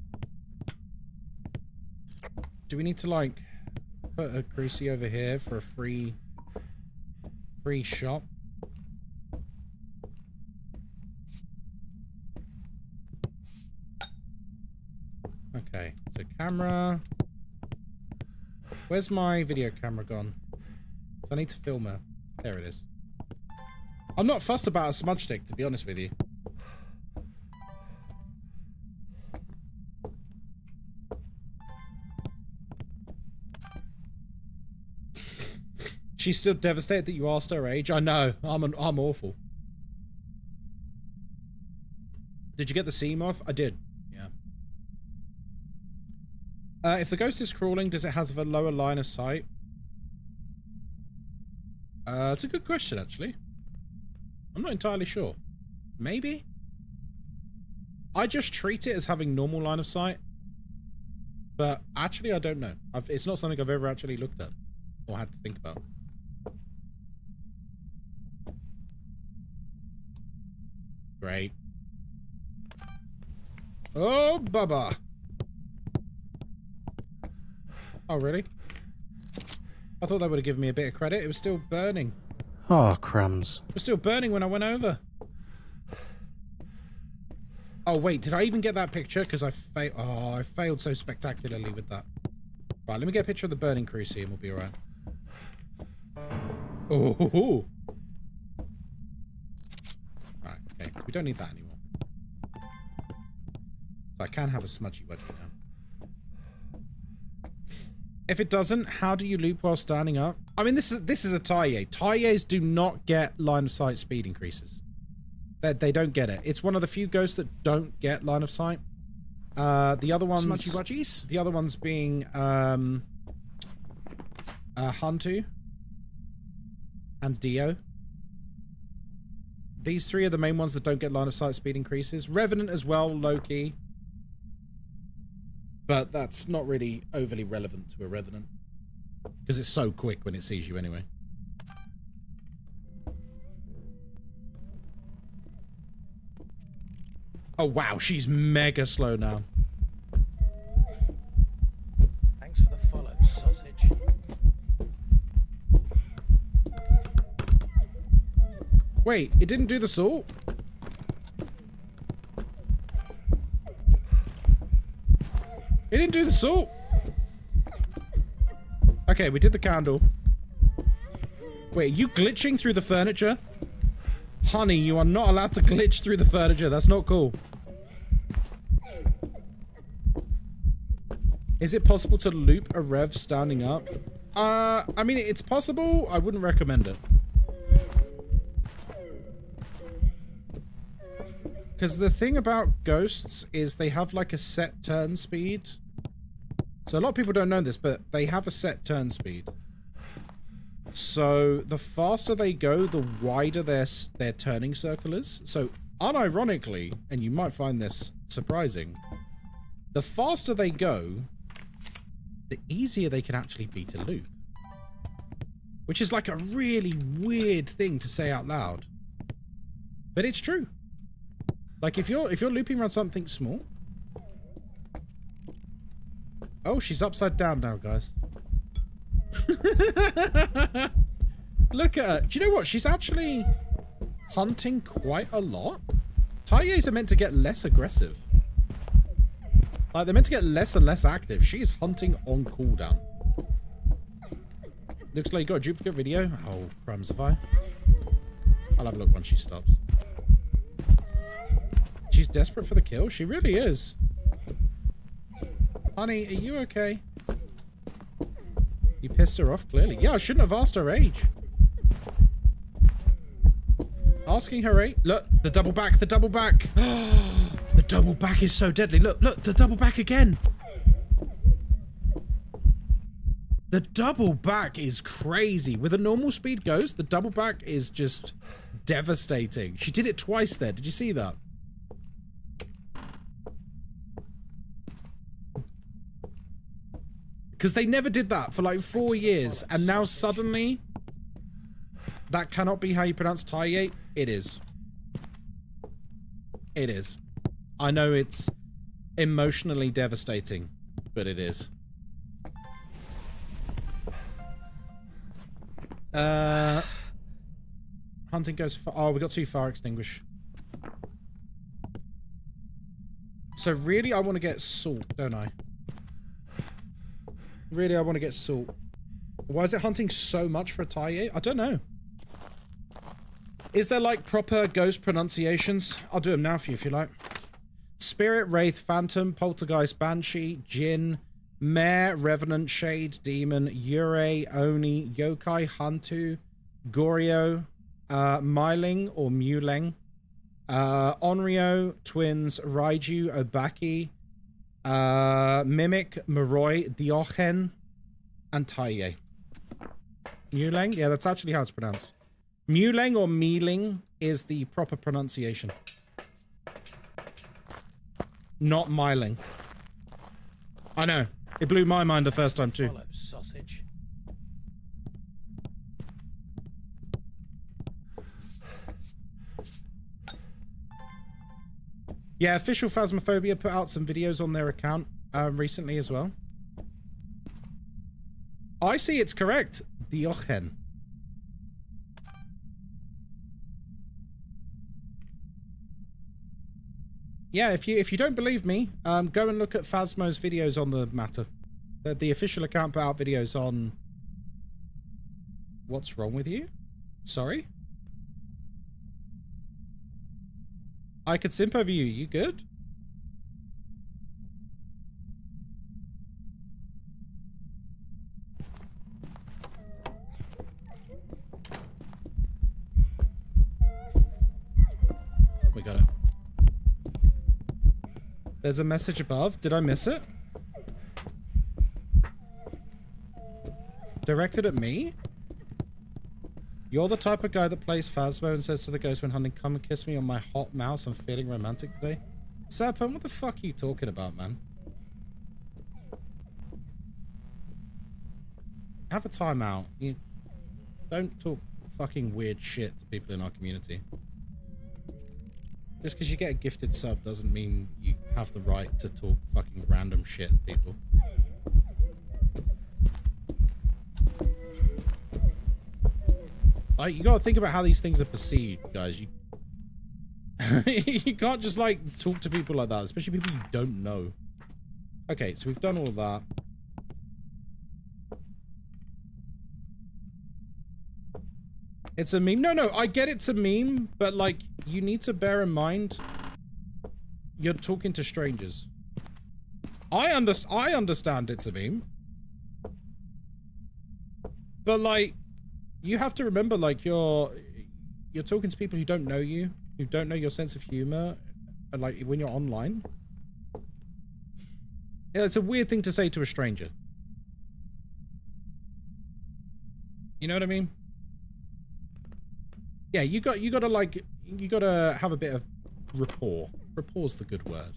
Do we need to, like, put a Cruci over here for a free shot? Okay, so camera. Where's my video camera gone? I need to film her. There it is. I'm not fussed about a smudge stick, to be honest with you. She's still devastated that you asked her age. I know. I'm awful. Did you get the sea moth? I did. Yeah. If the ghost is crawling, does it have a lower line of sight? It's a good question, actually. I'm not entirely sure. Maybe? I just treat it as having normal line of sight. But actually, I don't know. It's not something I've ever actually looked at or had to think about. Great. Oh, Bubba. Oh, really? I thought that would have given me a bit of credit. It was still burning. Oh, crumbs. It was still burning when I went over. Oh, wait, did I even get that picture? Because I failed so spectacularly with that. Right, let me get a picture of the burning cruci and we'll be alright. Oh. Right, okay. We don't need that anymore. So I can have a smudgy wedgie now. If it doesn't, how do you loop while standing up? I mean, this is a Taille. Tailles do not get line of sight speed increases. They don't get it. It's one of the few ghosts that don't get line of sight. The other ones... Smudgy wedgies? The other ones being... Hantu. And Dio. These three are the main ones that don't get line of sight speed increases. Revenant as well, low-key. But that's not really overly relevant to a Revenant. Because it's so quick when it sees you anyway. Oh wow, she's mega slow now. Thanks for the follow, sausage. Wait, it didn't do the salt? It didn't do the salt. Okay, we did the candle. Wait, are you glitching through the furniture? Honey, you are not allowed to glitch through the furniture. That's not cool. Is it possible to loop a rev standing up? I mean, it's possible. I wouldn't recommend it. Because the thing about ghosts is they have like a set turn speed. So a lot of people don't know this, but they have a set turn speed. So the faster they go, the wider their turning circle is. So unironically, and you might find this surprising, the faster they go, the easier they can actually beat a loop. Which is like a really weird thing to say out loud. But it's true. Like if you're looping around something small. Oh, she's upside down now, guys. Look at her. Do you know what? She's actually hunting quite a lot. Tailles are meant to get less aggressive. Like, they're meant to get less and less active. She is hunting on cooldown. Looks like you got a duplicate video. Oh, crumbs have I? I'll have a look once she stops. She's desperate for the kill. She really is. Honey, are you okay? You pissed her off, clearly. Yeah, I shouldn't have asked her age. Asking her age. Look, the double back, the double back. The double back is so deadly. Look, look, the double back again. The double back is crazy. With a normal speed ghost, the double back is just devastating. She did it twice there. Did you see that? Because they never did that for like 4 years, and now suddenly that cannot be how you pronounce Taille. It is. It is. I know it's emotionally devastating, but it is. Hunting goes far. Oh, we got 2 fire extinguish. So really, I want to get salt, don't I? Really, I want to get salt. Why is it hunting so much for a Taille? I don't know. Is there like proper ghost pronunciations? I'll do them now for you if you like. Spirit, Wraith, Phantom, Poltergeist, Banshee, Jinn, Mare, Revenant, Shade, Demon, Yurei, Oni, Yokai, Hantu, Goryo, Myling or Muleng, Onryo, Twins, Raiju, Obaki, Mimic, Moroi, Diochen, and Taille. Muleng? Yeah, that's actually how it's pronounced. Muleng or Mealing is the proper pronunciation. Not Myling. I know. It blew my mind the first time too. Follow, sausage. Yeah, official Phasmophobia put out some videos on their account recently as well. I see it's correct. Diochen. Yeah, if you don't believe me, go and look at Phasmo's videos on the matter. The official account put out videos on... What's wrong with you? Sorry? I could simp over you. You good? We got it. There's a message above. Did I miss it? Directed at me? You're the type of guy that plays Phasmo and says to the ghost when hunting, come and kiss me on my hot mouse. I'm feeling romantic today. Serpent, what the fuck are you talking about, man? Have a timeout. You don't talk fucking weird shit to people in our community. Just because you get a gifted sub doesn't mean you have the right to talk fucking random shit to people. Like, you gotta think about how these things are perceived, guys. You you can't just, like, talk to people like that, especially people you don't know. Okay, so we've done all of that. It's a meme. No, I get it's a meme, but, like, you need to bear in mind you're talking to strangers. I understand it's a meme. But, like, you have to remember, like, you're talking to people who don't know you, who don't know your sense of humor, like, when you're online. Yeah, it's a weird thing to say to a stranger. You know what I mean? Yeah, you gotta have a bit of rapport. Rapport's the good word.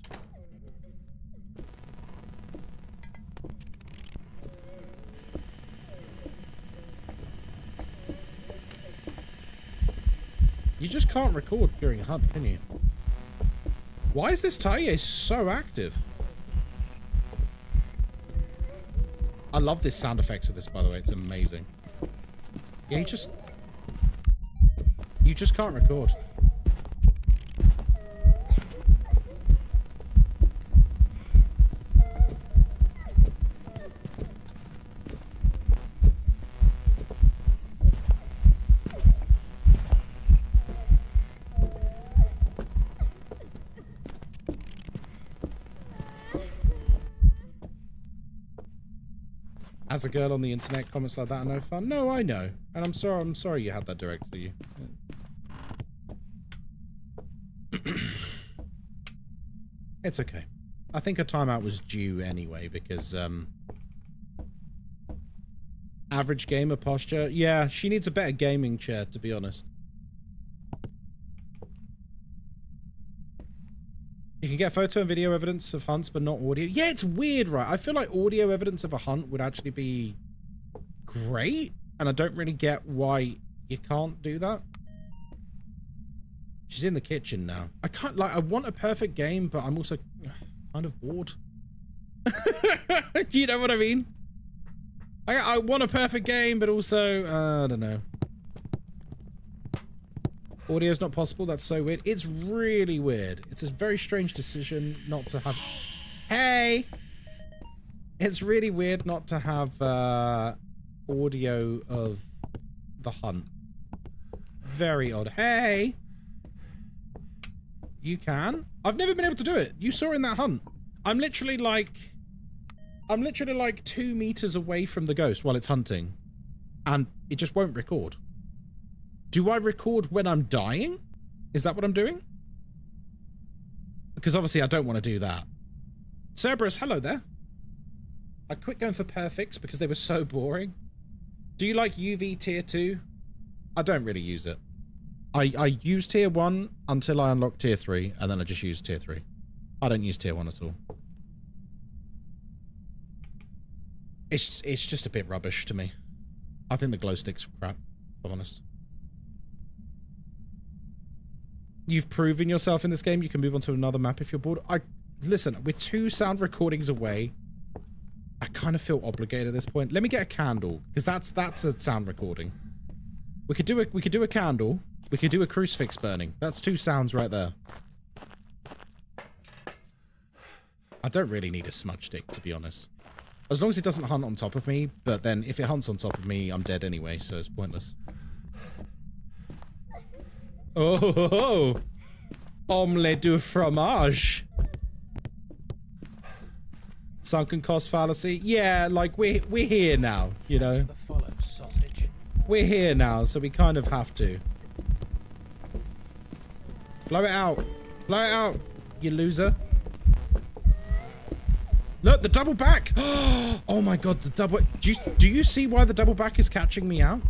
You just can't record during a hunt, can you? Why is this Taye so active? I love this sound effects of this, by the way. It's amazing. Yeah, you just can't record. As a girl on the internet, comments like that are no fun. No, I know. And I'm sorry you had that directed to you. It's okay. I think a timeout was due anyway, because, average gamer posture. Yeah, she needs a better gaming chair, to be honest. You can get photo and video evidence of hunts, but not audio. Yeah, it's weird, right? I feel like audio evidence of a hunt would actually be great, and I don't really get why you can't do that. She's in the kitchen now. I can't, like, I want a perfect game, but I'm also kind of bored. You know what I mean? I want a perfect game, but also, I don't know. Audio's not possible. That's so weird. It's really weird. It's a very strange decision not to have... Hey! It's really weird not to have audio of the hunt. Very odd. Hey! You can? I've never been able to do it. You saw in that hunt. I'm literally like 2 meters away from the ghost while it's hunting. And it just won't record. Do I record when I'm dying? Is that what I'm doing? Because obviously I don't want to do that. Cerberus, hello there. I quit going for perfects because they were so boring. Do you like UV tier 2? I don't really use it. I use tier 1 until I unlock tier 3, and then I just use tier 3. I don't use tier 1 at all. It's just a bit rubbish to me. I think the glow stick's crap, if I'm honest. You've proven yourself in this game. You can move on to another map if you're bored. Listen, we're 2 sound recordings away. I kind of feel obligated at this point. Let me get a candle, because that's a sound recording. We could do a candle. We could do a crucifix burning. That's 2 sounds right there. I don't really need a smudge stick, to be honest. As long as it doesn't hunt on top of me, but then if it hunts on top of me, I'm dead anyway, so it's pointless. Oh, ho, ho. Omelette du fromage. Sunken cost fallacy. Yeah, like we're here now, you know. We're here now, so we kind of have to. Blow it out. Blow it out, you loser. Look, the double back. Oh my god, the double. Do you see why the double back is catching me out?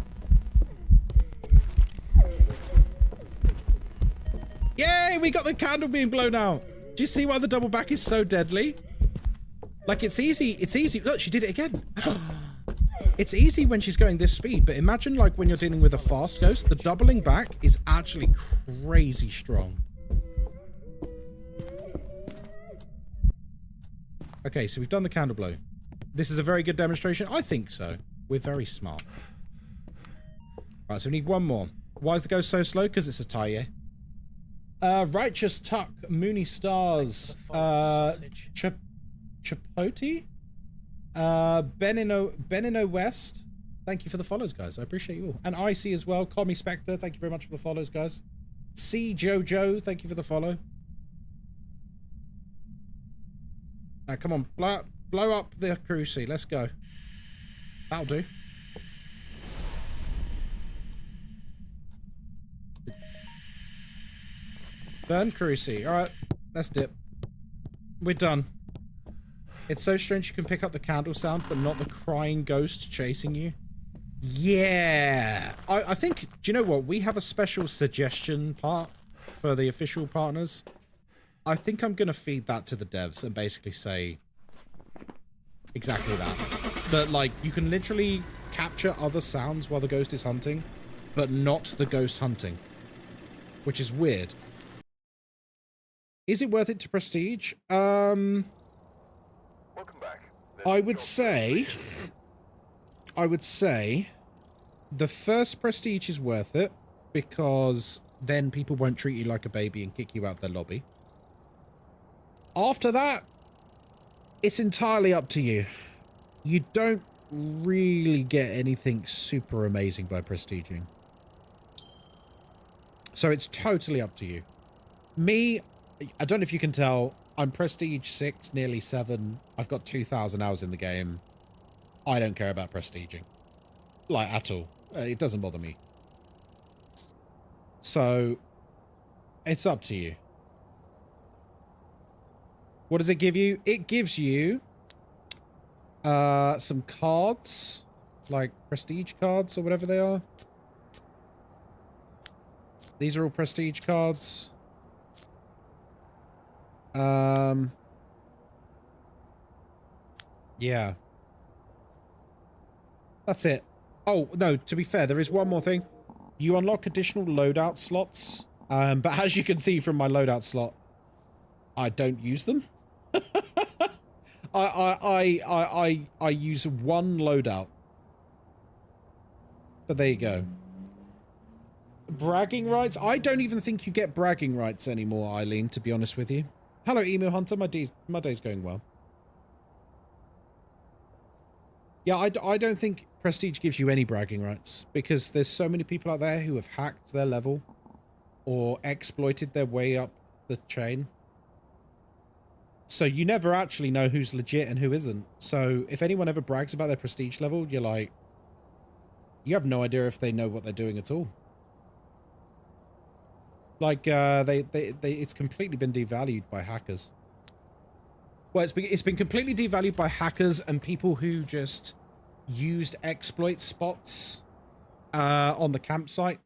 Yay, we got the candle being blown out. Do you see why the double back is so deadly? Like, it's easy. It's easy. Look, she did it again. It's easy when she's going this speed, but imagine, like, when you're dealing with a fast ghost, the doubling back is actually crazy strong. Okay, so we've done the candle blow. This is a very good demonstration. I think so. We're very smart. Right, so we need one more. Why is the ghost so slow? Because it's a tie. Righteous Tuck, Mooney Stars, Chipotle, Benino West. Thank you for the follows, guys. I appreciate you all. And Icy as well. Call me Spectre. Thank you very much for the follows, guys. C Jojo, thank you for the follow. Come on, blow up the cruci. Let's go. That'll do. Burn cruci. Alright, let's dip. We're done. It's so strange you can pick up the candle sound, but not the crying ghost chasing you. Yeah! I think, do you know what? We have a special suggestion part for the official partners. I think I'm going to feed that to the devs and basically say exactly that. That, like, you can literally capture other sounds while the ghost is hunting, but not the ghost hunting. Which is weird. Is it worth it to prestige? Welcome back. I would say the first prestige is worth it because then people won't treat you like a baby and kick you out of their lobby. After that, it's entirely up to you. You don't really get anything super amazing by prestiging. So it's totally up to you. Me, I don't know if you can tell, I'm prestige 6, nearly 7. I've got 2,000 hours in the game. I don't care about prestiging. Like, at all. It doesn't bother me. So, it's up to you. What does it give you? It gives you some cards, like prestige cards or whatever they are. These are all prestige cards. Yeah. That's it. Oh, no, to be fair, there is one more thing. You unlock additional loadout slots, but as you can see from my loadout slot, I don't use them. I use one loadout. But there you go. Bragging rights? I don't even think you get bragging rights anymore, Eileen, to be honest with you. Hello, Emu Hunter. My day's going well. Yeah, I don't think Prestige gives you any bragging rights because there's so many people out there who have hacked their level or exploited their way up the chain. So you never actually know who's legit and who isn't. So if anyone ever brags about their prestige level, you're like, you have no idea if they know what they're doing at all. Like, it's completely been devalued by hackers. Well, it's been completely devalued by hackers and people who just used exploit spots on the campsite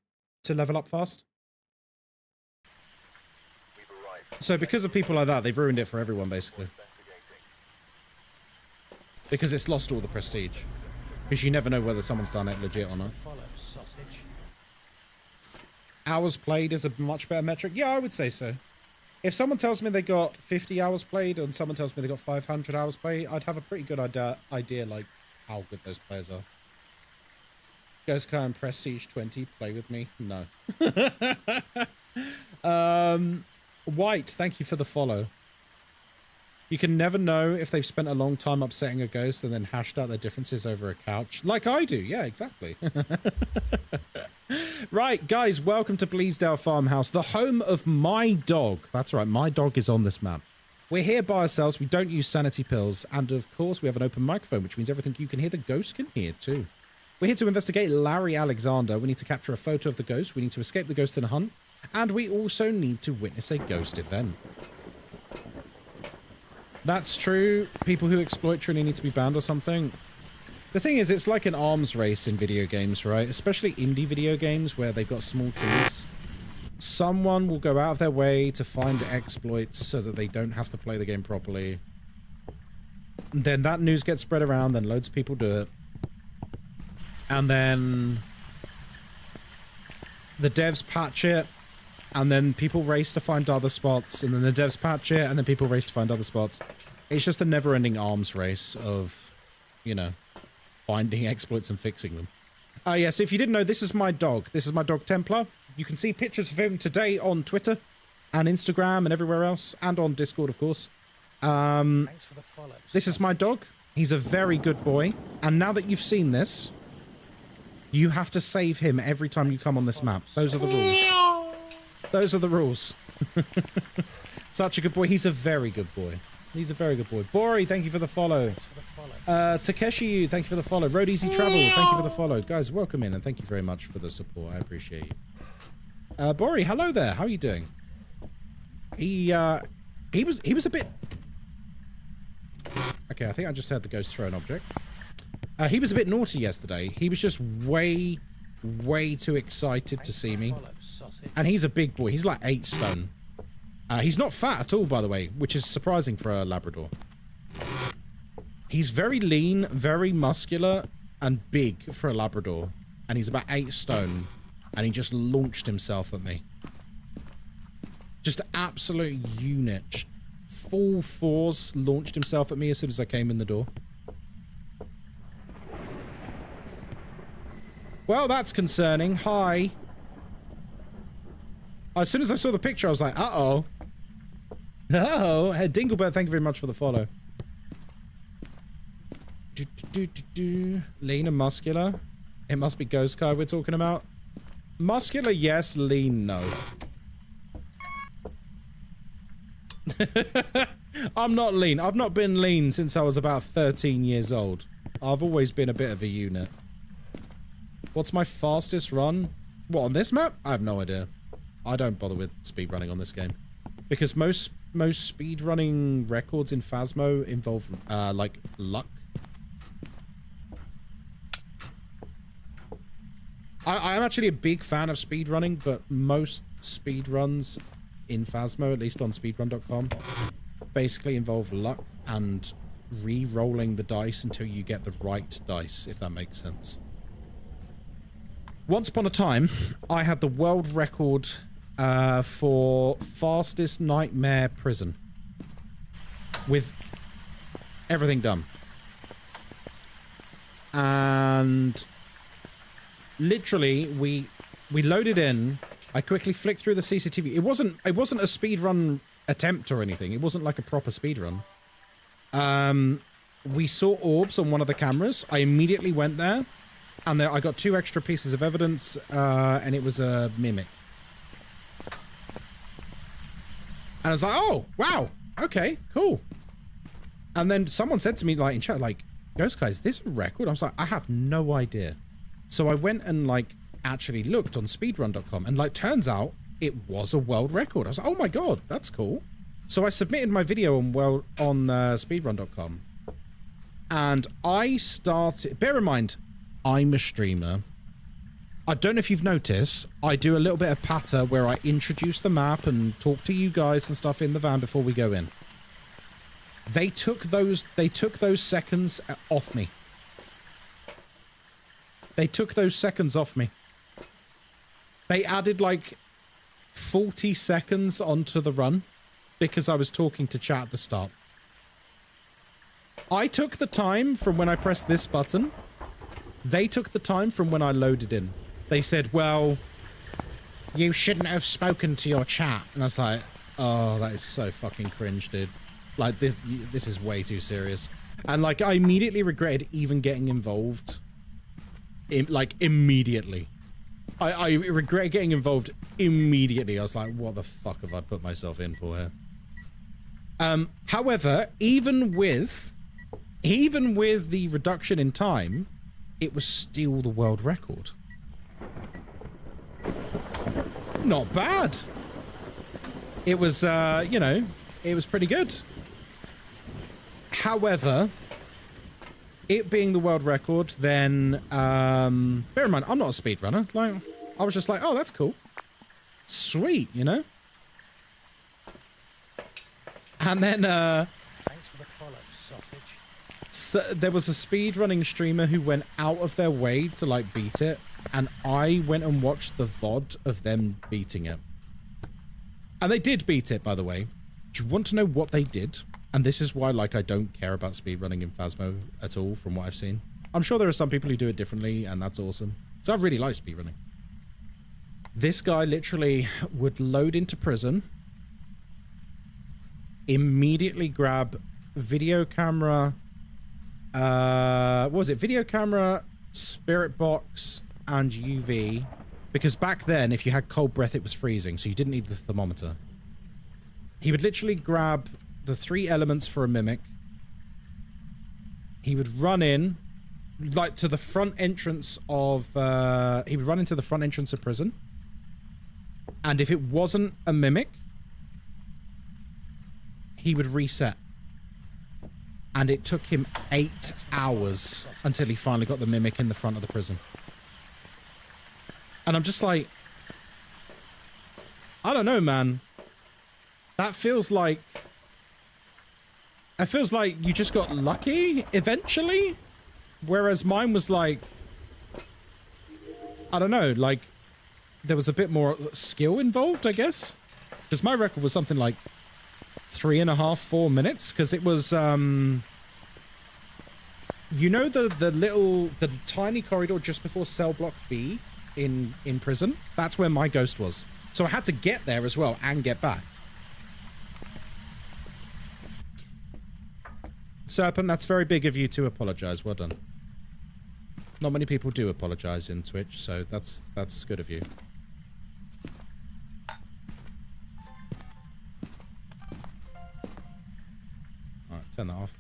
to level up fast. So because of people like that, they've ruined it for everyone, basically. Because it's lost all the prestige. Because you never know whether someone's done it legit or not. Hours played is a much better metric. Yeah, I would say so. If someone tells me they got 50 hours played and someone tells me they got 500 hours played, I'd have a pretty good idea like how good those players are. Ghostkai and Prestige 20, play with me? No. White, thank you for the follow. You can never know if they've spent a long time upsetting a ghost and then hashed out their differences over a couch. Like I do. Yeah, exactly. Right, guys, welcome to Bleasdale Farmhouse, the home of my dog. That's right, my dog is on this map. We're here by ourselves. We don't use sanity pills. And, of course, we have an open microphone, which means everything you can hear, the ghost can hear, too. We're here to investigate Larry Alexander. We need to capture a photo of the ghost. We need to escape the ghost in a hunt. And we also need to witness a ghost event. That's true. People who exploit Trinity need to be banned or something. The thing is, it's like an arms race in video games, right? Especially indie video games where they've got small teams. Someone will go out of their way to find exploits so that they don't have to play the game properly. And then that news gets spread around, then loads of people do it. And then the devs patch it, and then people race to find other spots, and then the devs patch it, and then people race to find other spots. It's just a never-ending arms race of, you know, finding exploits and fixing them. Yes, if you didn't know, this is my dog. This is my dog Templar. You can see pictures of him today on Twitter and Instagram and everywhere else, and on Discord, of course. Thanks for the follow. This is my dog. He's a very good boy. And now that you've seen this, you have to save him every time you come on this map. Those are the rules. Those are the rules. Such a good boy. He's a very good boy. He's a very good boy. Bori, thank you for the follow. Takeshi, thank you for the follow. Road Easy Travel, thank you for the follow. Guys, welcome in and thank you very much for the support. I appreciate you. Bori, hello there. How are you doing? He was a bit... Okay, I think I just heard the ghost throw an object. He was a bit naughty yesterday. He was just way too excited to see me. And he's a big boy. He's like 8 stone. He's not fat at all, by the way, which is surprising for a Labrador. He's very lean, very muscular, and big for a Labrador. And he's about 8 stone. And he just launched himself at me. Just absolute unit. Full force launched himself at me as soon as I came in the door. Well, that's concerning. Hi. As soon as I saw the picture, I was like, uh-oh. Uh-oh. Hey, Dinglebert, thank you very much for the follow. Lean and muscular. It must be Ghostkai we're talking about. Muscular, yes. Lean, no. I'm not lean. I've not been lean since I was about 13 years old. I've always been a bit of a unit. What's my fastest run? What, on this map? I have no idea. I don't bother with speedrunning on this game. Because most speedrunning records in Phasmo involve, like, luck. I am actually a big fan of speedrunning, but most speedruns in Phasmo, at least on speedrun.com, basically involve luck and re-rolling the dice until you get the right dice, if that makes sense. Once upon a time, I had the world record for fastest nightmare prison. With everything done. And literally, we loaded in. I quickly flicked through the CCTV. It wasn't a speedrun attempt or anything. It wasn't like a proper speedrun. We saw orbs on one of the cameras. I immediately went there. And I got 2 extra pieces of evidence, and it was a mimic. And I was like, oh, wow, okay, cool. And then someone said to me, like, in chat, like, Ghostkai, is this a record? I was like, I have no idea. So I went and, like, actually looked on speedrun.com, and, like, turns out it was a world record. I was like, oh my god, that's cool. So I submitted my video on speedrun.com. And I started... Bear in mind... I'm a streamer. I don't know if you've noticed, I do a little bit of patter where I introduce the map and talk to you guys and stuff in the van before we go in. They took those seconds off me. They took those seconds off me. They added like 40 seconds onto the run because I was talking to chat at the start. I took the time from when I pressed this button. They took the time from when I loaded in. They said, well, you shouldn't have spoken to your chat. And I was like, oh, that is so fucking cringe, dude. Like, this is way too serious. And, like, I immediately regretted even getting involved. Immediately. I regret getting involved immediately. I was like, what the fuck have I put myself in for here? However, even with the reduction in time, it was still the world record. Not bad. It was, you know, it was pretty good. However, it being the world record, then, bear in mind, I'm not a speedrunner. Like, I was just like, oh, that's cool. Sweet, you know? And then, Thanks for the follow, sausage. so there was a speedrunning streamer who went out of their way to, like, beat it. And I went and watched the VOD of them beating it. And they did beat it, by the way. Do you want to know what they did? And this is why, like, I don't care about speedrunning in Phasmo at all, from what I've seen. I'm sure there are some people who do it differently, and that's awesome. So I really like speedrunning. This guy literally would load into prison, immediately grab video camera, what was it? Video camera, spirit box, and UV. Because back then, if you had cold breath, it was freezing, so you didn't need the thermometer. He would literally grab the 3 elements for a mimic. He would run in, like, to the front entrance of, he would run into the front entrance of prison. And if it wasn't a mimic, he would reset. And it took him 8 hours until he finally got the mimic in the front of the prison. And I'm just like, I don't know, man. That feels like... It feels like you just got lucky, eventually. Whereas mine was like... I don't know, like... There was a bit more skill involved, I guess. Because my record was something like 3.5, 4 minutes. Because it was, you know the tiny corridor just before cell block B in prison? That's where my ghost was. So I had to get there as well and get back. Serpent, that's very big of you to apologize. Well done. Not many people do apologize in Twitch, so that's good of you. Alright, turn that off.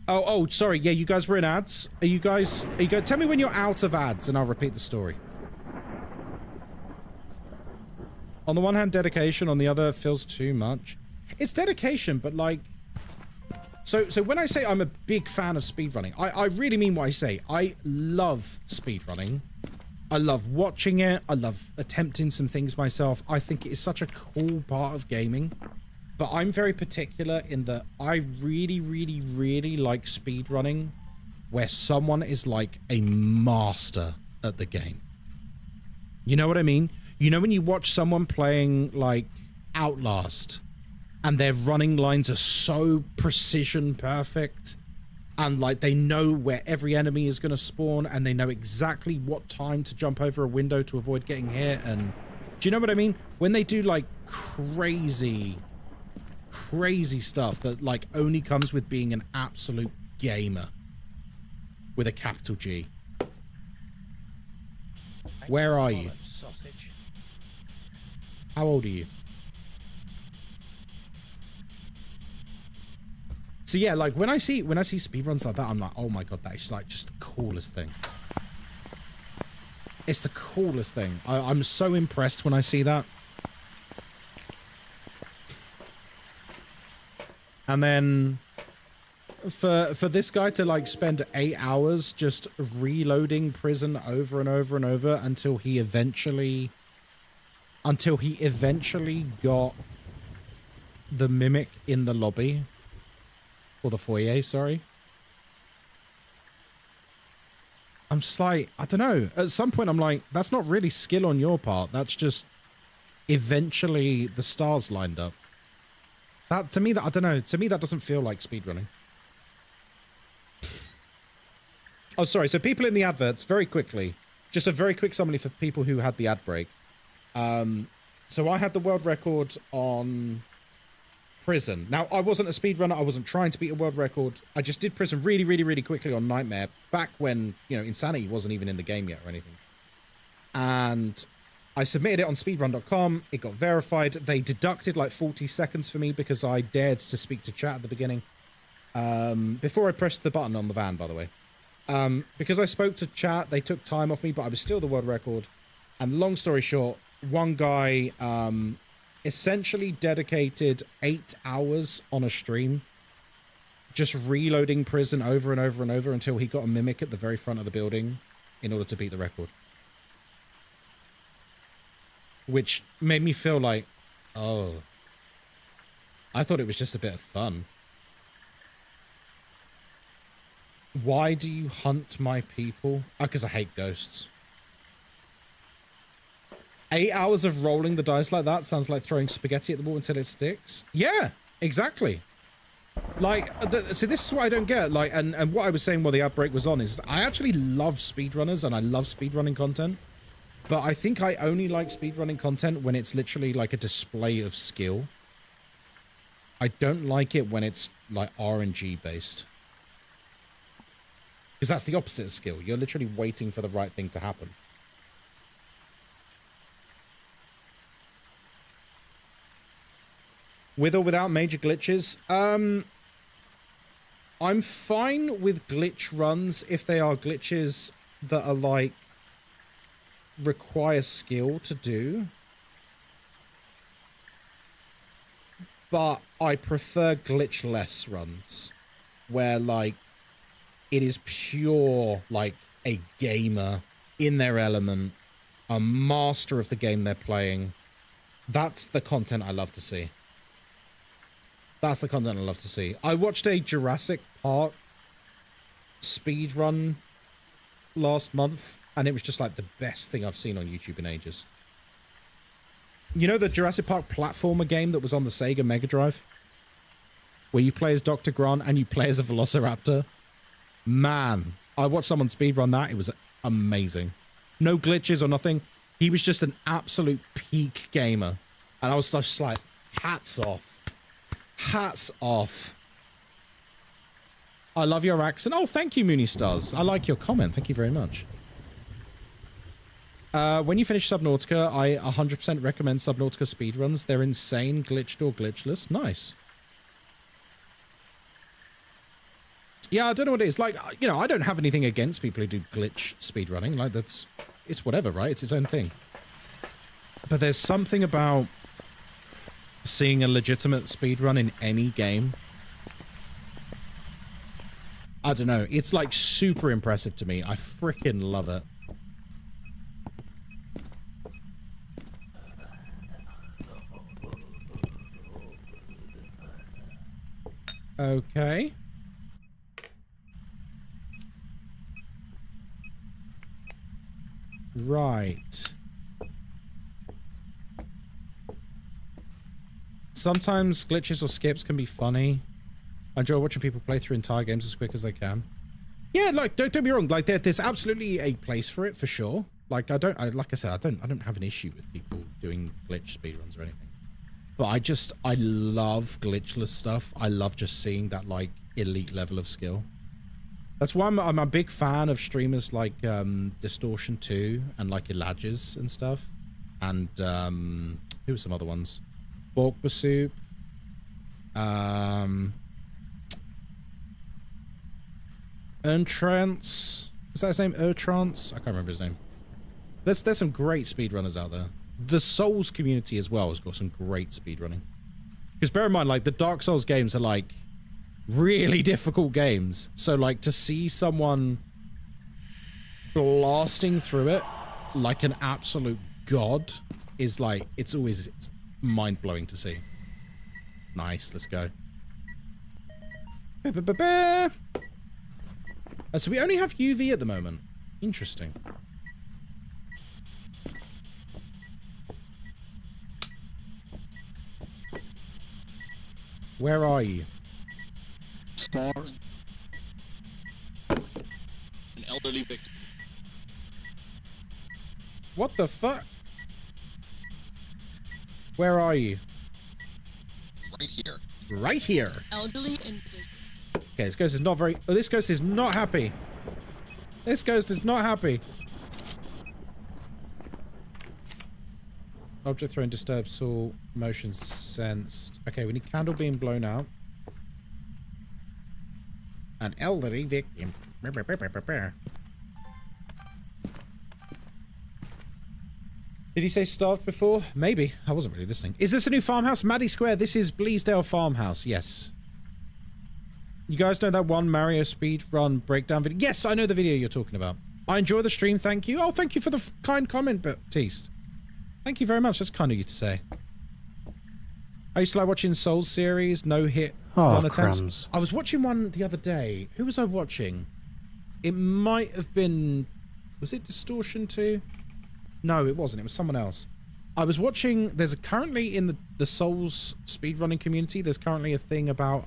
Oh, sorry. Yeah, you guys were in ads. Are you guys... Tell me when you're out of ads and I'll repeat the story. On the one hand, dedication. On the other, feels too much. It's dedication, but like... So when I say I'm a big fan of speedrunning, I really mean what I say. I love speedrunning. I love watching it. I love attempting some things myself. I think it is such a cool part of gaming. But I'm very particular in that I really, really, really like speedrunning where someone is like a master at the game. You know what I mean? You know when you watch someone playing like Outlast and their running lines are so precision perfect and like they know where every enemy is going to spawn and they know exactly what time to jump over a window to avoid getting hit. And do you know what I mean? When they do like crazy stuff that like only comes with being an absolute gamer with a capital G. Where are you? Sausage. How old are you? So yeah, like when I see speedruns like that, I'm like, oh my god, that is like just the coolest thing. It's the coolest thing. I'm so impressed when I see that. And then for this guy to like spend 8 hours just reloading prison over and over and over until he eventually got the mimic in the lobby or the foyer, sorry. I'm just like, I don't know. At some point I'm like, that's not really skill on your part. That's just eventually the stars lined up. That, to me, that, I don't know. To me, that doesn't feel like speedrunning. Oh, sorry. So people in the adverts, very quickly, just a very quick summary for people who had the ad break. So I had the world record on Prison. Now, I wasn't a speedrunner. I wasn't trying to beat a world record. I just did Prison really, really, really quickly on Nightmare back when, you know, Insanity wasn't even in the game yet or anything. And I submitted it on speedrun.com. It got verified. They deducted like 40 seconds for me because I dared to speak to chat at the beginning. Before I pressed the button on the van, by the way. Because I spoke to chat, they took time off me, but I was still the world record. And long story short, one guy essentially dedicated 8 hours on a stream just reloading Prison over and over and over until he got a mimic at the very front of the building in order to beat the record. Which made me feel like, oh, I thought it was just a bit of fun. Why do you hunt my people? Oh, because I hate ghosts. 8 hours of rolling the dice like that sounds like throwing spaghetti at the wall until it sticks. Yeah, exactly. Like, so this is what I don't get. Like, and what I was saying while the outbreak was on is I actually love speedrunners and I love speedrunning content. But I think I only like speedrunning content when it's literally like a display of skill. I don't like it when it's like RNG based. Because that's the opposite of skill. You're literally waiting for the right thing to happen. With or without major glitches? I'm fine with glitch runs if they are glitches that are like require skill to do. But I prefer glitchless runs where like it is pure like a gamer in their element, a master of the game they're playing. That's the content I love to see. That's the content I love to see. I watched a Jurassic Park speedrun last month, and it was just like the best thing I've seen on YouTube in ages. You know the Jurassic Park platformer game that was on the Sega Mega Drive? Where you play as Dr. Grant and you play as a Velociraptor? Man, I watched someone speedrun that. It was amazing. No glitches or nothing. He was just an absolute peak gamer. And I was just like, hats off. Hats off. I love your accent. Oh, thank you, Mooney Stars. I like your comment. Thank you very much. When you finish Subnautica, I 100% recommend Subnautica speedruns. They're insane, glitched or glitchless. Nice. Yeah, I don't know what it is. Like, you know, I don't have anything against people who do glitch speedrunning. Like, it's whatever, right? It's its own thing. But there's something about seeing a legitimate speedrun in any game. I don't know. It's like super impressive to me. I freaking love it. Okay. Right. Sometimes glitches or skips can be funny. I enjoy watching people play through entire games as quick as they can. Yeah, like don't be wrong. Like there's absolutely a place for it for sure. Like like I said, I don't have an issue with people doing glitch speedruns or anything. But I love glitchless stuff. I love just seeing that like elite level of skill. That's why I'm a big fan of streamers like Distortion 2 and like Elages and stuff. And who are some other ones? Borkba Soup. Ertrance. Is that his name? Ertrance? I can't remember his name. There's some great speedrunners out there. The Souls community as well has got some great speedrunning. Because bear in mind, like, the Dark Souls games are, like, really difficult games. So, like, to see someone blasting through it like an absolute god is, like, it's always mind-blowing to see. Nice, let's go. So we only have UV at the moment. Interesting. Where are you? Star. An elderly victim. What the fuck? Where are you? Right here. Right here. Elderly and Okay, this ghost is not very... Oh, this ghost is not happy. This ghost is not happy. Object thrown disturbed, saw, motion sensed. Okay, we need candle being blown out. An elderly victim. Did he say starved before? Maybe. I wasn't really listening. Is this a new farmhouse? Maddie Square, this is Bleasdale Farmhouse. Yes. You guys know that one Mario speedrun breakdown video? Yes, I know the video you're talking about. I enjoy the stream, thank you. Oh, thank you for the kind comment, Baptiste. Thank you very much. That's kind of you to say. I used to like watching Souls series, no hit done attempts. Crumbs. I was watching one the other day. Who was I watching? It might have been... Was it Distortion 2? No, it wasn't. It was someone else. I was watching... There's currently in the Souls speedrunning community, there's currently a thing about...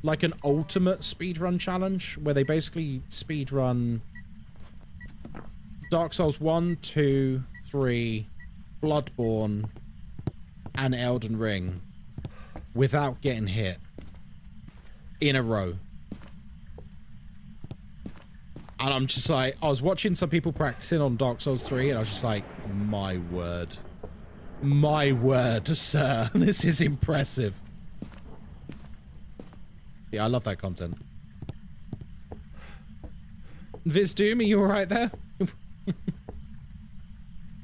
like an ultimate speedrun challenge where they basically speedrun Dark Souls 1, 2, 3, Bloodborne, and Elden Ring without getting hit in a row. And I'm just like, I was watching some people practicing on Dark Souls 3 and I was just like, my word. My word, sir. This is impressive. Yeah, I love that content. Viz Doom, are you alright there?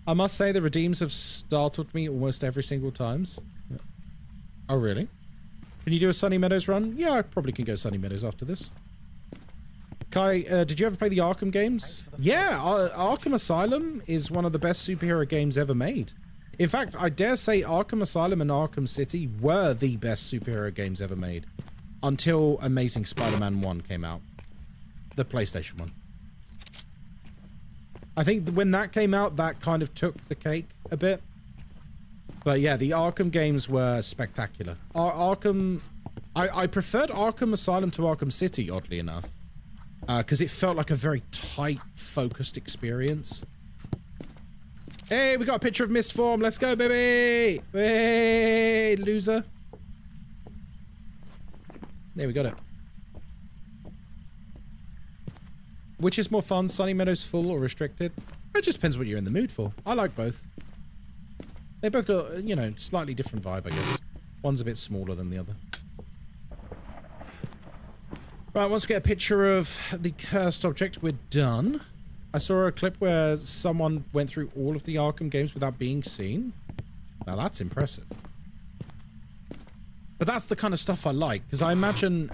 I must say the redeems have startled me almost every single times. Oh, really? Can you do a Sunny Meadows run? Yeah, I probably can go Sunny Meadows after this. Kai, did you ever play the Arkham games? Yeah, Arkham Asylum is one of the best superhero games ever made. In fact, I dare say Arkham Asylum and Arkham City were the best superhero games ever made. Until Amazing Spider-Man 1 came out. The PlayStation one. I think when that came out, that kind of took the cake a bit. But yeah, the Arkham games were spectacular. Arkham... I preferred Arkham Asylum to Arkham City, oddly enough. Because it felt like a very tight, focused experience. Hey, we got a picture of Mistform. Let's go, baby! Hey, loser. There, we got it. Which is more fun, Sunny Meadows full or restricted? It just depends what you're in the mood for. I like both. They both got, you know, slightly different vibe, I guess. One's a bit smaller than the other. Right, once we get a picture of the cursed object, we're done. I saw a clip where someone went through all of the Arkham games without being seen. Now that's impressive. But that's the kind of stuff I like, because I imagine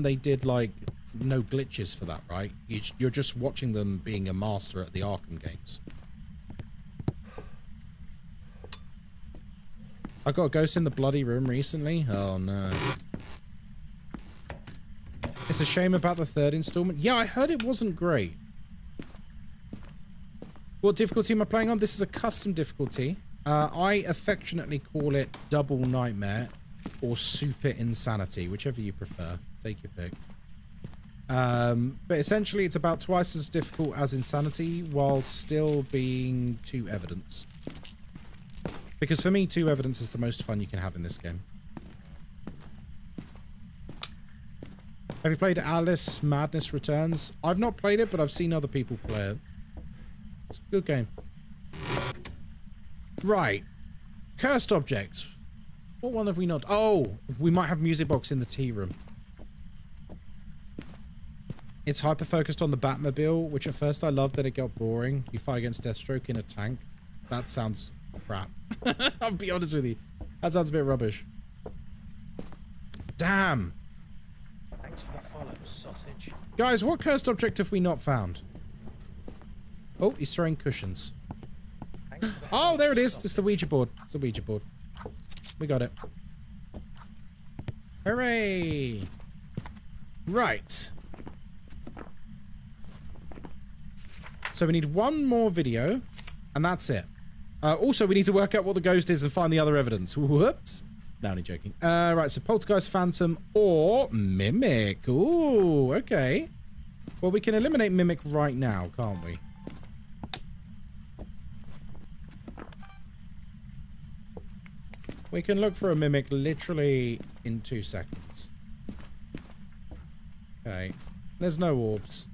they did, like, no glitches for that, right? You're just watching them being a master at the Arkham games. I got a ghost in the bloody room recently. Oh, no. It's a shame about the third installment. Yeah, I heard it wasn't great. What difficulty am I playing on? This is a custom difficulty. I affectionately call it Double Nightmare or Super Insanity, whichever you prefer. Take your pick. But essentially it's about twice as difficult as Insanity while still being 2 evidence. Because for me, 2 evidence is the most fun you can have in this game. Have you played Alice Madness Returns? I've not played it, but I've seen other people play it. It's a good game. Right. Cursed objects. What one have we not? Oh, we might have music box in the tea room. It's hyper-focused on the Batmobile, which at first I loved, then it got boring. You fight against Deathstroke in a tank. That sounds crap. I'll be honest with you. That sounds a bit rubbish. Damn. Thanks for the follow, sausage. Guys, what cursed object have we not found? Oh, he's throwing cushions. Oh, there it is. It's the Ouija board. It's the Ouija board. We got it. Hooray! Right. So we need one more video, and that's it. Also, we need to work out what the ghost is and find the other evidence. Whoops. No, only joking. Right, so Poltergeist, Phantom, or Mimic. Ooh, okay. Well, we can eliminate Mimic right now, can't we? We can look for a mimic literally in 2 seconds. Okay. There's no orbs.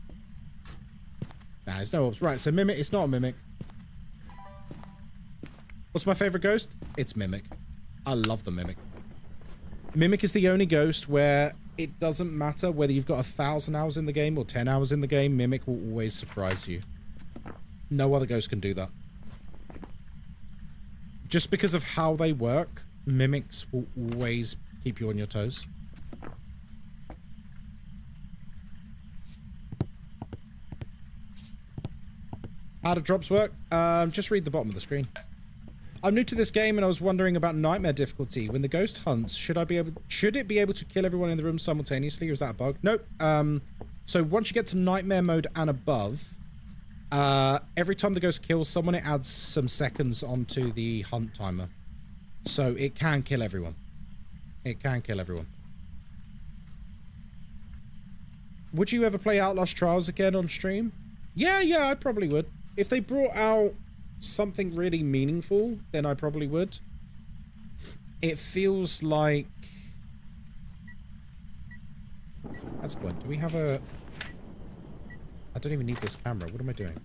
Nah, there's no orbs. Right, so mimic. It's not a mimic. What's my favorite ghost? It's Mimic. I love the Mimic. Mimic is the only ghost where it doesn't matter whether you've got 1,000 hours in the game or 10 hours in the game. Mimic will always surprise you. No other ghost can do that. Just because of how they work, mimics will always keep you on your toes. How do drops work? Just read the bottom of the screen. I'm new to this game and I was wondering about nightmare difficulty. When the ghost hunts, should it be able to kill everyone in the room simultaneously, or is that a bug? Nope. So once you get to nightmare mode and above, every time the ghost kills someone, it adds some seconds onto the hunt timer. So it can kill everyone. It can kill everyone. Would you ever play Outlast Trials again on stream? Yeah, I probably would. If they brought out something really meaningful, then I probably would. It feels like... That's the point. Do we have a... I don't even need this camera. What am I doing?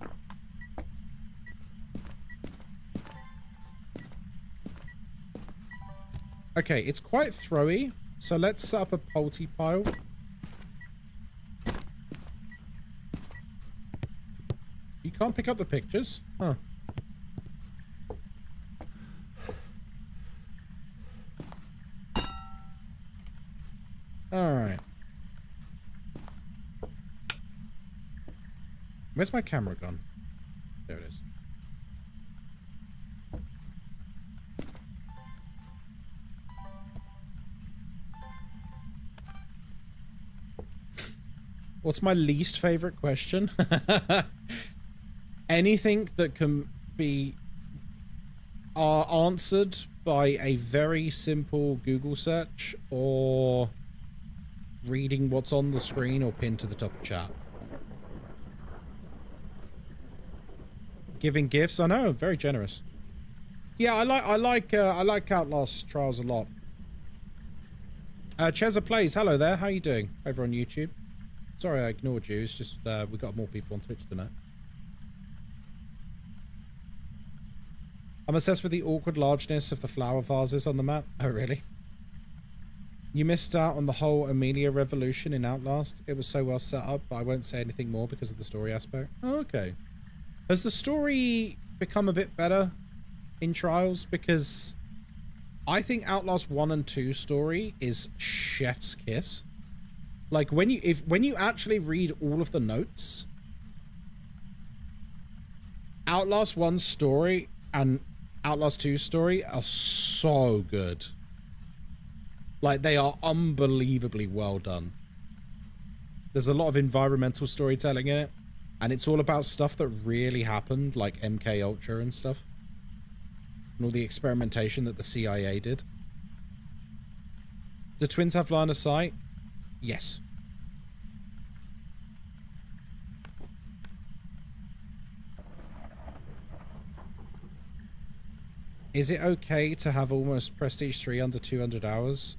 Okay, it's quite throwy. So let's set up a polty pile. You can't pick up the pictures? Huh. Alright. Where's my camera gone? There it is. What's my least favorite question? Anything that can be answered by a very simple Google search or reading what's on the screen or pinned to the top of chat. Giving gifts, I know, very generous. Yeah, I like Outlast Trials a lot. Cheza Plays, hello there, how you doing over on YouTube? Sorry I ignored you, it's just we got more people on Twitch tonight. I'm obsessed with the awkward largeness of the flower vases on the map. Oh, really? You missed out on the whole Amelia revolution in Outlast. It was so well set up, but I won't say anything more because of the story aspect. Oh, okay. Has the story become a bit better in Trials? Because I think Outlast 1 and 2 story is chef's kiss. Like, when you actually read all of the notes, Outlast 1's story and Outlast 2's story are so good. Like, they are unbelievably well done. There's a lot of environmental storytelling in it, and it's all about stuff that really happened, like MK Ultra and stuff. And all the experimentation that the CIA did. Do twins have line of sight? Yes. Is it okay to have almost Prestige 3 under 200 hours?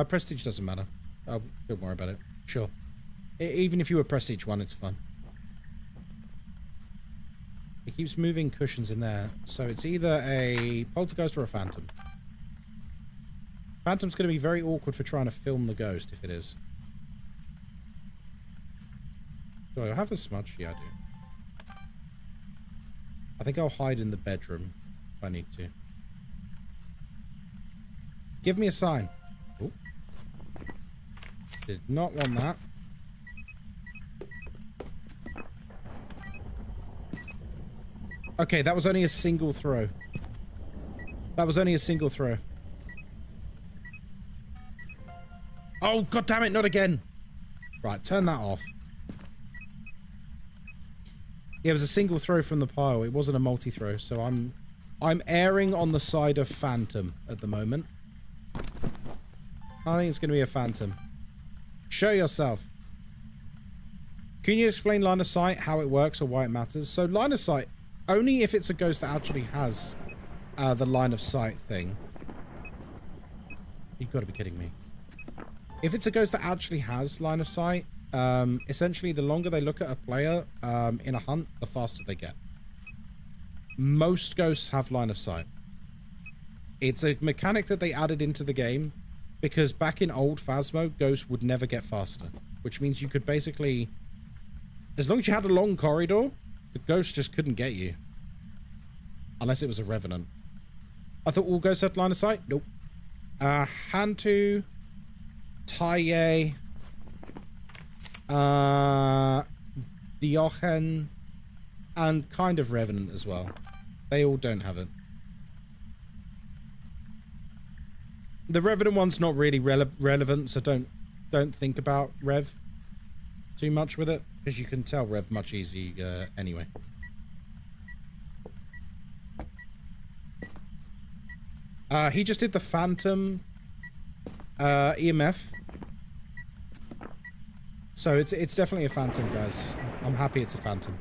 Prestige doesn't matter. Don't worry about it. Sure. Even if you were Prestige 1, it's fun. It keeps moving cushions in there. So it's either a poltergeist or a phantom. Phantom's going to be very awkward for trying to film the ghost, if it is. Do I have a smudge? Yeah, I do. I think I'll hide in the bedroom if I need to. Give me a sign. Ooh. Did not want that. Okay, that was only a single throw. That was only a single throw. Oh, god damn it, not again. Right, turn that off. Yeah, it was a single throw from the pile. It wasn't a multi-throw, so I'm erring on the side of phantom at the moment. I think it's going to be a phantom. Show yourself. Can you explain line of sight, how it works, or why it matters? So line of sight, only if it's a ghost that actually has the line of sight thing. You've got to be kidding me. If it's a ghost that actually has line of sight, essentially the longer they look at a player in a hunt, the faster they get. Most ghosts have line of sight. It's a mechanic that they added into the game because back in old Phasmo, ghosts would never get faster, which means you could basically, as long as you had a long corridor, the ghost just couldn't get you. Unless it was a revenant. I thought all ghosts had line of sight. Nope. Hantu, Taye, Diochen, and kind of Revenant as well. They all don't have it. The Revenant one's not really relevant, so don't think about Rev too much with it, because you can tell Rev much easier anyway. He just did the Phantom EMF. So it's definitely a Phantom, guys. I'm happy it's a Phantom.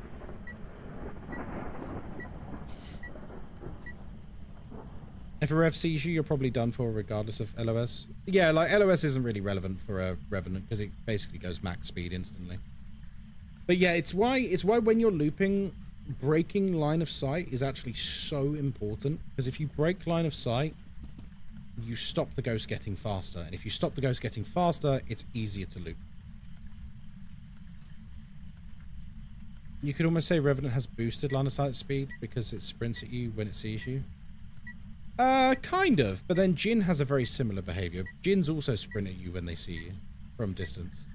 If a Rev sees you, you're probably done for regardless of LOS. Yeah, like LOS isn't really relevant for a Revenant because it basically goes max speed instantly. But yeah, it's why when you're looping, breaking line of sight is actually so important, because if you break line of sight, you stop the ghost getting faster, and if you stop the ghost getting faster, it's easier to loop. You could almost say Revenant has boosted line of sight speed because it sprints at you when it sees you. Kind of, but then Jinn has a very similar behavior. Jinns also sprint at you when they see you from distance.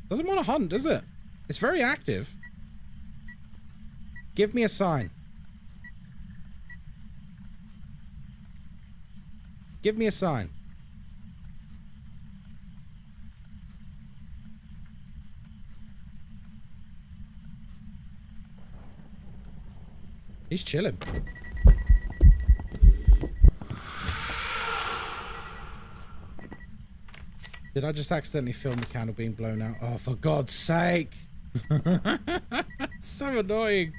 Doesn't want to hunt, does it? It's very active. Give me a sign. Give me a sign. He's chilling. Did I just accidentally film the candle being blown out? Oh, for God's sake. It's so annoying.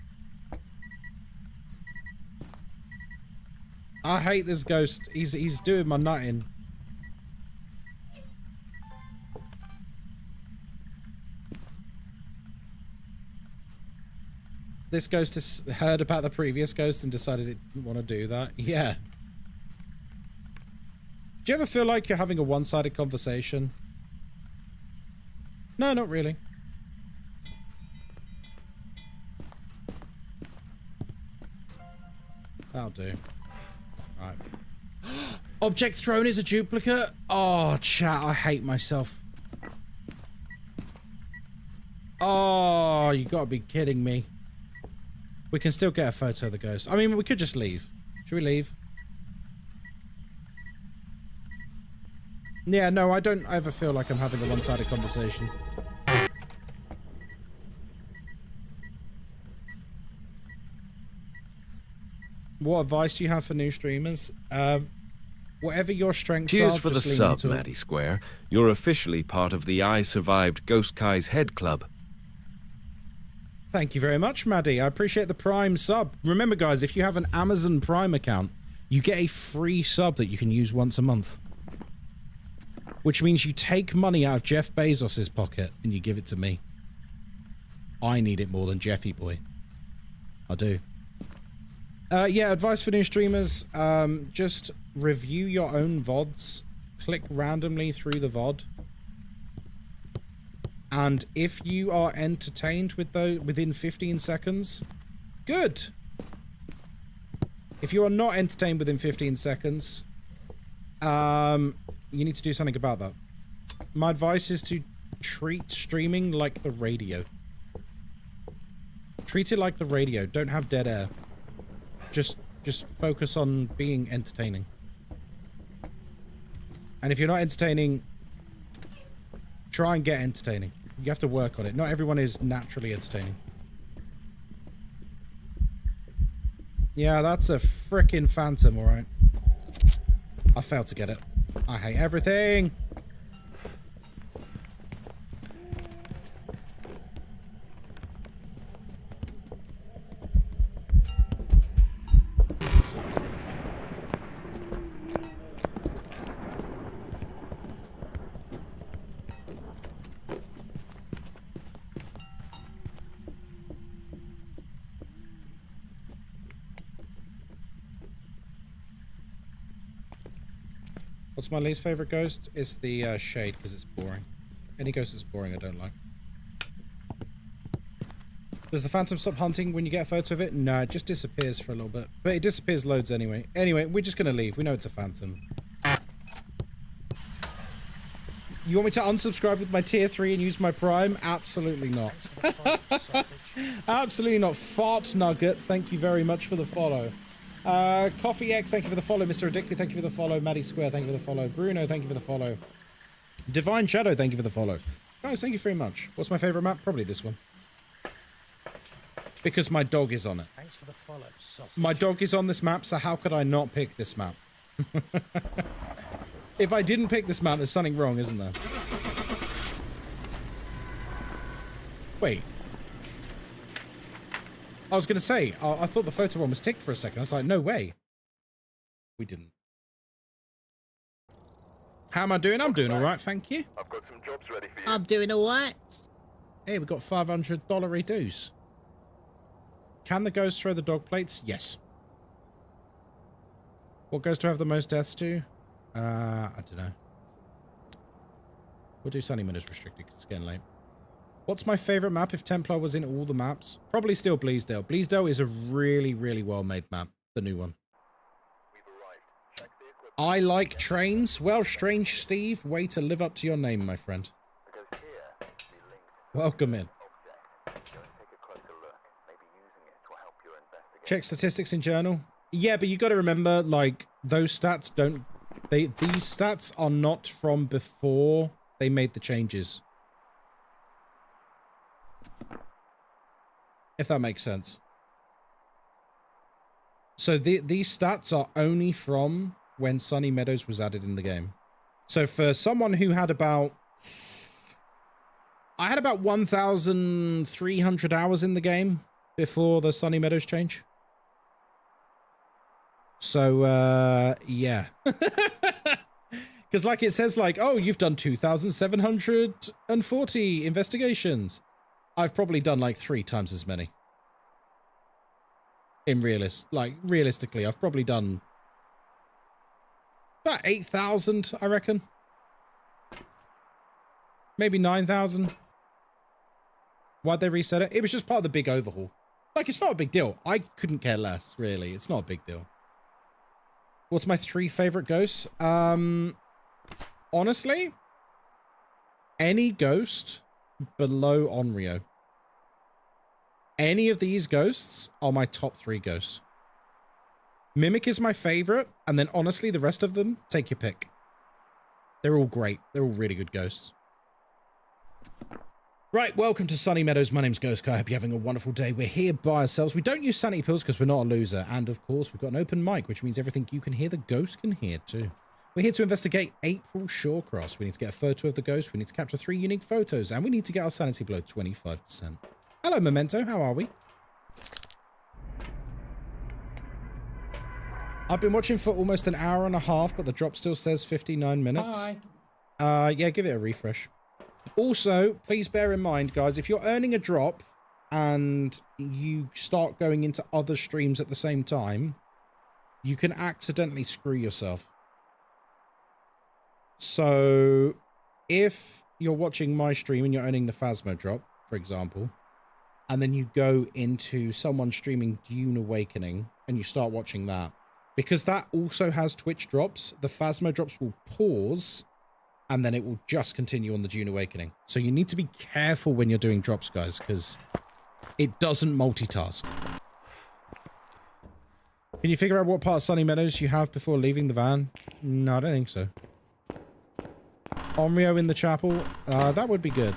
I hate this ghost. He's doing my nutting. This ghost has heard about the previous ghost and decided it didn't want to do that. Yeah. Do you ever feel like you're having a one-sided conversation? No, not really. That'll do. Right. Object thrown is a duplicate? Oh, chat, I hate myself. Oh, you gotta be kidding me. We can still get a photo of the ghost. I mean, we could just leave. Should we leave? Yeah, no, I don't ever feel like I'm having a one-sided conversation. What advice do you have for new streamers? Whatever your strengths are, cheers for the just lean sub, into it. Maddie Square. You're officially part of the I Survived Ghostkai's Head Club. Thank you very much, Maddie. I appreciate the Prime sub. Remember, guys, if you have an Amazon Prime account, you get a free sub that you can use once a month. Which means you take money out of Jeff Bezos's pocket and you give it to me. I need it more than Jeffy boy. I do. Yeah, advice for new streamers. Just review your own VODs. Click randomly through the VOD. And if you are entertained with those within 15 seconds, good. If you are not entertained within 15 seconds, you need to do something about that. My advice is to treat streaming like the radio. Treat it like the radio. Don't have dead air. Just focus on being entertaining. And if you're not entertaining, try and get entertaining. You have to work on it. Not everyone is naturally entertaining. Yeah, that's a frickin' phantom, alright. I failed to get it. I hate everything. What's my least favorite ghost? It's the shade, because it's boring. Any ghost that's boring I don't like. Does the phantom stop hunting when you get a photo of it? No, it just disappears for a little bit. But it disappears loads anyway. Anyway, we're just going to leave. We know it's a phantom. You want me to unsubscribe with my tier 3 and use my prime? Absolutely not. Absolutely not. Fart Nugget, thank you very much for the follow. Coffee X, thank you for the follow. Mr. Addicted, thank you for the follow. Maddie Square, thank you for the follow. Bruno, thank you for the follow. Divine Shadow, thank you for the follow. Guys, thank you very much. What's my favorite map? Probably this one. Because my dog is on it. Thanks for the follow, sausage. My dog is on this map, so how could I not pick this map? If I didn't pick this map, there's something wrong, isn't there? Wait. I was going to say, I thought the photo one was ticked for a second. I was like, no way. We didn't. How am I doing? I'm doing all right, thank you. I've got some jobs ready for you. I'm doing all right. Hey, we've got $500 redos. Can the ghost throw the dog plates? Yes. What ghost do I have the most deaths to? I don't know. We'll do Sunny Meadows restricted because it's getting late. What's my favorite map if Templar was in all the maps? Probably still Bleasdale. Bleasdale is a really, really well-made map. The new one. I like trains. Well, Strange Steve, way to live up to your name, my friend. Welcome in. Check statistics in journal. Yeah, but you got to remember, like, those stats don't... These stats are not from before they made the changes. If that makes sense. So these stats are only from when Sunny Meadows was added in the game. So for someone who had about... I had about 1,300 hours in the game before the Sunny Meadows change. So, yeah. Because like it says like, oh, you've done 2,740 investigations. I've probably done like 3 times as many. In realistically, I've probably done about 8,000, I reckon. Maybe 9,000. Why'd they reset it? It was just part of the big overhaul. Like, it's not a big deal. I couldn't care less, really. It's not a big deal. What's my 3 favorite ghosts? Honestly, any ghost below Onryo. Any of these ghosts are my top 3 ghosts. Mimic is my favorite, and then honestly, the rest of them, take your pick. They're all great. They're all really good ghosts. Right, welcome to Sunny Meadows. My name's Ghostkai. I hope you're having a wonderful day. We're here by ourselves. We don't use sanity pills because we're not a loser. And of course, we've got an open mic, which means everything you can hear, the ghost can hear too. We're here to investigate April Shawcross. We need to get a photo of the ghost. We need to capture 3 unique photos. And we need to get our sanity below 25%. Hello, Memento. How are we? I've been watching for almost an hour and a half, but the drop still says 59 minutes. Hi. Yeah, give it a refresh. Also, please bear in mind, guys, if you're earning a drop and you start going into other streams at the same time, you can accidentally screw yourself. So, if you're watching my stream and you're earning the Phasmo drop, for example, and then you go into someone streaming Dune Awakening and you start watching that, because that also has Twitch drops, the Phasmo drops will pause and then it will just continue on the Dune Awakening. So you need to be careful when you're doing drops, guys, because it doesn't multitask. Can you figure out what part of Sunny Meadows you have before leaving the van? No, I don't think so. Onryo in the chapel? That would be good.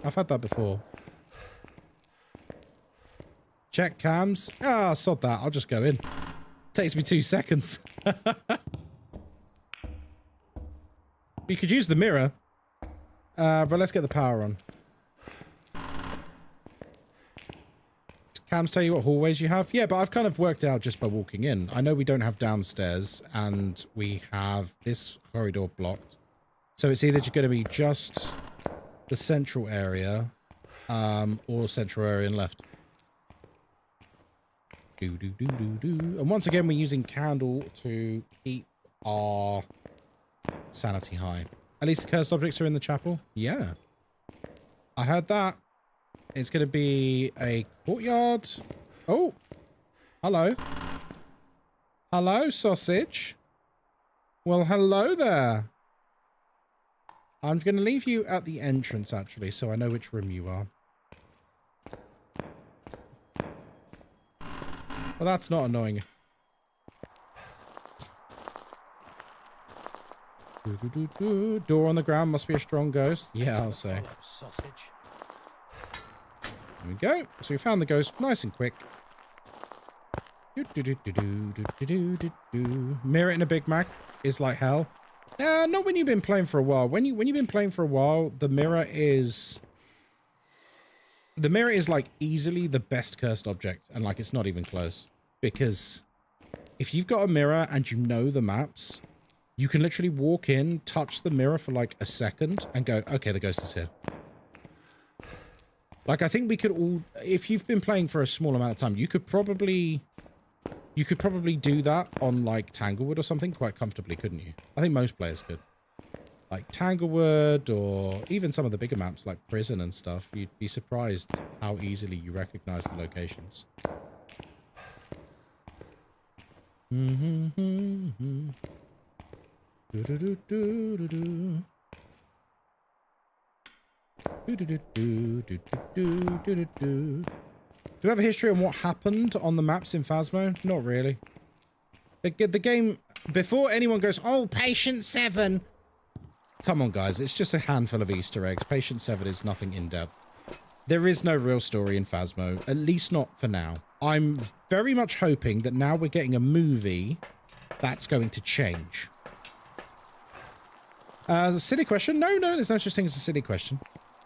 I've had that before. Check cams. Ah, sod that. I'll just go in. Takes me 2 seconds. You could use the mirror. But let's get the power on. Cams tell you what hallways you have? Yeah, but I've kind of worked out just by walking in. I know we don't have downstairs, and we have this corridor blocked. So it's either going to be just the central area, or central area and left. And once again, we're using candle to keep our sanity high. At least the cursed objects are in the chapel. Yeah. I heard that. It's going to be a courtyard. Oh. Hello. Hello, sausage. Well, hello there. I'm going to leave you at the entrance, actually, so I know which room you are. Well, that's not annoying. Door on the ground must be a strong ghost. Yeah, I'll say. Sausage. There we go. So we found the ghost nice and quick. Mirror in a Big Mac is like hell. Not when you've been playing for a while. When you've been playing for a while, the mirror is like easily the best cursed object, and like it's not even close. Because if you've got a mirror and you know the maps, you can literally walk in, touch the mirror for like a second, and go, okay, the ghost is here. Like, I think we could all, if you've been playing for a small amount of time, you could probably do that on like Tanglewood or something quite comfortably, couldn't you? I think most players could. Like Tanglewood, or even some of the bigger maps like Prison and stuff, you'd be surprised how easily you recognize the locations. Do we have a history on what happened on the maps in Phasmo? Not really. The game, before anyone goes, oh, Patient 7. Come on, guys. It's just a handful of Easter eggs. Patient 7 is nothing in-depth. There is no real story in Phasmo, at least not for now. I'm very much hoping that now we're getting a movie that's going to change. A silly question? No, there's no such thing as a silly question.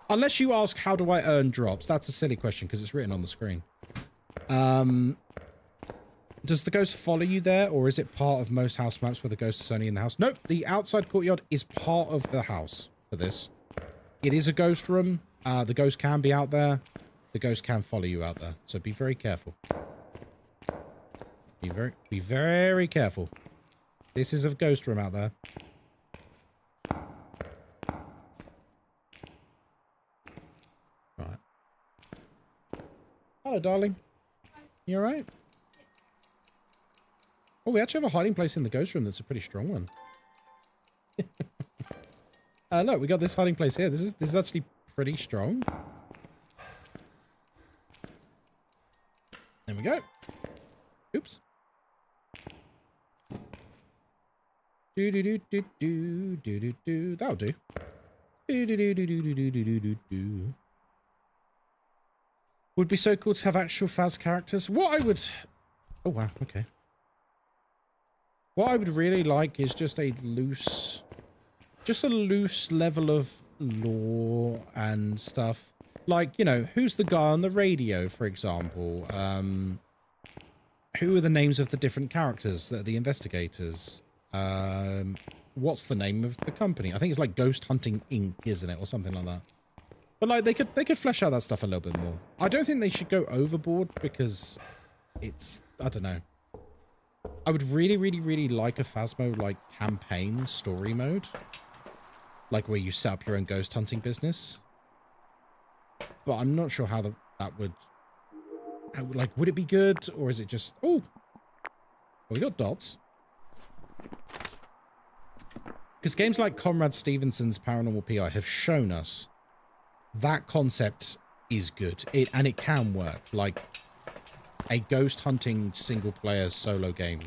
Unless you ask, how do I earn drops? That's a silly question because it's written on the screen. Does the ghost follow you there, or is it part of most house maps where the ghost is only in the house? Nope, the outside courtyard is part of the house for this. It is a ghost room. The ghost can be out there. The ghost can follow you out there. So be very careful. Be very careful. This is a ghost room out there. Right. Hello, darling. You alright? Oh, we actually have a hiding place in the ghost room that's a pretty strong one. Look, we got this hiding place here. This is actually pretty strong. There we go. Oops. Do. That'll do. Would be so cool to have actual Phas characters. What I would... Oh, wow. Okay. What I would really like is just a loose level of lore and stuff. Like, you know, who's the guy on the radio, for example? Who are the names of the different characters that are the investigators? What's the name of the company? I think it's like Ghost Hunting Inc., isn't it? Or something like that. But like, they could flesh out that stuff a little bit more. I don't think they should go overboard because it's, I don't know. I would really like a Phasmo like campaign story mode. Like where you set up your own ghost hunting business. But I'm not sure how that would, like, would it be good, or is it just, oh, well, we got dots. Because games like Conrad Stevenson's Paranormal PI have shown us that concept is good. And it can work. Like a ghost hunting single player solo game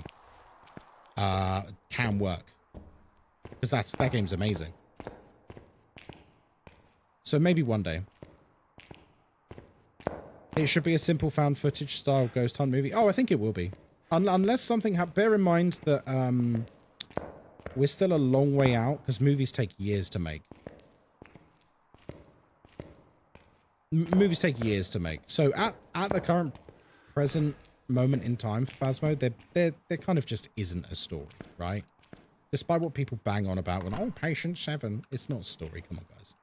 can work. Because that game's amazing. So maybe one day. It should be a simple found footage style ghost hunt movie. Oh, I think it will be. Unless something bear in mind that we're still a long way out because movies take years to make. Movies take years to make. So at the current present moment in time for Phasmo, there kind of just isn't a story, right? Despite what people bang on about when, oh, Patient 7, it's not a story. Come on, guys.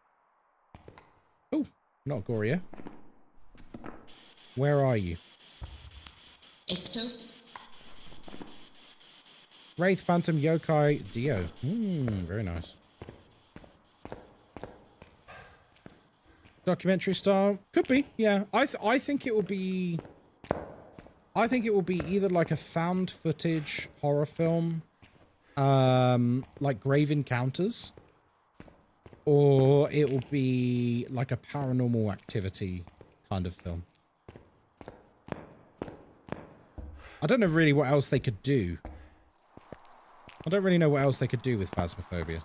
Oh, not Goria. Where are you? Wraith, Phantom, Yokai, Dio. Very nice. Documentary style? Could be, yeah. I think it will be... I think it will be either like a found footage horror film, like Grave Encounters, or it will be like a Paranormal Activity kind of film. I don't know really what else they could do. I don't really know what else they could do with Phasmophobia.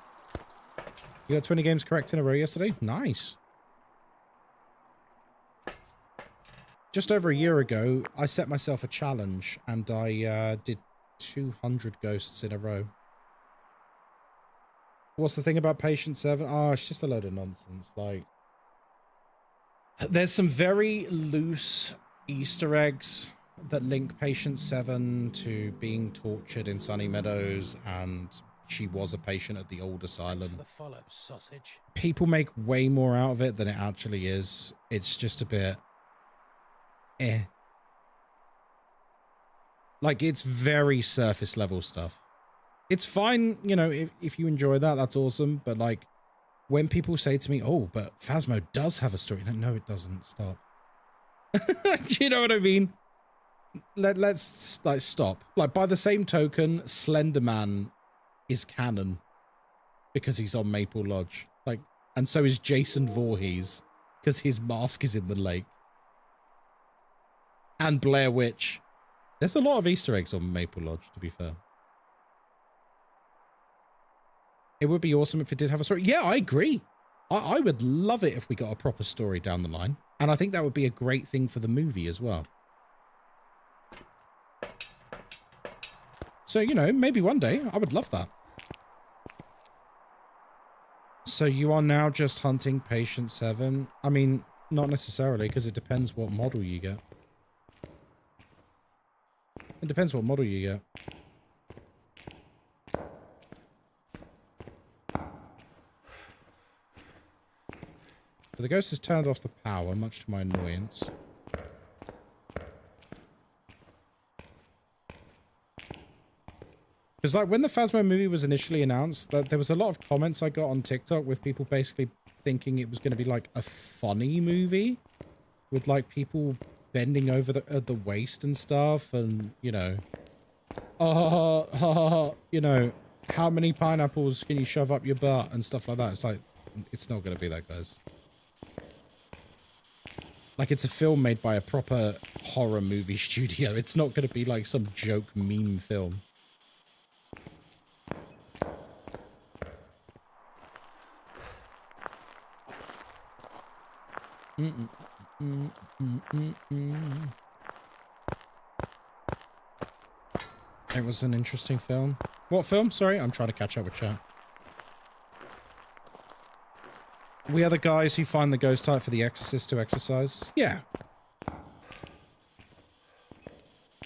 You got 20 games correct in a row yesterday? Nice. Just over a year ago, I set myself a challenge and I did 200 ghosts in a row. What's the thing about Patient 7? Oh, it's just a load of nonsense. Like, there's some very loose Easter eggs that link Patient 7 to being tortured in Sunny Meadows, and she was a patient at the old asylum. The follow, sausage. People make way more out of it than it actually is. It's just a bit... Like, it's very surface level stuff. It's fine, you know, if you enjoy that, that's awesome. But like, when people say to me, oh, but Phasmo does have a story. Like, no, it doesn't. Stop. Do you know what I mean? Let's like stop. Like, by the same token, Slender Man is canon because he's on Maple Lodge. Like, and so is Jason Voorhees because his mask is in the lake. And Blair Witch. There's a lot of Easter eggs on Maple Lodge, to be fair. It would be awesome if it did have a story. Yeah, I agree. I would love it if we got a proper story down the line. And I think that would be a great thing for the movie as well. So, you know, maybe one day. I would love that. So you are now just hunting Patient 7? I mean, not necessarily, because it depends what model you get. It depends what model you get. So the ghost has turned off the power, much to my annoyance. Because like when the Phasmo movie was initially announced, there was a lot of comments I got on TikTok with people basically thinking it was going to be like a funny movie with like people bending over the waist and stuff, and you know, you know, how many pineapples can you shove up your butt and stuff like that. It's like, it's not going to be that, guys. Like, it's a film made by a proper horror movie studio. It's not going to be like some joke meme film. It was an interesting film. What film? Sorry, I'm trying to catch up with chat. We are the guys who find the ghost type for the exorcist to exercise. Yeah.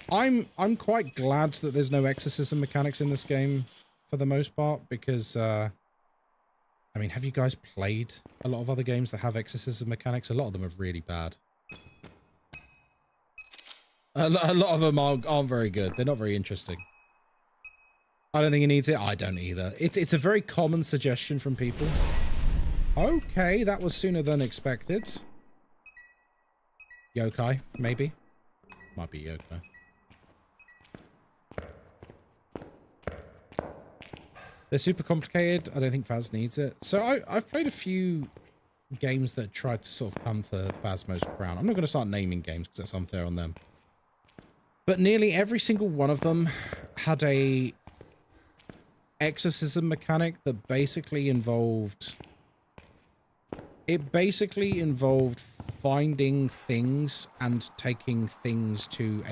I'm quite glad that there's no exorcism mechanics in this game for the most part, because I mean, have you guys played a lot of other games that have exorcism mechanics? A lot of them are really bad. A lot of them aren't very good. They're not very interesting. I don't think it needs it. I don't either. It's a very common suggestion from people. Okay, that was sooner than expected. Yokai, maybe. Might be Yokai. They're super complicated. I don't think Phas needs it. So I've played a few games that tried to sort of come for Phasmo's crown. I'm not going to start naming games because that's unfair on them. But nearly every single one of them had a exorcism mechanic that basically involved... It basically involved finding things and taking things to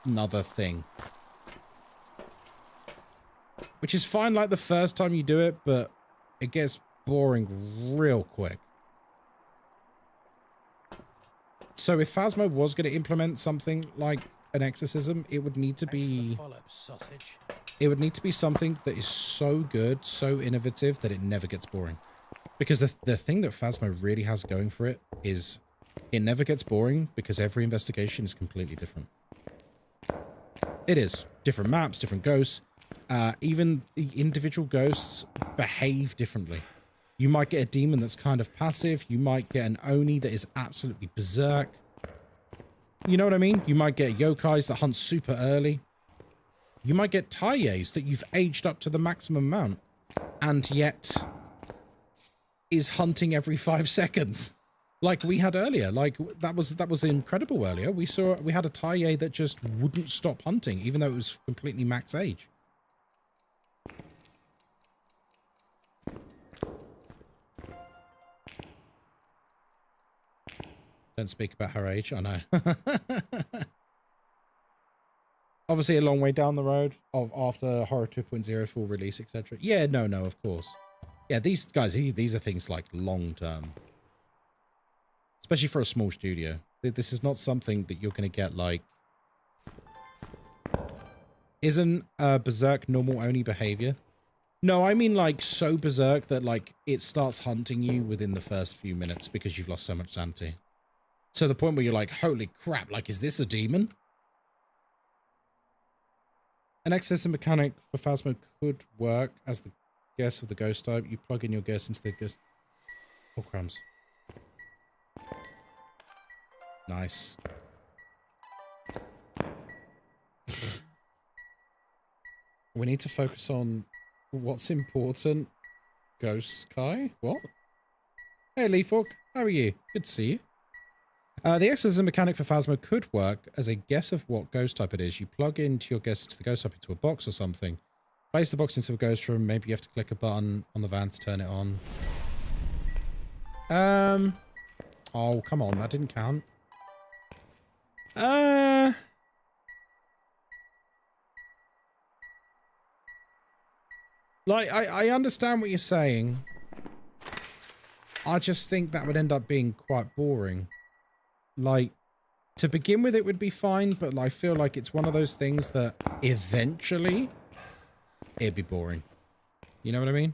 another thing. Which is fine like the first time you do it, but it gets boring real quick. So if Phasmo was going to implement something like an exorcism, it would need to be... It would need to be something that is so good, so innovative, that it never gets boring. Because the thing that Phasmo really has going for it is it never gets boring because every investigation is completely different. It is. Different maps, different ghosts. even the individual ghosts behave differently. You might get a demon that's kind of passive. You might get an Oni that is absolutely berserk. You know what I mean? You might get yokais that hunt super early. You might get Taiyes that you've aged up to the maximum amount and yet is hunting every 5 seconds. Like we had earlier. Like that was incredible earlier. We had a Taiye that just wouldn't stop hunting even though it was completely max age. Don't speak about her age, I know. Obviously a long way down the road of after Horror 2.0 full release, etc. Yeah, no, of course. Yeah, these guys, these are things like long term. Especially for a small studio. This is not something that you're going to get like... Isn't berserk normal Oni behavior? No, I mean like so berserk that like it starts hunting you within the first few minutes because you've lost so much sanity. To the point where you're like, holy crap, like, is this a demon? An exorcism mechanic for Phasmo could work as the guess of the ghost type. You plug in your guess into the ghost. Oh, crumbs. Nice. We need to focus on what's important. Ghostkai? What? Hey, Leafhawk. How are you? Good to see you. The exorcism mechanic for Phasmo could work as a guess of what ghost type it is. You plug into your guess to the ghost type into a box or something. Place the box into a ghost room. Maybe you have to click a button on the van to turn it on. Oh, come on. That didn't count. Like, I understand what you're saying. I just think that would end up being quite boring. Like, to begin with, it would be fine, but I feel like it's one of those things that eventually it'd be boring. You know what I mean?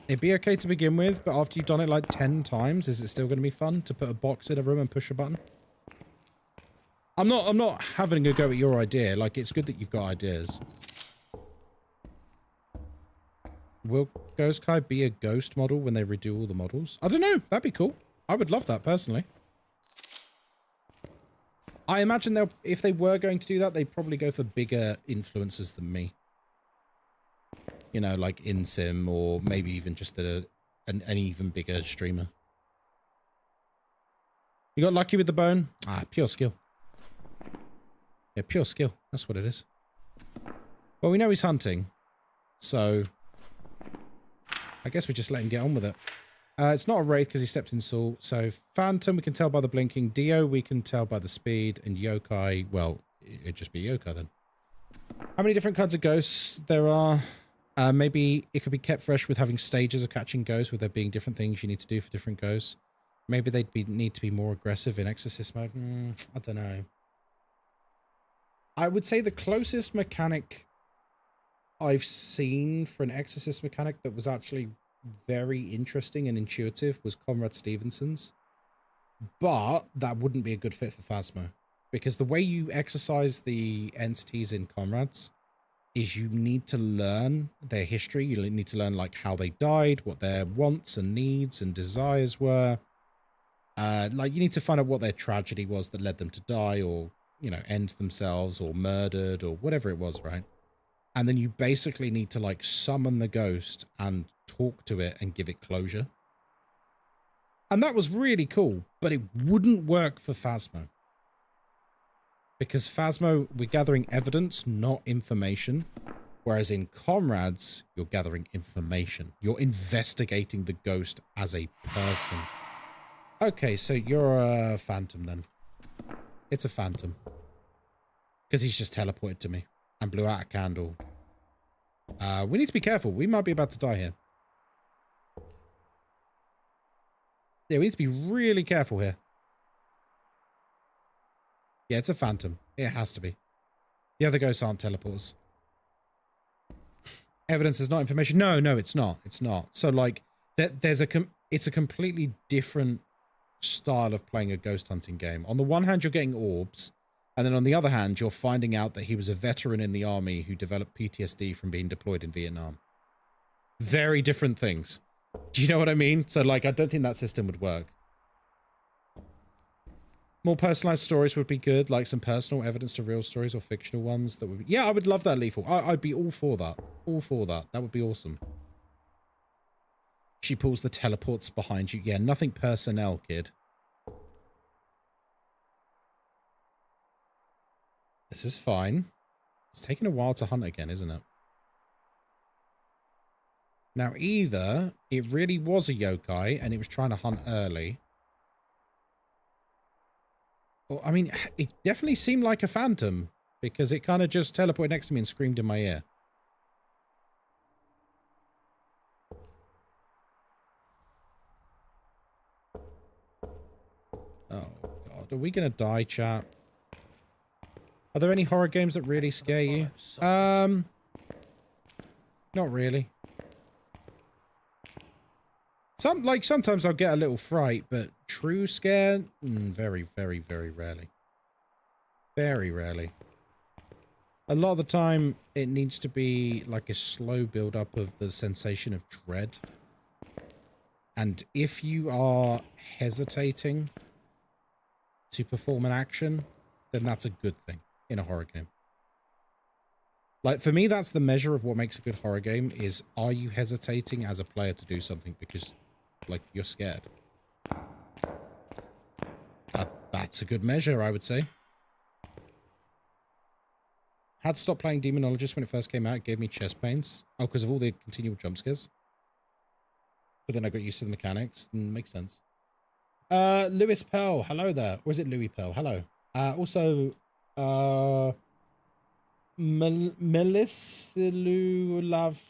It'd be okay to begin with, but after you've done it like 10 times, is it still going to be fun to put a box in a room and push a button? I'm not having a go at your idea. Like, it's good that you've got ideas. Will Ghostkai be a ghost model when they redo all the models? I don't know. That'd be cool. I would love that, personally. I imagine if they were going to do that, they'd probably go for bigger influencers than me. You know, like InSim, or maybe even just an even bigger streamer. You got lucky with the bone? Ah, pure skill. Yeah, pure skill. That's what it is. Well, we know he's hunting, so I guess we just let him get on with it. It's not a wraith because he stepped in salt. So Phantom, we can tell by the blinking. Dio, we can tell by the speed. And Yokai, well, it'd just be Yokai then. How many different kinds of ghosts there are? Maybe it could be kept fresh with having stages of catching ghosts, with there being different things you need to do for different ghosts. Maybe they'd need to be more aggressive in Exorcist mode. I don't know. I would say the closest mechanic I've seen for an Exorcist mechanic that was actually very interesting and intuitive was Conrad Stevenson's. But that wouldn't be a good fit for Phasmo. Because the way you exercise the entities in Conrad's is you need to learn their history. You need to learn like how they died, what their wants and needs and desires were. Like you need to find out what their tragedy was that led them to die, or, you know, end themselves, or murdered, or whatever it was, right? And then you basically need to like summon the ghost and talk to it and give it closure. And that was really cool, but it wouldn't work for Phasmo. Because Phasmo, we're gathering evidence, not information. Whereas in Comrades, you're gathering information. You're investigating the ghost as a person. Okay, so you're a phantom then. It's a phantom. Because he's just teleported to me and blew out a candle. We need to be careful. We might be about to die here. Yeah, we need to be really careful here. Yeah, it's a phantom. It has to be. The other ghosts aren't teleporters. Evidence is not information. No, it's not. It's not. So, like, it's a completely different style of playing a ghost hunting game. On the one hand, you're getting orbs, And then on the other hand, you're finding out that he was a veteran in the army who developed PTSD from being deployed in Vietnam. Very different things. Do you know what I mean? So, like, I don't think that system would work. More personalized stories would be good, like some personal evidence to real stories or fictional ones. That would be, yeah, I would love that, Lethal. I'd be all for that. All for that. That would be awesome. She pulls the teleports behind you. Yeah, nothing personnel, kid. This is fine. It's taking a while to hunt again, isn't it? Now, either it really was a yokai and it was trying to hunt early. Or, I mean, it definitely seemed like a phantom because it kind of just teleported next to me and screamed in my ear. Oh, God. Are we going to die, chat? Are there any horror games that really scare you? Not really. Sometimes I'll get a little fright, but true scare? Very, very, very rarely. Very rarely. A lot of the time, it needs to be like a slow build-up of the sensation of dread. And if you are hesitating to perform an action, then that's a good thing in a horror game. Like, for me, that's the measure of what makes a good horror game, is are you hesitating as a player to do something because, like, you're scared? That's a good measure, I would say. Had to stop playing Demonologist when it first came out. It gave me chest pains. Oh, because of all the continual jump scares. But then I got used to the mechanics. Makes sense. Lewis Pearl, hello there. Or is it Louis Pearl? Hello. Also, Melissa Love.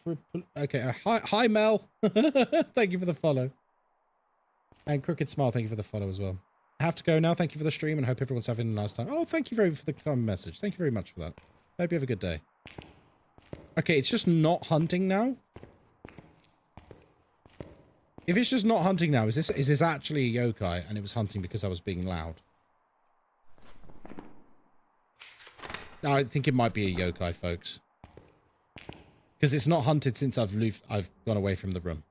Okay, hi Mel. Thank you for the follow. And Crooked Smile, thank you for the follow as well. I have to go now. Thank you for the stream and hope everyone's having a nice time. Oh, thank you very much for the comment message. Thank you very much for that. Hope you have a good day. Okay, it's just not hunting now. If it's just not hunting now, is this actually a yokai and it was hunting because I was being loud? I think it might be a yokai, folks. Because it's not hunted since I've gone away from the room.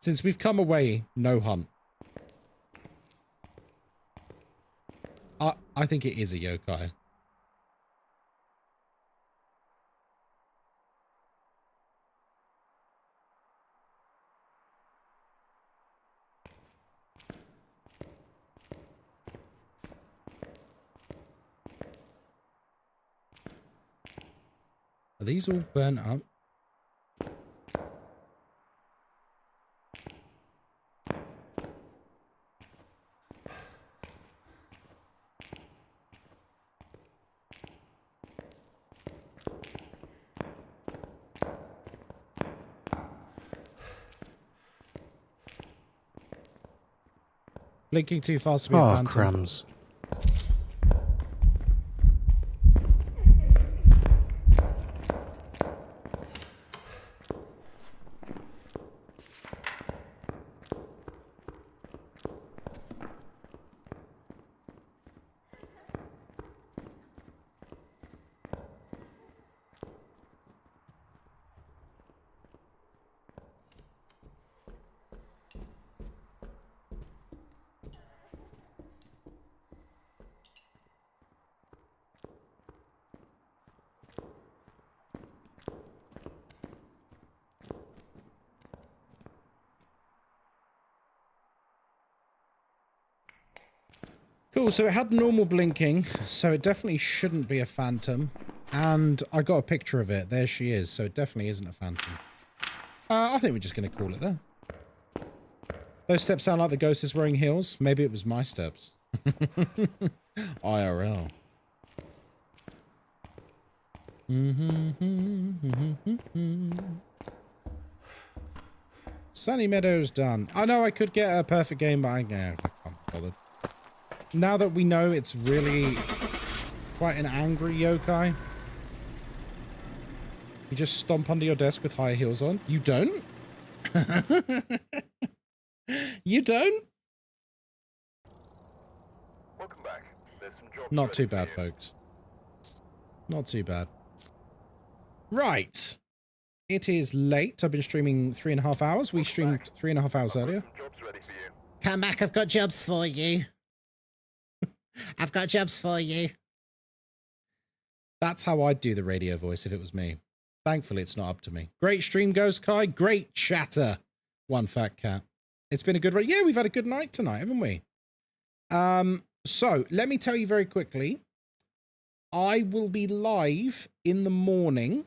Since we've come away, no hunt. I think it is a yokai. Are these all burnt up? Blinking too fast to be a phantom. Crumbs. Cool, so it had normal blinking, so it definitely shouldn't be a phantom. And I got a picture of it. There she is, so it definitely isn't a phantom. I think we're just going to call it there. Those steps sound like the ghost is wearing heels. Maybe it was my steps. IRL. Sunny Meadows done. I know I could get a perfect game, but I can't bother. Now that we know it's really quite an angry yokai. You just stomp under your desk with high heels on. You don't? You don't? Welcome back. There's Not too bad, folks. Not too bad. Right. It is late. I've been streaming 3.5 hours. We streamed 3.5 hours earlier. Come back, I've got jobs for you. I've got jobs for you. That's how I'd do the radio voice if it was me. Thankfully, it's not up to me. Great stream, Ghostkai. Great chatter. One fat cat. It's been a good run. Yeah, we've had a good night tonight, haven't we? So, let me tell you very quickly. I will be live in the morning.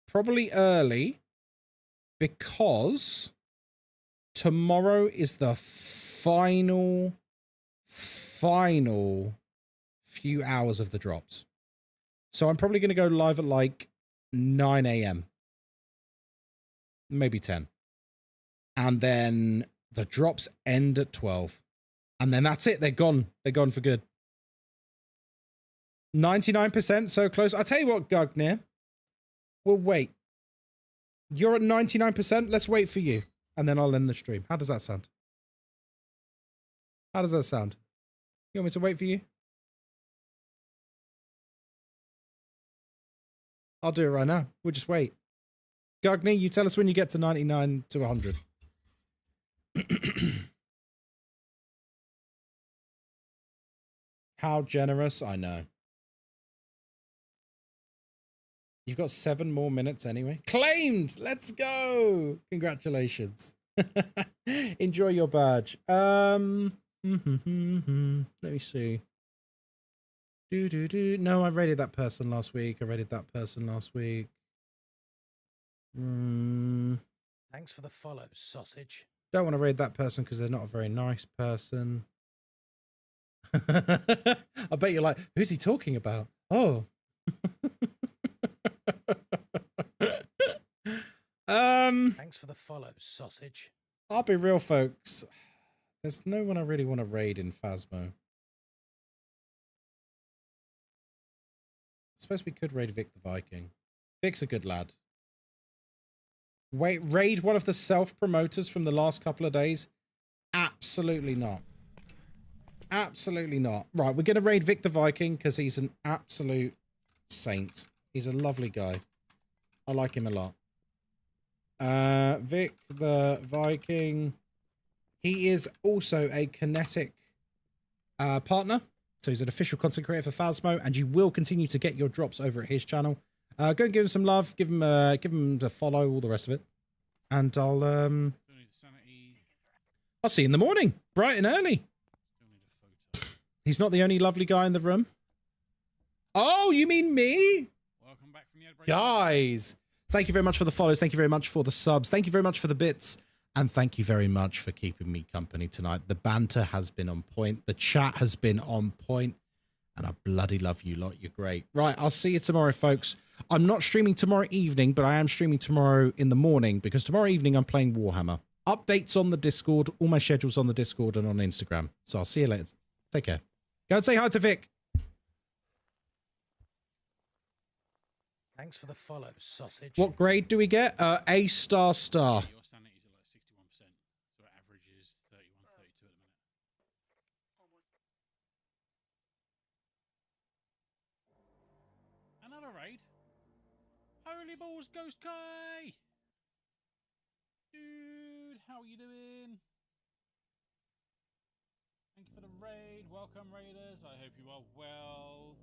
Probably early. Because tomorrow is the final few hours of the drops. So I'm probably going to go live at like 9 a.m. Maybe 10. And then the drops end at 12. And then that's it. They're gone. They're gone for good. 99%, so close. I'll tell you what, Gugnir. We'll wait. You're at 99%. Let's wait for you. And then I'll end the stream. How does that sound? How does that sound? You want me to wait for you? I'll do it right now. We'll just wait. Gugny, you tell us when you get to 99 to 100. How generous, I know. You've got 7 more minutes anyway. Claimed! Let's go! Congratulations. Enjoy your badge. Let me see. No, I rated that person last week. Thanks for the follow, sausage. Don't want to raid that person because they're not a very nice person. I bet you're like, who's he talking about? Oh. Thanks for the follow, sausage. I'll be real, folks. There's no one I really want to raid in Phasmo. I suppose we could raid Vic the Viking. Vic's a good lad. Wait, raid one of the self-promoters from the last couple of days? Absolutely not. Absolutely not. Right, we're going to raid Vic the Viking because he's an absolute saint. He's a lovely guy. I like him a lot. Vic the Viking. He is also a Kinetic partner. So he's an official content creator for Phasmo, and you will continue to get your drops over at his channel. Go and give him some love, give him a follow, all the rest of it. And I'll see you in the morning, bright and early. He's not the only lovely guy in the room. Oh, you mean me? Welcome back from the Guys, thank you very much for the follows. Thank you very much for the subs. Thank you very much for the bits. And thank you very much for keeping me company tonight. The banter has been on point. The chat has been on point. And I bloody love you lot. You're great. Right, I'll see you tomorrow, folks. I'm not streaming tomorrow evening, but I am streaming tomorrow in the morning because tomorrow evening I'm playing Warhammer. Updates on the Discord. All my schedules on the Discord and on Instagram. So I'll see you later. Take care. Go and say hi to Vic. Thanks for the follow, sausage. What grade do we get? A star star. Your sanity's at like 61%, so our average is 31, 32 at the minute. Another raid? Holy balls, Ghostkai! Dude, how are you doing? Thank you for the raid. Welcome, raiders. I hope you are well.